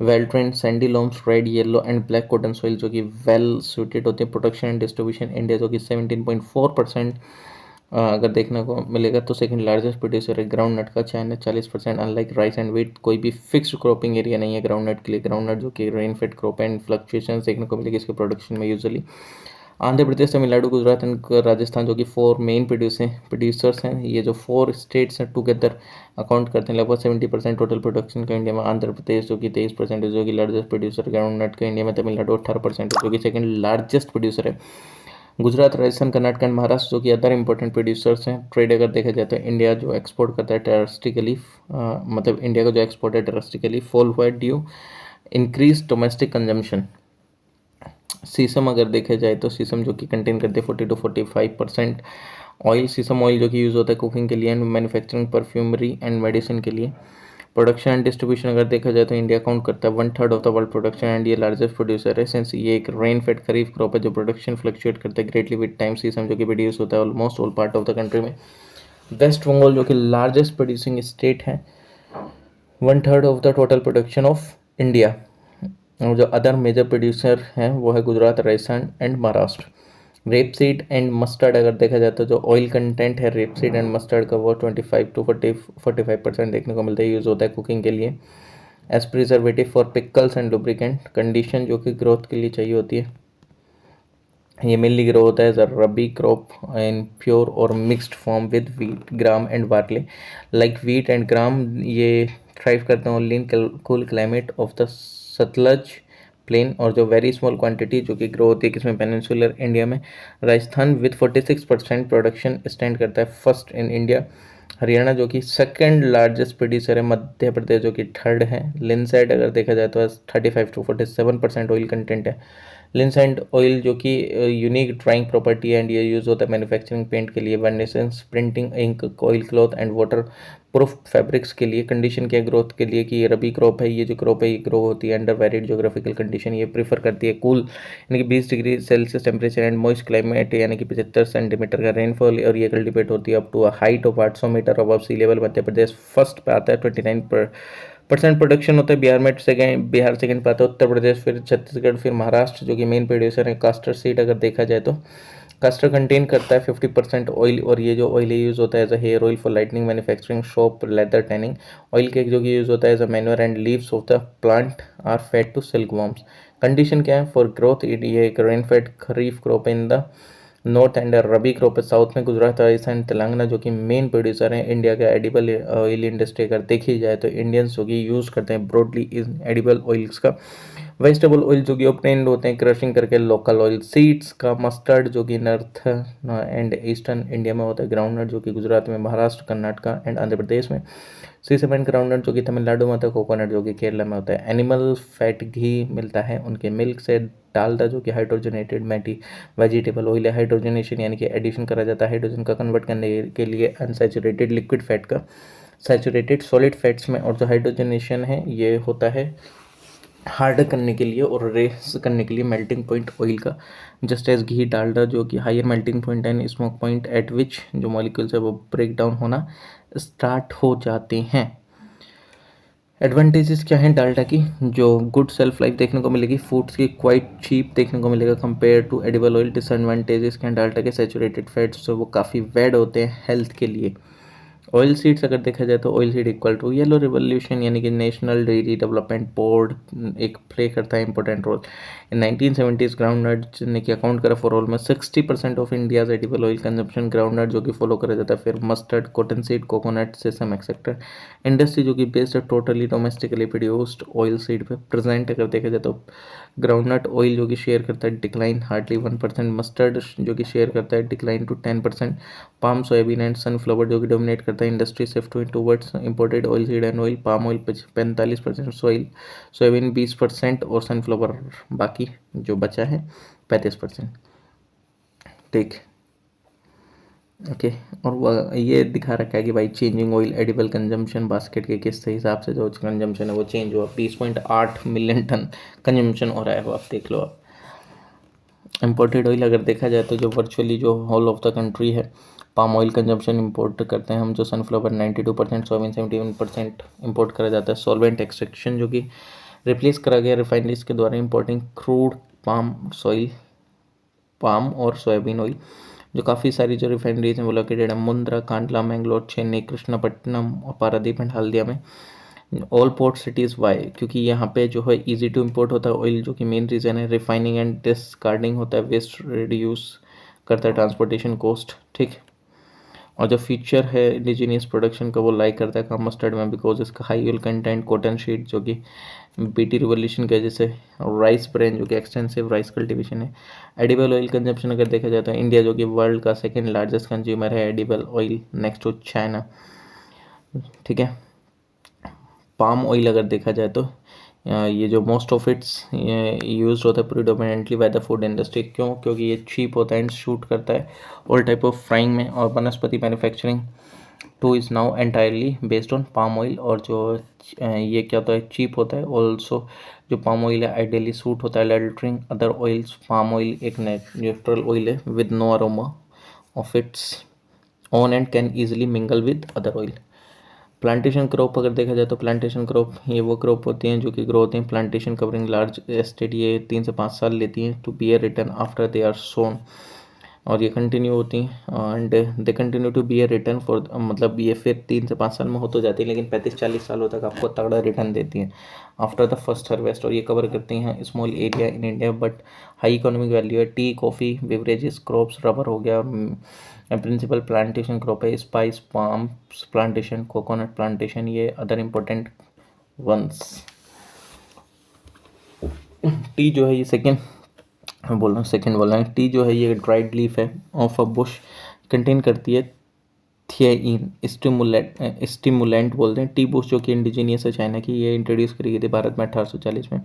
Well drained sandy loams, red, yellow and black cotton soil जो कि वेल सूटेड होते हैं। प्रोडक्शन एंड डिस्ट्रीब्यूशन इंडिया जो कि 17.4% अगर देखने को मिलेगा तो सेकंड लार्जेस्ट प्रोड्यूसर है ग्राउंड नट का, China 40%। Unlike rice and wheat कोई भी फिक्स्ड क्रॉपिंग एरिया नहीं है ग्राउंड नट के लिए। ग्राउंड नट जो कि rain fade crop and fluctuation देखने को मिलेगी इसके प्रोडक्शन में यूजुअली। आंध्र प्रदेश, तमिलनाडु, गुजरात एंड राजस्थान जो कि 4 मेन प्रोड्यूसर्स हैं। ये जो 4 स्टेट्स हैं टुगेदर अकाउंट करते हैं लगभग 70% टोटल प्रोडक्शन का इंडिया में। आंध्र प्रदेश जो कि 23% है, जो कि लार्जेस्ट प्रोड्यूसर ग्राउंड नट का इंडिया में। तमिलनाडु 18% है, जो कि सेकंड लार्जेस्ट प्रोड्यूसर है। गुजरात, राजस्थान, कर्नाटक एंड महाराष्ट्र जो कि अदर इंपॉर्टेंट प्रोड्यूसर्स हैं। ट्रेड अगर देखा जाए तो इंडिया जो एक्सपोर्ट करता है टेरस्टिकली, मतलब इंडिया का जो एक्सपोर्ट है टेरस्टिकली फॉल हुआ है ड्यू इंक्रीज डोमेस्टिक कंजम्पशन। सीसम अगर देखा जाए तो सीसम जो कि कंटेन करते हैं 40 to 45% ऑयल। सीसम ऑयल जो कि यूज़ होता है कुकिंग के लिए and manufacturing, perfumery and medicine के लिए। प्रोडक्शन एंड डिस्ट्रीब्यूशन अगर देखा जाए तो इंडिया काउंट करता है 1/3 of the world production and ये लार्जेस्ट प्रोड्यूसर है। सिंस ये एक रेन फेड खरीफ क्रॉप है जो प्रोडक्शन फ्लक्चुएट करता है ग्रेटली विद टाइम। सीसम जो कि प्रोड्यूस होता है almost all part of the country में। वेस्ट बंगाल जो कि लार्जेस्ट प्रोड्यूसिंग स्टेट है, 1/3 of the total production of India. और जो अदर मेजर प्रोड्यूसर हैं वो है Gujarat, Rajasthan and Maharashtra. Rapeseed and mustard अगर देखा जाए तो जो ऑयल कंटेंट है रेपसीड एंड मस्टर्ड का वो 25 to 45% देखने को मिलता है। यूज़ होता है कुकिंग के लिए as preservative for pickles and lubricant. Condition जो कि ग्रोथ के लिए चाहिए होती है। ये मेनली ग्रो होता है as a rabi crop in pure और mixed form with wheat, gram and barley. Like wheat and gram ये थ्राइव करते हैं only in cool climate of the Sutlej plain. और जो वेरी स्मॉल क्वांटिटी जो कि ग्रो होती है किसमें, पेनिनसुलर इंडिया में। राजस्थान विद 46% प्रोडक्शन स्टैंड करता है फर्स्ट इन इंडिया। हरियाणा जो कि सेकंड लार्जेस्ट प्रोड्यूसर है। मध्य प्रदेश जो कि थर्ड है। लिनसाइड अगर देखा जाए तो 35 to 47% ऑयल कंटेंट है। लिनसेंट ऑयल जो कि यूनिक ड्राइंग प्रॉपर्टी है एंड ये यूज़ होता है मैन्युफैक्चरिंग पेंट के लिए, varnishes, printing ink, oil cloth and waterproof fabrics के लिए। कंडीशन क्या है ग्रोथ के लिए कि ये रबी क्रॉप है। ये जो क्रॉप है ये ग्रो होती है अंडर वेरिड जोग्राफिकल कंडीशन। ये प्रीफर करती है कूल यानी कि 20 degree Celsius temperature and moist climate यानी कि 75 सेंटीमीटर का रेनफॉल। और ये कल्टिवेट होती है up to a height of 800 metre above sea level. Madhya Pradesh first पे आता है, 29% प्रोडक्शन होता है। बिहार में सेकेंड, बिहार सेकेंड पे आता है। उत्तर प्रदेश, फिर छत्तीसगढ़, फिर महाराष्ट्र जो कि मेन प्रोड्यूसर है। कास्टर सीड अगर देखा जाए तो कास्टर कंटेन करता है 50% ऑयल। और ये जो ऑयल यूज़ होता है as a hair oil for lightning, manufacturing, shop, leather tanning. Oil cake जो कि यूज़ होता है as a manure and leaves of the plant are fed to silkworms. Condition क्या है फॉर ग्रोथ, ये एक rain fed kharif crop in the north and rabi crop south में। गुजरात, राजस्थान, तेलंगाना जो कि मेन प्रोड्यूसर हैं इंडिया का एडिबल ऑयल इंडस्ट्री अगर देखी जाए तो इंडियंस जो कि यूज़ करते हैं ब्रॉडली इन एडिबल ऑयल्स का। वेजिटेबल ऑयल जो कि ऑब्टेन्ड होते हैं क्रशिंग करके लोकल ऑयल सीड्स का। मस्टर्ड जो कि नॉर्थ एंड ईस्टर्न इंडिया में होता है। ग्राउंडनट जो कि गुजरात में, महाराष्ट्र, कर्नाटका एंड आंध्र प्रदेश में। सीसम एंड ग्राउंडनट जो कि तमिलनाडु में होता है। कोकोनट जो कि केरला में होता है। एनिमल फैट घी मिलता है उनके मिल्क से। डालडा जो कि हाइड्रोजनेटेड मैटी वेजिटेबल ऑयल है। हाइड्रोजनेशन यानी कि एडिशन करा जाता है हाइड्रोजन का कन्वर्ट करने के लिए अनसैचुरेटेड लिक्विड फैट का सैचुरेटेड सॉलिड फैट्स में। और जो हाइड्रोजनेशन है ये होता है हार्ड करने के लिए और रेस करने के लिए मेल्टिंग पॉइंट ऑयल का। जस्ट एज घी, डालडा जो कि higher melting point and smoke point at which जो मॉलिक्यूल्स है वो ब्रेक डाउन होना स्टार्ट हो जाते हैं। एडवांटेजेस क्या हैं डाल्डा की, जो गुड सेल्फ लाइफ देखने को मिलेगी। फूड्स की क्वाइट चीप देखने को मिलेगा compare to edible oil. Disadvantages क्या हैं डाल्डा के, सैचुरेटेड फैट्स जो वो काफ़ी बैड होते हैं हेल्थ के लिए। ऑयल सीड्स अगर देखा जाए तो oil seed equal to yellow revolution यानी कि नेशनल डेयरी डेवलपमेंट बोर्ड एक प्ले करता है important role. In 1970s groundnut ने कि अकाउंट करा for almost 60% of India's edible oil consumption. Groundnut जो कि फॉलो करा जाता है, फिर mustard, cotton seed, coconut, sesame etcetera. Industry जो कि based totally domestically produced oil seed पे। प्रेजेंट अगर देखा जाए तो ग्राउंडनट ऑयल जो कि शेयर करता है डिक्लाइन हार्डली 1%। मस्टर्ड जो कि शेयर करता है decline to 10%। Palm, soybean and sunflower जो कि डोमिनेट करता है industry shift towards imported oil seed and oil. Palm oil 45%, soybean 20% और सनफ्लावर बाकी जो बचा है 35%। ठीक, ओके। और वह ये दिखा रखा है कि भाई changing oil edible consumption basket के किस हिसाब से जो कंजम्पशन है वो चेंज हुआ। 20.8 मिलियन टन कंजम्पशन हो रहा है वो आप देख लो। आप इम्पोर्टेड ऑयल अगर देखा जाए तो जो वर्चुअली जो होल ऑफ द कंट्री है पाम ऑयल कंजम्पशन इंपोर्ट करते हैं हम। जो सनफ्लावर 92%, सोयाबीन 71% इंपोर्ट करा जाता है। सॉल्वेंट एक्सट्रैक्शन जो कि रिप्लेस करा गया रिफाइनरीज के द्वारा इंपोर्टिंग क्रूड पाम और सोयाबीन ऑयल। जो काफ़ी सारी जो रिफाइनरीज हैं वो लोकेटेड है मुंद्रा, कांडला, मैंगलोर, चेन्नई, कृष्णापट्टनम और पारादीप एंड हल्दिया में। ऑल पोर्ट सिटीज़ वाई, क्योंकि यहाँ पे जो है इजी टू इम्पोर्ट होता है ऑयल, जो कि मेन रीज़न है। रिफाइनिंग एंड डिस्कार्डिंग होता है, वेस्ट रिड्यूस करता है ट्रांसपोर्टेशन कॉस्ट, ठीक। और जो फीचर है इंडिजीनियस प्रोडक्शन का, वो लाइक करता है काम मस्टर्ड में, बिकॉज इसका high oil content, cotton sheet जो कि बीटी रिवोल्यूशन की वजह से, राइस ब्रेन जो कि एक्सटेंसिव राइस कल्टीवेशन है। एडिबल ऑयल कंजप्शन अगर देखा जाए तो इंडिया जो कि वर्ल्ड का सेकंड लार्जेस्ट कंज्यूमर है edible oil, next to China, ठीक है। पाम ऑयल अगर देखा जाए तो ये जो मोस्ट ऑफ इट्स यूज होता है predominantly by the food industry. क्यों? क्योंकि ये चीप होता है एंड शूट करता है ऑल टाइप ऑफ फ्राइंग में। और वनस्पति manufacturing two is now entirely based on palm oil. और जो ये क्या होता है, चीप होता है ऑल्सो। जो पाम ऑयल है आइडियली सूट होता है adulterating other oils. Palm oil एक न्यूट्रल ऑयल है with no aroma of its own and can easily mingle with other oil. Plantation crop अगर देखा जाए तो प्लांटेशन क्रॉप ये वो क्रॉप होती हैं जो कि ग्रो होती हैं प्लांटेशन कवरिंग लार्ज एस्टेट। ये 3 से 5 साल लेती हैं to be a return after they are sown. और ये कंटिन्यू होती हैं and they continue to be a return for, मतलब ये फिर 3 से 5 साल में हो तो जाती है, लेकिन 35-40 सालों तक आपको तगड़ा रिटर्न देती हैं आफ्टर द फर्स्ट हार्वेस्ट। और ये कवर करती हैं small area in India but high economic value है। Tea, coffee, beverages crops, rubber हो गया। प्रिंसिपल प्लांटेशन क्रॉप है spice, palm plantation, coconut plantation, ये अदर इम्पोर्टेंट वंस। टी जो है ये सेकेंड बोल रहा हूँ। टी जो है ये ड्राइड लीफ है ऑफ अ बुश, कंटेन करती है थियाइन, स्टिमुलेंट बोलते हैं। टी बुश जो कि इंडिजीनियस है चाइना की, ये इंट्रोड्यूस करी गई थी भारत में 1840 में।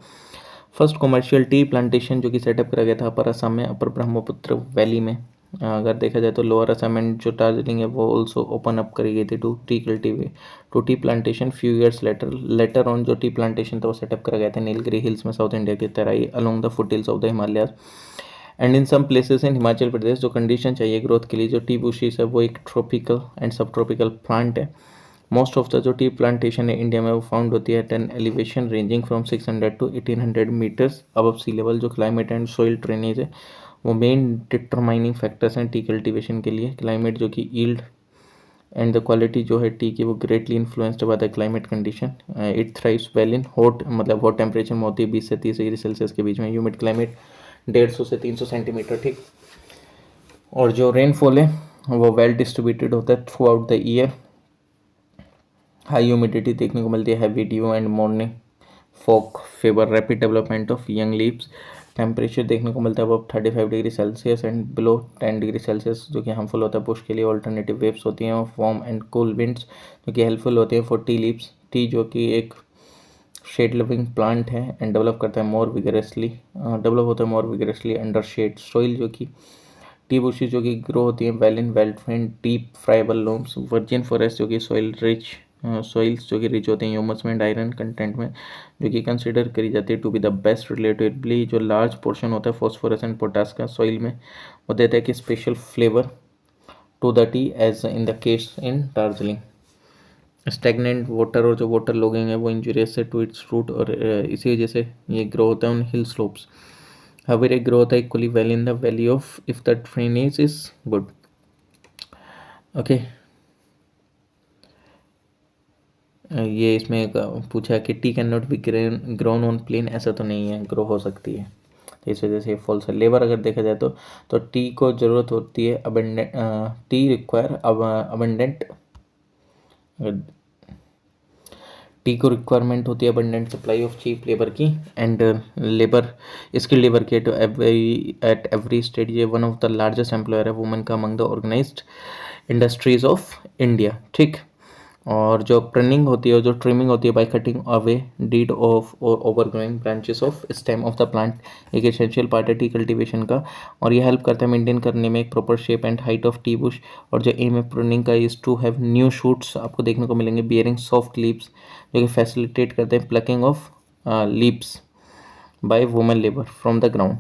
फर्स्ट कमर्शियल टी प्लांटेशन जो कि सेटअप करा गया था अपर असम में, अपर ब्रह्मपुत्र वैली में। अगर देखा जाए तो लोअर असम एंड जो दार्जिलिंग है वो ऑल्सो ओपन अप करी गई थी to tea cultivate to tea plantation few years later on. जो टी प्लांटेशन था वो सेटअप करा गया था नीलगिरी हिल्स में, साउथ इंडिया की Terai along the foothills of the Himalayas and in some places in Himachal Pradesh. जो कंडीशन चाहिए ग्रोथ के लिए, जो टी बुशीज है वो एक tropical and subtropical plant है। मोस्ट ऑफ द जो टी प्लांटेशन है इंडिया में वो फाउंड होती है 10 elevation ranging from 600 to 1800 metres above sea level. जो क्लाइमेट एंड सोइल ड्रेनेज है वो मेन डिटरमाइनिंग फैक्टर्स हैं टी कल्टीवेशन के लिए। क्लाइमेट जो कि यील्ड एंड द क्वालिटी जो है टी की वो greatly influenced by the climate condition. It thrives well in hot, मतलब हॉट टेम्परेचर में होती है 20 से 30 डिग्री सेल्सियस के बीच में। ह्यूमिड क्लाइमेट 150 से 300 सेंटीमीटर, ठीक। और जो रेनफॉल है वो वेल डिस्ट्रीब्यूटेड होता है throughout the year. High humidity देखने को मिलती है, heavy due and morning fog favour rapid development of young leaves. Temperature देखने को मिलता है अब 35 degree Celsius and below 10 degree Celsius, जो कि हार्मफुल होता है बुश के लिए। ऑल्टरनेटिव वेव्स होती हैं वार्म एंड कूल विंड्स जो कि हेल्पफुल होती हैं फॉर टी लीव्स। टी जो कि एक शेड लविंग प्लांट है एंड डेवलप होता है more vigorously under shade soil. जो कि टी बुशेस जो कि ग्रो होती हैं well in well drained deep friable loams. Virgin forest जो कि सॉइल्स जो कि रिच होते हैं ह्यूमस में आयरन कंटेंट में, जो कि कंसिडर करी जाती है to be the best. Relatively जो लार्ज पोर्शन होता है फॉस्फोरस एंड पोटास का सॉइल में, वो देता है कि special flavour to the tea as in the case in Darjeeling. Stagnant water और जो वाटर लॉगिंग है वो इंजूरियस है टू इट्स रूट, और इसी वजह से ये ग्रो होता है उन हिल स्लोप्स। हवेर ग्रो होता है equally well in the valley of if the drainage is good, okay. ये इसमें पूछा कि tea can not be grown on plain, ऐसा तो नहीं है, ग्रो हो सकती है, तो इस वजह से फॉल्स है। लेबर अगर देखा जाए तो टी को ज़रूरत होती है abundant, tea require abundant, tea को रिक्वायरमेंट होती है abundant supply of cheap labour की एंड लेबर स्किल लेबर की एट एवरी स्टेट। ये one of the largest employer है वुमेन का among the organised industries of India, ठीक। और जो प्रिनिंग होती है, जो ट्रिमिंग होती है by cutting away dead of और overgrowing branches of stem of the plant, एक एसेंशियल पार्ट है टी कल्टीवेशन का। और ये हेल्प करता है मेंटेन करने में एक proper shape and height of tea bush. और जो एम है प्रूनिंग का is to have new shoots आपको देखने को मिलेंगे बियरिंग सॉफ्ट लीव्स, जो कि फैसिलिटेट करते हैं plucking of leaves by women labour from the ground.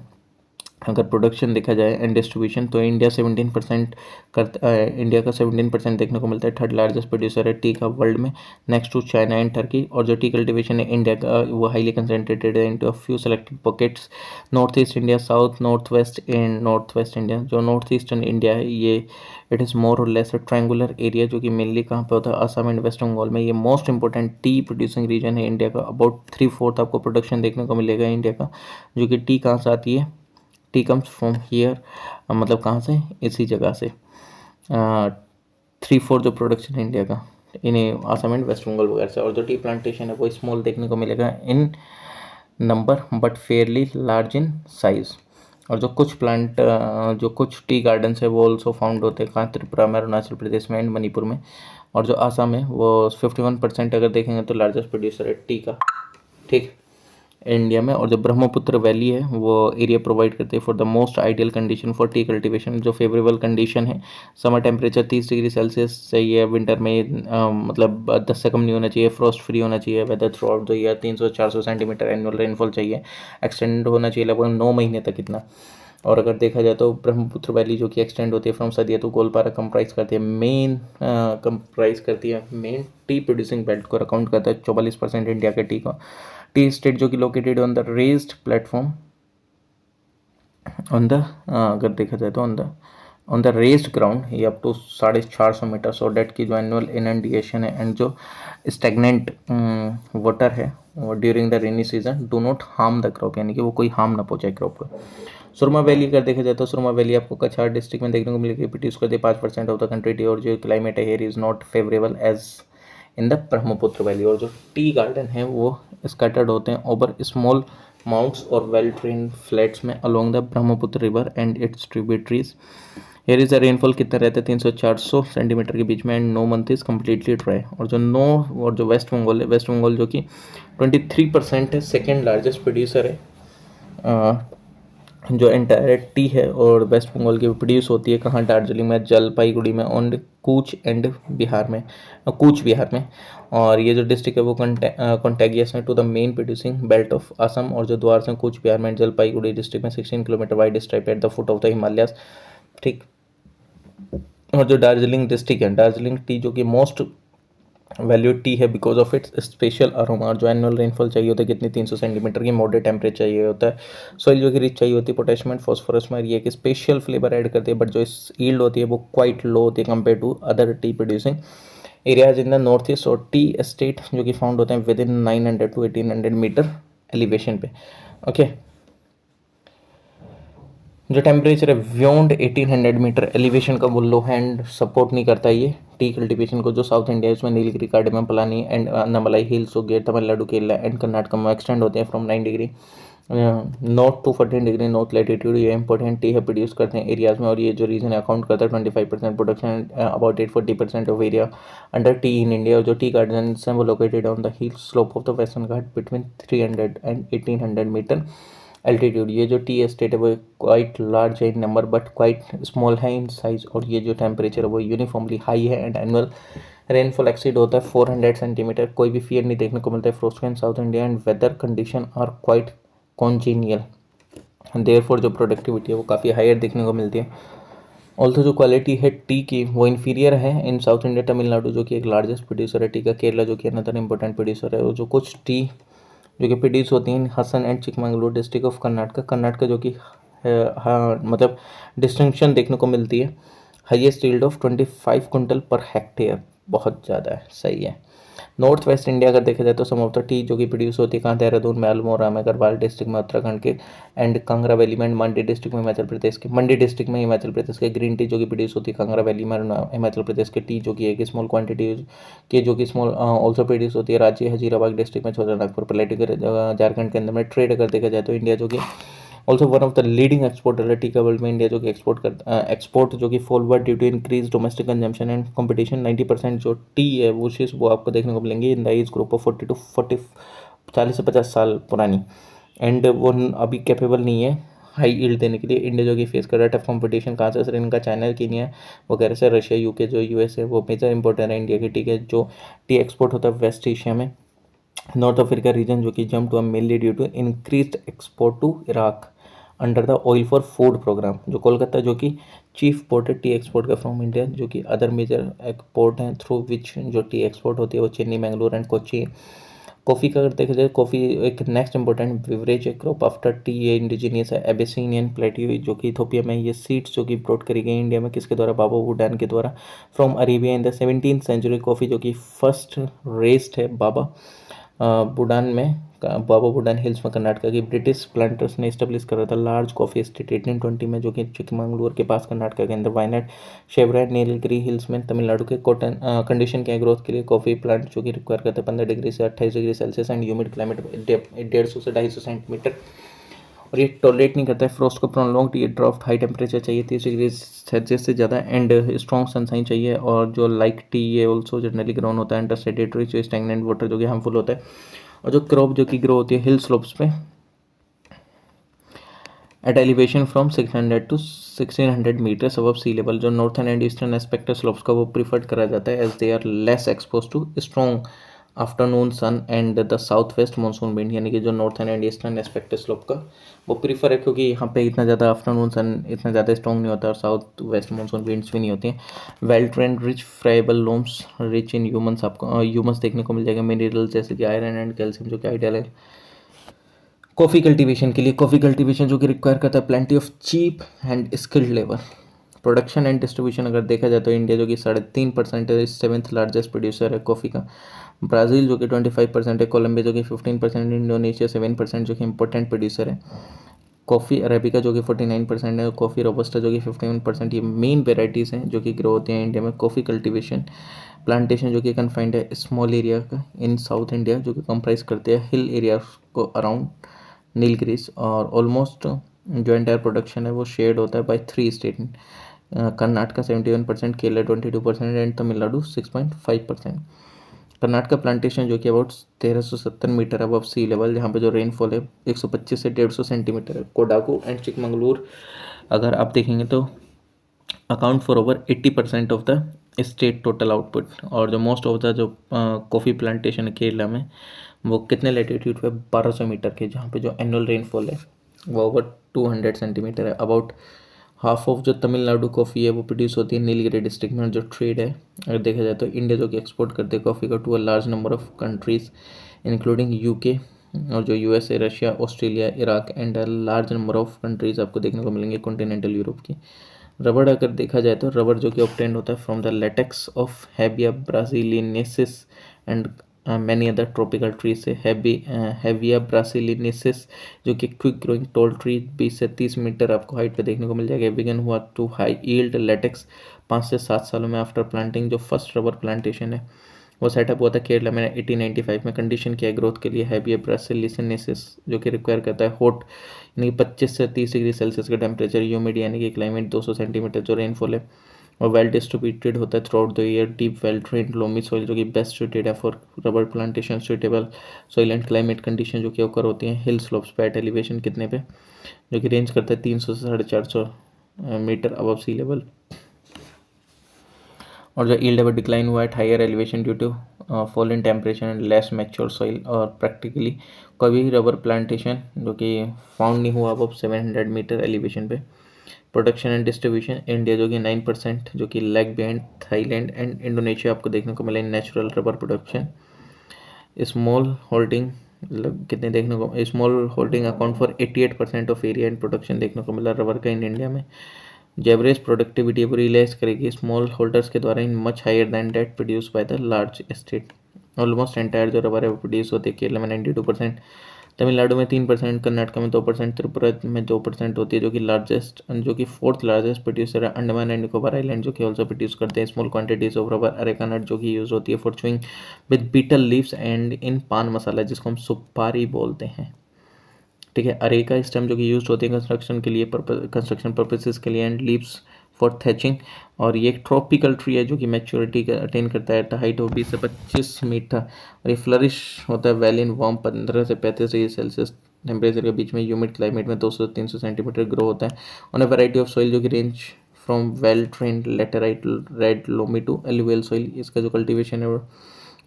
अगर प्रोडक्शन देखा जाए एंड डिस्ट्रीब्यूशन तो इंडिया 17% करता इंडिया का 17% देखने को मिलता है। थर्ड लार्जेस्ट प्रोड्यूसर है टी का वर्ल्ड में, next to China and Turkey. और जो टी कल्टिवेशन है इंडिया का वो हाईली कंसेंट्रेटेड है into a few selected pockets, north east India, south north west and north west India. जो नॉर्थ ईस्टर्न इंडिया है ये इट इज़ मोर और लेस ट्रायंगुलर एरिया, जो कि मेनली कहाँ पे होता है, असम एंड वेस्ट बंगाल में। ये most important tea producing region है इंडिया का। अबाउट 3/4 आपको प्रोडक्शन देखने को मिलेगा इंडिया का। जो कि टी कहाँ से आती है, टी कम्स फ्रॉम हियर, मतलब कहाँ से, इसी जगह से। 3/4 जो प्रोडक्शन है इंडिया का इन्हें आसाम एंड वेस्ट बंगाल वगैरह से। और जो टी प्लांटेशन है वो स्मॉल देखने को मिलेगा in number but fairly large in size. और जो कुछ टी गार्डन्स है वो ऑल्सो फाउंड होते हैं कहाँ, त्रिपुरा में, अरुणाचल प्रदेश में एंड मणिपुर में। और जो आसाम है वो 51% अगर देखेंगे तो लार्जेस्ट प्रोड्यूसर है टी का, ठीक, इंडिया में। और जो ब्रह्मपुत्र वैली है वो एरिया प्रोवाइड करती है for the most ideal condition for T cultivation. जो फेवरेबल कंडीशन है, समर टेम्परेचर 30 डिग्री सेल्सियस चाहिए, विंटर में मतलब 10 से कम नहीं होना चाहिए, फ्रॉस्ट फ्री होना चाहिए, whether through out the year 300-400 centimetre annual rainfall चाहिए, एक्सटेंड होना चाहिए लगभग 9 महीने तक इतना। और अगर देखा जाए तो ब्रह्मपुत्र वैली जो कि एक्सटेंड होती है from Sadiya to Goalpara comprise करती है मेन टी प्रोड्यूसिंग बेल्ट को अकाउंट करता है 44% इंडिया के टी का। टी स्टेट जो कि located on the raised platform on the अगर देखा जाए तो ऑन द रेस्ड ग्राउंड ये up to 450 metre. So that की जो एनुअल इनंडिएशन है एंड जो स्टेगनेंट वाटर है वो during the rainy season do not harm the crop, यानी कि वो कोई हार्म ना पहुंचाए क्रॉप को। सुरमा वैली अगर देखा जाए तो सुरमा वैली आपको कछार डिस्ट्रिक्ट में देखने को मिलेगी, प्रोड्यूस करती है 5% ऑफ द कंट्री। और जो क्लाइमेट है here is not favourable as in the Brahmaputra valley. और जो टी गार्डन है वो स्कैटर्ड होते हैं ओवर स्मॉल माउंट्स और वेल ट्रेन फ्लैट्स में along the Brahmaputra river and its tributaries. Here is the rainfall कितना रहता है 300-400 सेंटीमीटर के बीच में and no month is completely dry. और जो वेस्ट बंगाल है, वेस्ट बंगाल जो कि 23% है, सेकेंड लार्जेस्ट प्रोड्यूसर है जो एंटायर टी है। और वेस्ट बंगाल की प्रोड्यूस होती है कहाँ, दार्जिलिंग में, जलपाईगुड़ी में और कूच बिहार में। और ये जो डिस्ट्रिक्ट है वो कॉन्टेगियस है to the main producing belt of Assam. और जो द्वार से कूच बिहार में जलपाईगुड़ी डिस्ट्रिक्ट में 16 kilometre wide stripe at the foot of the Himalayas, ठीक। और जो दार्जिलिंग डिस्ट्रिक्ट है, दार्जिलिंग टी जो कि मोस्ट वैल्यूड टी है because of its special aroma. और जो एनुअल रेनफॉल चाहिए होता है कितनी, 300 सेंटीमीटर की, मॉडरेट टेम्परेचर चाहिए होता है, सॉइल जो कि रिच चाहिए होती है पोटेशियम एंड फॉस्फोरस में, ये एक स्पेशल फ्लेवर ऐड करती है। बट जो इस ईल्ड होती है वो क्वाइट लो होती है compare to other tea producing areas in the north east. और टी एस्टेट जो कि फाउंड होते हैं within 900 to 1800 metre elevation पे, ओके। जो टेम्परेचर है बियॉन्ड 1800 मीटर एलिवेशन का वो लो हैंड सपोर्ट नहीं करता ये टी कल्टीवेशन को। जो साउथ इंडिया है उसमें Nilgiri, cardamom, Palani and Annamalai hills हो गए, तमिलनाडु, केरला एंड कर्नाटक में एक्सटेंड होते हैं from 9 degree north to 14 degree north latitude. ये इंपॉर्टेंट टी है प्रोड्यूस करते हैं एरियाज में। और ये जो रीजन है अकाउंट करता है 25% production, about 840% of area under tea in India. जो टी गार्डन्स हैं वो located on the hill slope of the western Ghat between 300 and 1800 metre altitude. ये जो टी एस्टेट है वो क्वाइट लार्ज है in number but quite small है in size. और ये जो टेम्परेचर है वो यूनिफॉर्मली हाई है एंड एनुअल रेनफॉल एक्सीड होता है 400 सेंटीमीटर। कोई भी फियर नहीं देखने को मिलता है frost in south India and weather condition are quite congenial. Therefore जो प्रोडक्टिविटी है वो काफ़ी हायर देखने को मिलती है। ऑल्सो जो क्वालिटी है टी की वो इन्फीरियर है इन साउथ इंडिया। तमिलनाडु जो कि एक लार्जेस्ट प्रोड्यूसर है टी का, केरला जो कि अनदर इंपॉर्टेंट प्रोड्यूसर है। और जो कुछ टी जो कि प्रोड्यूस होती हैं Hassan and Chikmagalur district of Karnataka जो कि हाँ मतलब डिस्टिंक्शन देखने को मिलती है, highest yield of 25 quintal per hectare, बहुत ज़्यादा है, सही है। नॉर्थ वेस्ट इंडिया अगर देखा जाए तो सम ऑफ द टी जो कि प्रोड्यूस होती है कहाँ, देहरादून में, अल्मोड़ा में, गढ़वाल डिस्ट्रिक्ट में उत्तराखंड के एंड कांगड़ा वैली में, मंडी डिस्ट्रिक्ट में हिमाचल प्रदेश के, मंडी डिस्ट्रिक्ट में हिमाचल प्रदेश के। ग्रीन टी जो कि प्रोड्यूस होती है कांगड़ा वैली में हिमाचल प्रदेश के। टी जो कि एक स्मॉल क्वांटिटी के जो कि स्मॉल ऑल्सो प्रोड्यूस होती है रांची हजीराबाद डिस्ट्रिक्ट में, छोटा नागपुर प्लेटू के झारखंड के अंदर में। ट्रेड अगर देखा जाए तो इंडिया जो कि also one of the leading exporter है टी का वर्ल्ड में। इंडिया जो कि एक्सपोर्ट जो कि forward due to increase domestic consumption and competition. 90% जो टी है वो आपको देखने को मिलेंगे in the age group of 40 से 50 साल पुरानी। एंड वो अभी कैपेबल नहीं है हाई यील्ड देने के लिए। इंडिया जो कि फेस कर रहा है टफ कंपटीशन कहाँ से, श्रीलंका, चाइना, कीनिया वगैरह से, रशिया, यूके, जो यूएस है वो मेजर इंपोर्टर है इंडिया की टी के। जो टी एक्सपोर्ट होता है वेस्ट एशिया में, नॉर्थ अफ्रीका रीजन जो कि jump to mainly due to increase export to Iraq. Under the oil for food programme. जो कोलकाता जो कि चीफ पोर्ट है टी एक्सपोर्ट का फ्रॉम इंडिया, जो कि अदर मेजर एक्सपोर्ट हैं थ्रू विच जो टी एक्सपोर्ट होती है वो चेन्नई, मैंगलोर एंड कोची। कॉफ़ी का अगर देखा जाए, कॉफ़ी एक नेक्स्ट इंपॉर्टेंट बिवरेज है क्रॉप आफ्टर टी। ये इंडिजीनियस है एबिसिनियन प्लेट्यू जो कि इथोपिया में। ये सीड्स जो कि ब्रॉड करी गई इंडिया में किसके द्वारा, बाबा वुडान के द्वारा from Arabia in the 17th century. Coffee जो कि फर्स्ट रेस्ड है बाबा बुडान में, बाबा बुडान हिल्स में कर्नाटका की ब्रिटिश प्लांटर्स ने इस्टेब्लिश करा था लार्ज कॉफ़ी एस्टेट 1820 में, जो कि चिकमंगलूर के पास कर्नाटका के अंदर वायनाड, शेवराट, नीलगिरी हिल्स में तमिलनाडु के कॉटन कंडीशन के ग्रोथ के लिए कॉफ़ी प्लांट जो कि रिक्वायर करते हैं 15 डिग्री से 28 degree Celsius and humid climate 150 से 250 सेंटीमीटर। और ये टॉलरेट नहीं करता है फ्रोस्ट को प्रोलॉन्ग। ये ड्राफ्ट हाई टेम्परेचर चाहिए 30 डिग्री सेल्सियस से ज़्यादा एंड स्ट्रॉन्ग सनसाइन चाहिए। और जो लाइक टी ये ऑल्सो जनरली ग्रोन होता है अंडर सेडेटरी जो स्टैग्नेंट वाटर जो कि हार्मफुल होता है। और जो क्रॉप जो कि ग्रो होती है हिल स्लोप्स पे at elevation from 600 to 1600 metres above sea level. जो northern and eastern aspect slopes का वो प्रीफर्ड करा जाता है as they are less exposed to strong afternoon sun and the south west monsoon wind. यानी कि जो northern and eastern aspect slope का वो प्रीफर है क्योंकि यहाँ पे इतना ज़्यादा आफ्टरनून सन इतना ज़्यादा स्ट्रॉन्ग नहीं होता और साउथ वेस्ट मानसून विंड्स भी नहीं होती हैं। Well drained rich friable loams rich in humans, आपको ह्यूमस देखने को मिल जाएगा मिनरल जैसे कि आयरन एंड कैल्शियम जो कि आइडियल है कॉफ़ी कल्टीवेशन के लिए। कॉफ़ी कल्टीवेशन जो कि रिक्वायर करता है plenty of cheap and skilled labour. Production and distribution अगर देखा जाए तो इंडिया जो कि 3.5% है, 7th लार्जेस्ट प्रोड्यूसर है कॉफ़ी का। ब्राज़ील जो कि 25% है, कोलंबिया जो कि 15%, इंडोनेशिया 7% जो कि इंपॉर्टेंट प्रोड्यूसर है। कॉफ़ी अरेबिका जो कि 49% है, कॉफ़ी रोबस्टा जो कि 51%। ये मेन वेराइटीज़ हैं जो कि ग्रो होती हैं इंडिया में। कॉफ़ी कल्टीवेशन प्लांटेशन जो कि कन्फाइंड है स्मॉल एरिया का इन साउथ इंडिया जो कि कंप्राइज करते हैं हिल एरिया को अराउंड नीलगिरीज। और ऑलमोस्ट जो एंटायर प्रोडक्शन है वो शेयर्ड होता है by 3 state, Karnataka 71%, Kerala 22% and Tamil Nadu 6.5%। Karnataka plantation जो कि about 1370 metre above sea level, जहाँ पे जो रेनफॉल है 125 से 150 सेंटीमीटर है। कोडागू एंड चिकमंगलूर अगर आप देखेंगे तो account for over 80% of the state total output. और जो मोस्ट ऑफ द जो कॉफ़ी प्लांटेशन है केरला में वो कितने लेटीट्यूड पे 1200 मीटर के, जहाँ पे जो एनुअल रेनफॉल है वो ओवर 200 सेंटीमीटर है। अबाउट हाफ ऑफ जो तमिलनाडु कॉफ़ी है वो प्रोड्यूस होती है नीलगिरी डिस्ट्रिक्ट में। जो ट्रेड है अगर देखा जाए तो इंडिया जो कि एक्सपोर्ट करते हैं कॉफ़ी का to a large number of countries including UK और जो USA, Russia, Australia, Iraq and a large number of countries आपको देखने को मिलेंगे कॉन्टिनेंटल यूरोप की। रबड़ अगर देखा जाए तो रबड़ जो कि ऑब्टेन होता है from the latex of Hevea brasiliensis and many other tropical tree से। हैविया ब्रासिलिनेसिस जो कि क्विक ग्रोइंग टॉल ट्री 20 से 30 मीटर आपको हाइट पे देखने को मिल जाएगा। बिगन हुआ टू हाई यील्ड लेटेक्स 5 से 7 सालों में आफ्टर प्लांटिंग। जो फर्स्ट रबर प्लांटेशन है वो सेटअप हुआ था केरला में 1895 में। कंडीशन किया ग्रोथ के लिए हैविया ब्रासिलिनेसिस जो कि रिक्वायर करता है हॉट यानी कि 25 से 30 डिग्री सेल्सियस का टेम्परेचर, ह्यूमिड यानी कि क्लाइमेट 200 सेंटीमीटर जो रेनफॉल है, और वेल डिस्ट्रीब्यूटेड होता है throughout the year. Deep well drained loamy soil जो कि बेस्ट सुटेड है for rubber plantation. Suitable soil and climate condition जो कि ओकर होती हैं हिल स्लोप्स पे एट एलिवेशन कितने पे, जो कि रेंज करता है 300 से 450 मीटर अबव सी लेवल। और जो ईल्ड है डिक्लाइन हुआ है higher elevation due to fall in temperature and less mature soil. और प्रैक्टिकली कभी रबर प्लांटेशन जो कि फाउंड नहीं हुआ अब 700 मीटर एलिवेशन पे। प्रोडक्शन एंड डिस्ट्रीब्यूशन इंडिया जो कि 9% जो कि lag behind Thailand and Indonesia आपको देखने को मिला in natural rubber production. Small holding कितने देखने को, small holding account for 88% of area and production देखने को मिला रबर का इन इंडिया में। एवरेज प्रोडक्टिविटी को रियलाइज करेगी स्मॉल होल्डर्स के द्वारा in much higher than that produce by the large estate. Almost entire जो रबर है वो प्रोड्यूस होती है केरला में 92%, तमिलनाडु में 3%, कर्नाटका में 2%, त्रिपुरा में 2% होती है जो कि लार्जेस्ट जो कि 4th लार्जेस्ट प्रोड्यूसर है। अंडमान एंड निकोबार आइलैंड जो कि ऑल्सो प्रोड्यूस करते हैं small quantities of rubber. Areca nut जो कि यूज़ होती है for chewing with betel leaves and in paan masala जिसको हम सुपारी बोलते हैं। ठीक है, अरेका स्टेम जो कि यूज होती है कंस्ट्रक्शन के लिए कंस्ट्रक्शन पर्पसेस के लिए एंड लीव्स फॉर थैचिंग। और ये एक ट्रॉपिकल ट्री है जो कि मैच्योरिटी का अटेन करता है हाइट ऑफ 20 से 25 मीटर। और ये फ्लरिश होता है वैली इन वार्म 15 से 35 डिग्री सेल्सियस टेम्परेचर के बीच में। ह्यूमिड क्लाइमेट में 200 से 300 सेंटीमीटर ग्रो होता है on a variety of soil जो कि range from well drained laterite red loamy to alluvial soil. इसका जो कल्टिवेशन है वो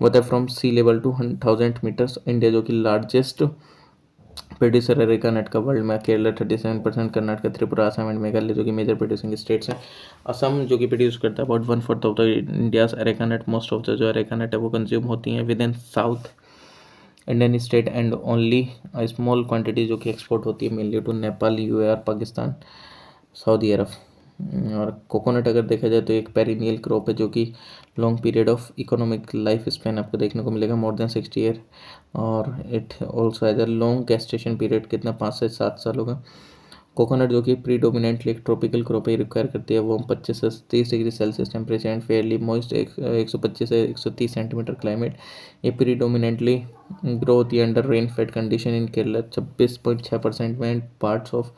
होता है from sea level to 1000 metres. India जो कि लार्जेस्ट प्रोड्यूसर अरेका नट का वर्ल्ड में केरला 37%, कर्नाटक, त्रिपुरा, असम एंड मेघालय जो कि मेजर प्रोड्यूसिंग स्टेट्स हैं। असम जो कि प्रोड्यूस करता है about 1/4 of the India's areca nut. Most of the जो अरेका नट है वो कंज्यूम होती हैं within south Indian state and only small quantity जो कि एक्सपोर्ट होती है mainly to Nepal, UAR, Pakistan, Saudi Arab. और कोकोनट अगर देखा जाए तो एक पेरिनियल क्रॉप है जो कि long period of economic life span आपको देखने को मिलेगा, मोर देन 60 ईयर। और it also has a long gestation period, कितना 5 से 7 साल होगा। कोकोनट जो कि प्रीडोमिनेंटली एक ट्रॉपिकल क्रॉप ही रिक्वायर करती है, वो 25 से 30 degree Celsius temperature and fairly moist 125 से 130 सेंटीमीटर क्लाइमेट। ये प्रीडोमिनेंटली ग्रो होती है under rain fed condition in Kerala 26.6% में, and parts of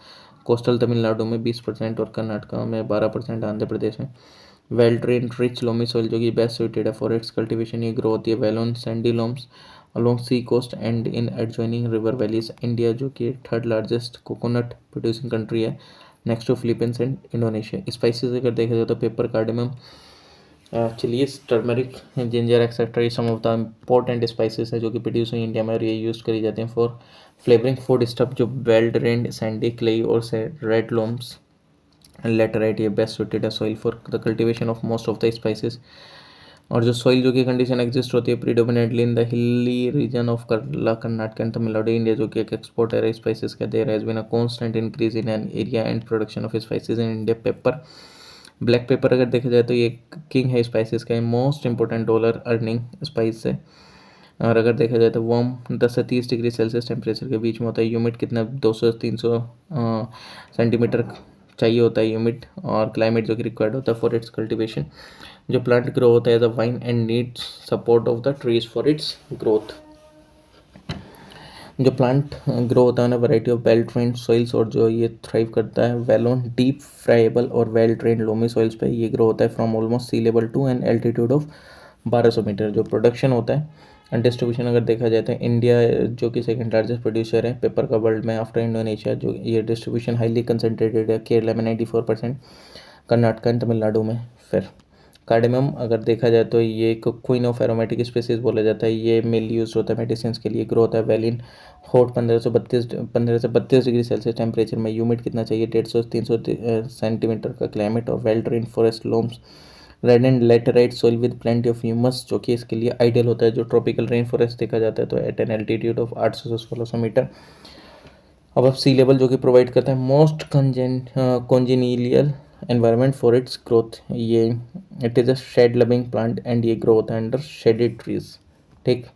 coastal Tamil Nadu में 20% और कर्नाटका में 12%, आंध्र प्रदेश में। Well drain rich loamy soil जो कि बेस्ट सुटेड है फॉर इट्स कल्टीवेशन। ये ग्रो होती है well on sandy loams along sea coast and in adjoining river valleys। India जो कि third largest coconut producing country है next to Philippines and Indonesia. Spices अगर देखा जाए तो pepper, cardamom, chillies, turmeric, ginger etcetera ये some of the important spices है जो कि प्रोड्यूस हुई इंडिया में, और ये यूज़ करी जाती हैं फॉर फ्लेवरिंग फूड स्टफ जो वेल ड्रेन्ड सैंडी क्ले और से रेड लोम्स लेटराइट। ये बेस्ट सुटेड है soil for the cultivation of most of the spices. और जो सॉइल जो कि कंडीशन एग्जिस्ट होती है predominantly in the hilly region of Kerala, Karnataka and Tamil Nadu. India जो कि एक एक्सपोर्टर है स्पाइसेस का, there has been a constant increase in an area and production of spices in India. Paper, black pepper अगर देखा जाए तो ये किंग है स्पाइसेस का, most important dollar earning spice है। और अगर देखा जाए तो वार्म 10 से 30 डिग्री सेल्सियस टेम्परेचर के बीच में होता है। ह्यूमिड कितना 200 से 300 सेंटीमीटर चाहिए होता है ह्यूमिड, और क्लाइमेट जो कि रिक्वायर्ड होता है फॉर इट्स कल्टीवेशन। जो प्लांट ग्रो होता है as a vine and needs support of the trees for its growth. जो प्लांट ग्रो होता है ना variety of well drained soils, और जो ये थ्राइव करता है वेल ऑन डीप फ्राइबल और वेल ट्रेन्ड लोमी सॉइल्स पे। ये ग्रो होता है from almost sea level to an altitude of 1200 metre. जो प्रोडक्शन होता है एंड डिस्ट्रीब्यूशन अगर देखा जाए तो इंडिया जो कि सेकंड लार्जेस्ट प्रोड्यूसर है पेपर का वर्ल्ड में आफ्टर इंडोनेशिया। जो ये डिस्ट्रीब्यूशन हाईली कंसनट्रेटेड है, केरला में 94%, कर्नाटक एंड तमिलनाडु में। फिर कार्डेमम अगर देखा जाए तो ये एक क्वीन ऑफ एरोमेटिक स्पीसीज बोला जाता है। ये मेनली यूज होता है मेडिसिन के लिए। ग्रो होता है वेल इन हॉट 15 से 32 डिग्री सेल्सियस टेम्परेचर में। ह्यूमिड कितना चाहिए 150 से 300 सेंटीमीटर का क्लाइमेट, और well drain forest loams, red and laterite soil with plenty of humus जो कि इसके लिए आइडियल होता है। जो ट्रॉपिकल रेन फॉरेस्ट देखा जाता है तो एट एन एल्टीट्यूड ऑफ 800 से 1600 मीटर अब सी लेवल, जो कि प्रोवाइड करता है most congenial environment for its growth. ये it is a shade loving plant and ये ग्रो होता है अंडर शेडेड ट्रीज। ठीक।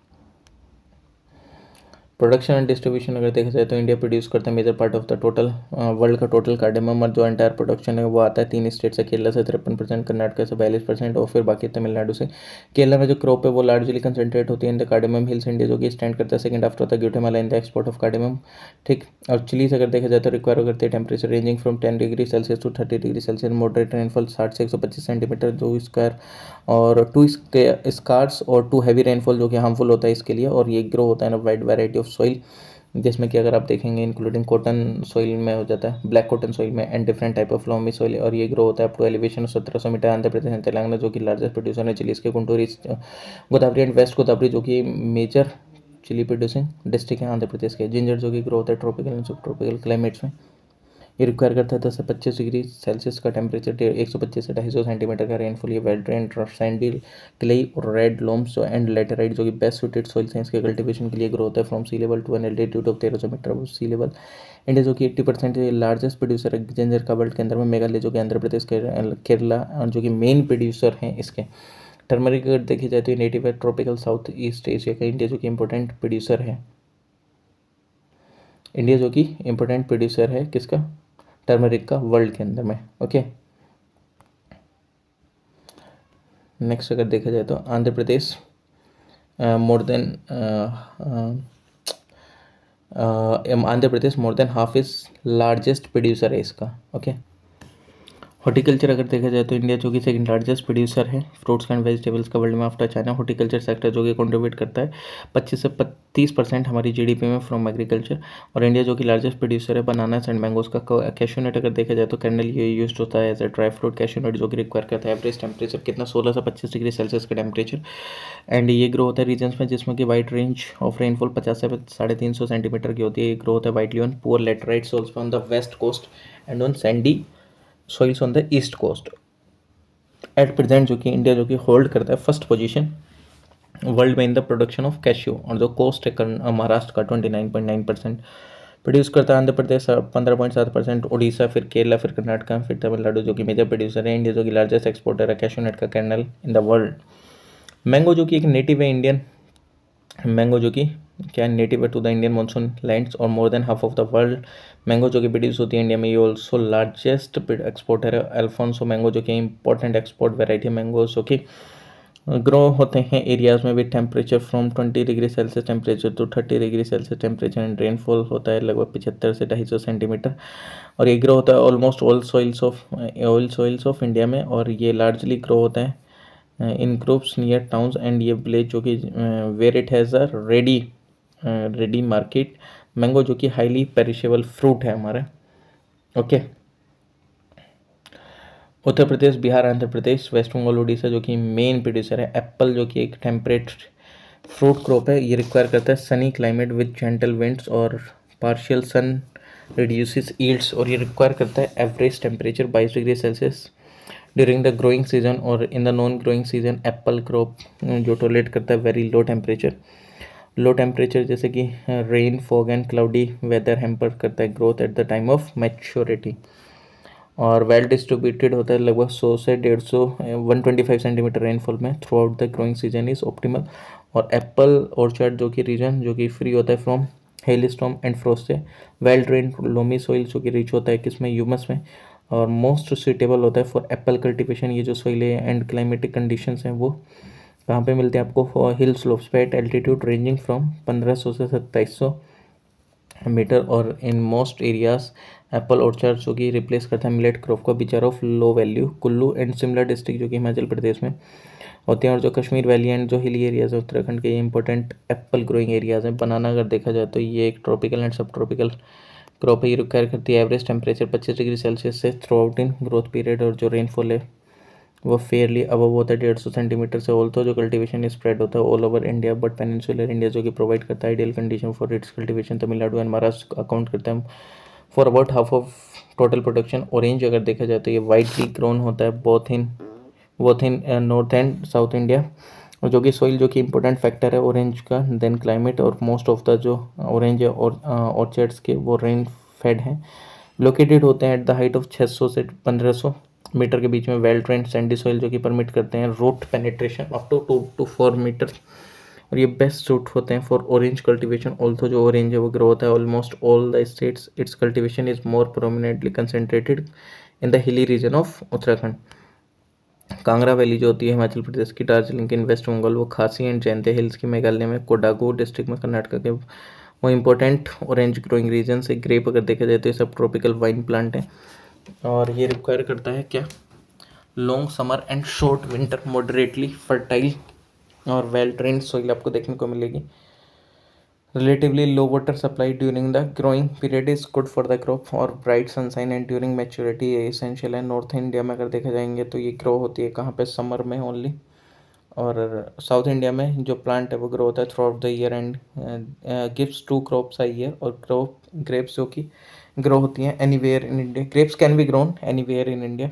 प्रोडक्शन एंड डिस्ट्रीब्यूशन अगर देखा जाए तो इंडिया प्रोड्यूस करता है major part of the total world का टोटल कार्डेमम, और जो एंटायर प्रोडक्शन है वो आता है 3 स्टेट से। केरला से 53%, कर्नाटक से 42%, और फिर बाकी तमिलनाडु से। केरला में जो क्रॉप है वो लार्जली कंसनट्रेट होती है in the cardamom hills India, जो कि स्टैंड करता है second after the Guatemala in the export of cardamom. ठीक। और चिलीज अगर देखा जाए तो रिक्वायर करते हैं temperature ranging from 10 degree Celsius to 30 degree Celsius, moderate rainfall 60 से 125 सेंटीमीटर जो स्क्वायर, और टू स्कार्स और टू हैवी रेनफॉल जो कि हार्मफुल होता है इसके लिए। और ये ग्रो होता है ना वाइड वैरायटी ऑफ सॉइल, जिसमें कि अगर आप देखेंगे इंक्लूडिंग कॉटन सॉइल में हो जाता है, ब्लैक कॉटन सॉइल में, and different type of loamy soil. और ये ग्रो होता है up to elevation 1700 metre. Andhra Pradesh and Telangana जो कि लार्जेस्ट प्रोड्यूसर है चिलीज के, Guntur, east Godavari and west Godavari जो कि मेजर चिली प्रोड्यूसिंग डिस्ट्रिक्ट है आंध्र प्रदेश के। जिंजर जो कि ग्रो होता है ट्रॉपिकल एंड सब ट्रॉपिकल क्लाइमेट्स में। ये रिक्वायर करता है 10 से 25 डिग्री सेल्सियस का टेम्परेचर, 125 से 250 सेंटीमीटर का रेनफॉल। ये वेल ड्रेन सैंडी क्ले और रेड लोम्स एंड लेटेराइट जो कि बेस्ट सुटेड सॉइल साइंस के कल्टीवेशन के लिए ग्रो होता है from sea level to an altitude of 1300 metre अब सी लेवल। इंडिया जो कि 80% लार्जेस्ट प्रोड्यूसर है जिंजर का वर्ल्ड के अंदर में। मेघालय जो कि आंध्र प्रदेश के, केरला जो कि मेन प्रोड्यूसर हैं इसके। टर्मरिक अगर देखी जाए तो ये नेटिव है ट्रॉपिकल साउथ ईस्ट एशिया का। इंडिया जो कि इंपॉर्टेंट प्रोड्यूसर है, इंडिया जो कि इंपॉर्टेंट प्रोड्यूसर है किसका, टर्मरिक का वर्ल्ड के अंदर में। ओके। नेक्स्ट अगर देखा जाए तो Andhra Pradesh more than Andhra Pradesh more than half is largest producer है इसका। ओके। हॉर्टिकल्चर अगर देखा जाए तो इंडिया जो कि सेकंड लार्जेस्ट प्रोड्यूसर है फ्रूट्स एंड वेजिटेबल्स का वर्ल्ड में आफ्टर चाइना। हॉर्टिकल्चर सेक्टर जो कि कंट्रीब्यूट करता है 25 से 30% हमारी जीडीपी में फ्रॉम एग्रीकल्चर। और इंडिया जो कि लार्जेस्ट प्रोड्यूसर है बनानास एंड मैंगोज का। कैशू नट अगर देखा जाए तो कैंडल ये यूज होता है as a dry fruit. Cashew nut जो कि रिक्वायर करता है एवरेज टेम्परेचर कितना 16 से 25 डिग्री सेल्सियस का टेम्परेचर। एंड ये ग्रो होता है रीजन्स में जिसमें कि वाइड रेंज ऑफ रेनफॉल 50 से 350 सेंटीमीटर की होती है। ये ग्रो होता है widely on poor laterite also on the west coast and on sandy soils on the east coast. At present जो कि इंडिया जो कि होल्ड करता है फर्स्ट पोजीशन वर्ल्ड में in the production of cashew. और जो कोस्ट है महाराष्ट्र का 29.9% प्रोड्यूस करता है। आंध्र प्रदेश 15.7%, उड़ीसा, फिर केरला, फिर कर्नाटका, फिर तमिलनाडु जो कि मेजर प्रोड्यूसर है। इंडिया जो कि लार्जेस्ट एक्सपोर्टर है कैश्यू नट का candle in the world. Mango जो कि एक नेटिव है इंडियन मैंगो जो कि क्या नेटिव है to the Indian monsoon lands और more than half of the world. Mango जो कि प्रोड्यूस होती है इंडिया में, ये ऑल्सो लार्जेस्ट एक्सपोर्टर है। अल्फोंसो मैंगो जो कि इंपॉर्टेंट एक्सपोर्ट वेराइटी मैंगो जो कि ग्रो होते हैं एरियाज में with temperature from 20 degree Celsius temperature to 30 degree Celsius temperature and rainfall होता है लगभग 75 से 250 सेंटीमीटर। और ये ग्रो होता है almost all soils of India में। और ये लार्जली ग्रो होता है in groups near towns and ये विलेज जो कि where it has a ready market. Mango जो कि हाईली पेरिशेबल फ्रूट है हमारा। ओके। उत्तर प्रदेश, बिहार, आंध्र प्रदेश, वेस्ट बंगाल, उड़ीसा जो कि मेन प्रोड्यूसर है। एप्पल जो कि एक टेम्परेट फ्रूट क्रॉप है, ये रिक्वायर करता है sunny climate with gentle winds और पार्शियल सन रिड्यूसेस ईल्ड्स। और ये रिक्वायर करता है average temperature 22 degree Celsius during the growing season. और in the non growing season apple crop जो टॉलरेट करता है वेरी लो टेम्परेचर जैसे कि rain, fog and cloudy weather hamper करता है growth at the time of maturity. और well distributed होता है लगभग 100 से 150 125 सेंटीमीटर रेनफॉल में through out the growing season is optimal. और एप्पल ऑर्चर्ड जो कि रीजन जो कि फ्री होता है from hello storm and frost से। वेल ड्रेन लोमी सॉइल जो कि रिच होता है किसमें, ह्यूमस में। और मोस्ट सुटेबल होता है फॉर एप्पल कल्टिवेशन। ये जो सॉइल है एंड क्लाइमेटिक कंडीशंस हैं वो कहाँ पे मिलते हैं आपको, हिल स्लोप्स पे एट एल्टीट्यूड रेंजिंग फ्रॉम 1500 से 2700 मीटर। और in most areas apple orchard जो कि रिप्लेस करता है मिलेट क्रॉप को बिचार of low value. Kullu and Simla district जो कि हिमाचल प्रदेश में होते हैं। और जो कश्मीर वैली एंड जो हिली एरियाज है उत्तराखंड के, ये इंपॉर्टेंट एप्पल ग्रोइंग एरियाज हैं। बनाना अगर देखा जाए तो ये एक ट्रॉपिकल एंड सब ट्रॉपिकल क्रॉप है। ये रिक्वायर करती है एवरेज टेम्परेचर 25 डिग्री सेल्सियस से through out in growth period. और जो रेनफॉल है वो फेयरली अबव होता है 150 सेंटीमीटर से। ऑल्थो जो कल्टीवेशन स्प्रेड होता है all over India but peninsular India जो कि प्रोवाइड करता है ideal condition for its cultivation. Tamil Nadu and Maharashtra account करते हैं for about half of total production. Orange अगर देखा जाए तो ये वाइडली ग्रोन होता है both in north and south India. और जो कि सॉइल जो कि इंपॉर्टेंट फैक्टर है ऑरेंज का, देन क्लाइमेट। और मोस्ट ऑफ द जो ऑरेंज है और ऑर्चर्ड्स के वो रेन फेड हैं। लोकेटेड होते हैं एट द हाइट ऑफ 600 से 1500 मीटर के बीच में। वेल ट्रेंड सैंडी सॉइल जो कि परमिट करते हैं root penetration up to 2 to 4 metre. और ये बेस्ट सूट होते हैं फॉर ऑरेंज कल्टीवेशन। ऑल्सो जो ऑरेंज है वो ग्रो होता है almost all the states. Its cultivation is more prominently concentrated in the hilly region of Uttarakhand. Kangra valley जो होती है हिमाचल प्रदेश की, दार्जिलिंग की इन वेस्ट बंगाल, वो खासी एंड जयंतिया हिल्स की मेघालय में, कोडागू डिस्ट्रिक्ट में कर्नाटक के, वो इंपॉर्टेंट ऑरेंज ग्रोइंग रीजन से। ग्रेप अगर देखा जाए तो ये सब ट्रॉपिकल वाइन प्लांट है। और ये रिक्वायर करता है क्या, long summer and short winter, moderately fertile और वेल ट्रेंड सॉइल आपको देखने को मिलेगी। Relatively low water supply during the growing period is good for the crop. और bright sunshine and during maturity essential है। नॉर्थ इंडिया में अगर देखा जाएंगे तो ये ग्रो होती है कहाँ पे, समर में ओनली। और साउथ इंडिया में जो प्लांट है वो ग्रो होता है throughout the year and gives 2 crops a year। और ग्रेप्स जो कि ग्रो होती हैं anywhere in India. Grapes can be grown anywhere in India.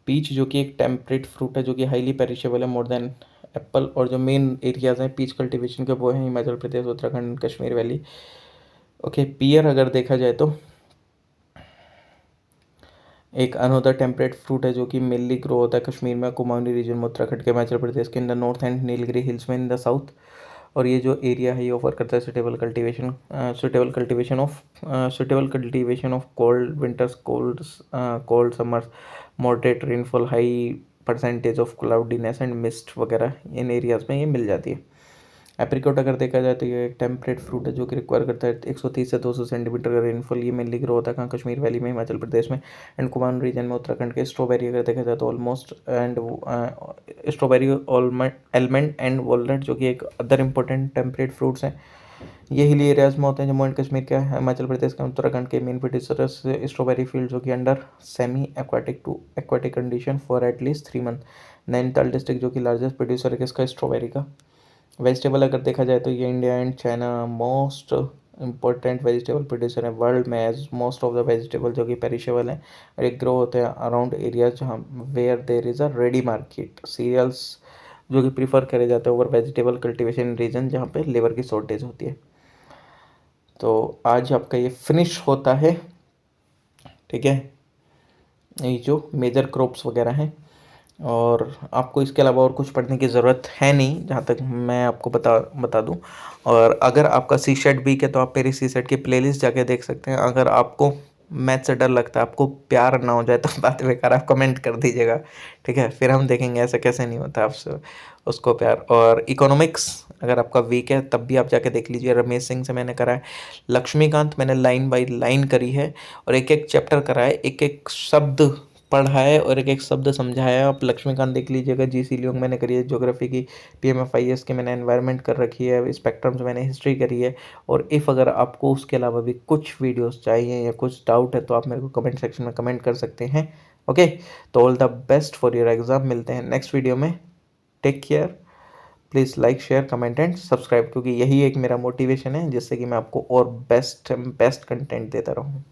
Peach जो कि एक टेम्परेट फ्रूट है जो कि हाईली पेरिशेबल है मोर देन एप्पल। और जो मेन एरियाज हैं पीच कल्टीवेशन के वो हैं Himachal Pradesh, Uttarakhand, Kashmir valley. Okay. Pear अगर देखा जाए तो एक अनोदर टेम्परेट फ्रूट है जो कि मेनली ग्रो होता है कश्मीर में, कुमाऊनी रीजन में, उत्तराखंड के, हिमाचल प्रदेश के इन the north and Nilgiri hills में इन द साउथ। और ये जो एरिया है ये ऑफर करता है suitable cultivation of cold winters, cold summers, moderate rainfall, high percentage of cloudiness and mist वगैरह इन एरियाज में ये मिल जाती है। एप्रिकॉट अगर देखा जाए तो ये एक टेम्परेट फ्रूट है जो कि रिक्वायर करता है 130 से 200 सेंटीमीटर का रेनफॉल। ये मेनली ग्रो होता है कहाँ, कश्मीर वैली में, हिमाचल प्रदेश में एंड कुमाऊं रीजन में, उत्तराखंड के। स्ट्रॉबेरी अगर देखा जाए तो almost and strawberry almond and walnut जो कि एक अदर इंपॉर्टेंट टेम्परेट फ्रूट्स हैं, ये हिली एरियाज में होते हैं। जम्मू एंड कश्मीर के, हिमाचल प्रदेश के, उत्तराखंड के मेन प्रोड्यूसर्स स्ट्रॉबेरी फील्ड जो कि under semi aquatic to aquatic condition for at least 3 month. Nainital district जो कि लार्जेस्ट प्रोड्यूसर है किसका, स्ट्रॉबेरी का। वेजिटेबल अगर देखा जाए तो ये India and China most important vegetable producer है वर्ल्ड में, as most of the vegetable जो कि पेरिशेबल हैं और एक ग्रो होते हैं अराउंड एरियाज जहाँ where there is a ready market. Cereals जो कि प्रीफर करे जाते हैं ओवर वेजिटेबल कल्टीवेशन रीजन जहाँ पे लेबर की शॉर्टेज होती है। तो आज आपका ये फिनिश होता है, ठीक है, ये जो मेजर क्रॉप्स वगैरह हैं। और आपको इसके अलावा और कुछ पढ़ने की ज़रूरत है नहीं जहाँ तक मैं आपको बता दूँ। और अगर आपका सी सेट वीक है तो आप मेरी सी सेट की प्लेलिस्ट जाके देख सकते हैं। अगर आपको मैथ से डर लगता है, आपको प्यार ना हो जाए तो बात बेकार, आप कमेंट कर दीजिएगा, ठीक है, फिर हम देखेंगे ऐसा कैसे नहीं होता आपसे उसको प्यार। और इकोनॉमिक्स अगर आपका वीक है तब भी आप जाके देख लीजिए, रमेश सिंह से मैंने करा है। लक्ष्मीकांत मैंने लाइन बाय लाइन करी है और एक एक चैप्टर करा है, एक एक शब्द पढ़ा है और एक एक शब्द समझाया है। आप लक्ष्मीकांत देख लीजिएगा। जीसी लियोंग मैंने करी है, ज्योग्राफी की। पीएमएफआईएस की मैंने एनवायरनमेंट कर रखी है, स्पेक्ट्रम्स मैंने हिस्ट्री करी है। और इफ़ अगर आपको उसके अलावा भी कुछ वीडियोस चाहिए या कुछ डाउट है तो आप मेरे को कमेंट सेक्शन में कमेंट कर सकते हैं। ओके, तो all the best for your exam. मिलते हैं नेक्स्ट वीडियो में। Take care. Please like share comment and subscribe, क्योंकि यही एक मेरा मोटिवेशन है जिससे कि मैं आपको और बेस्ट बेस्ट कंटेंट देता रहूँ।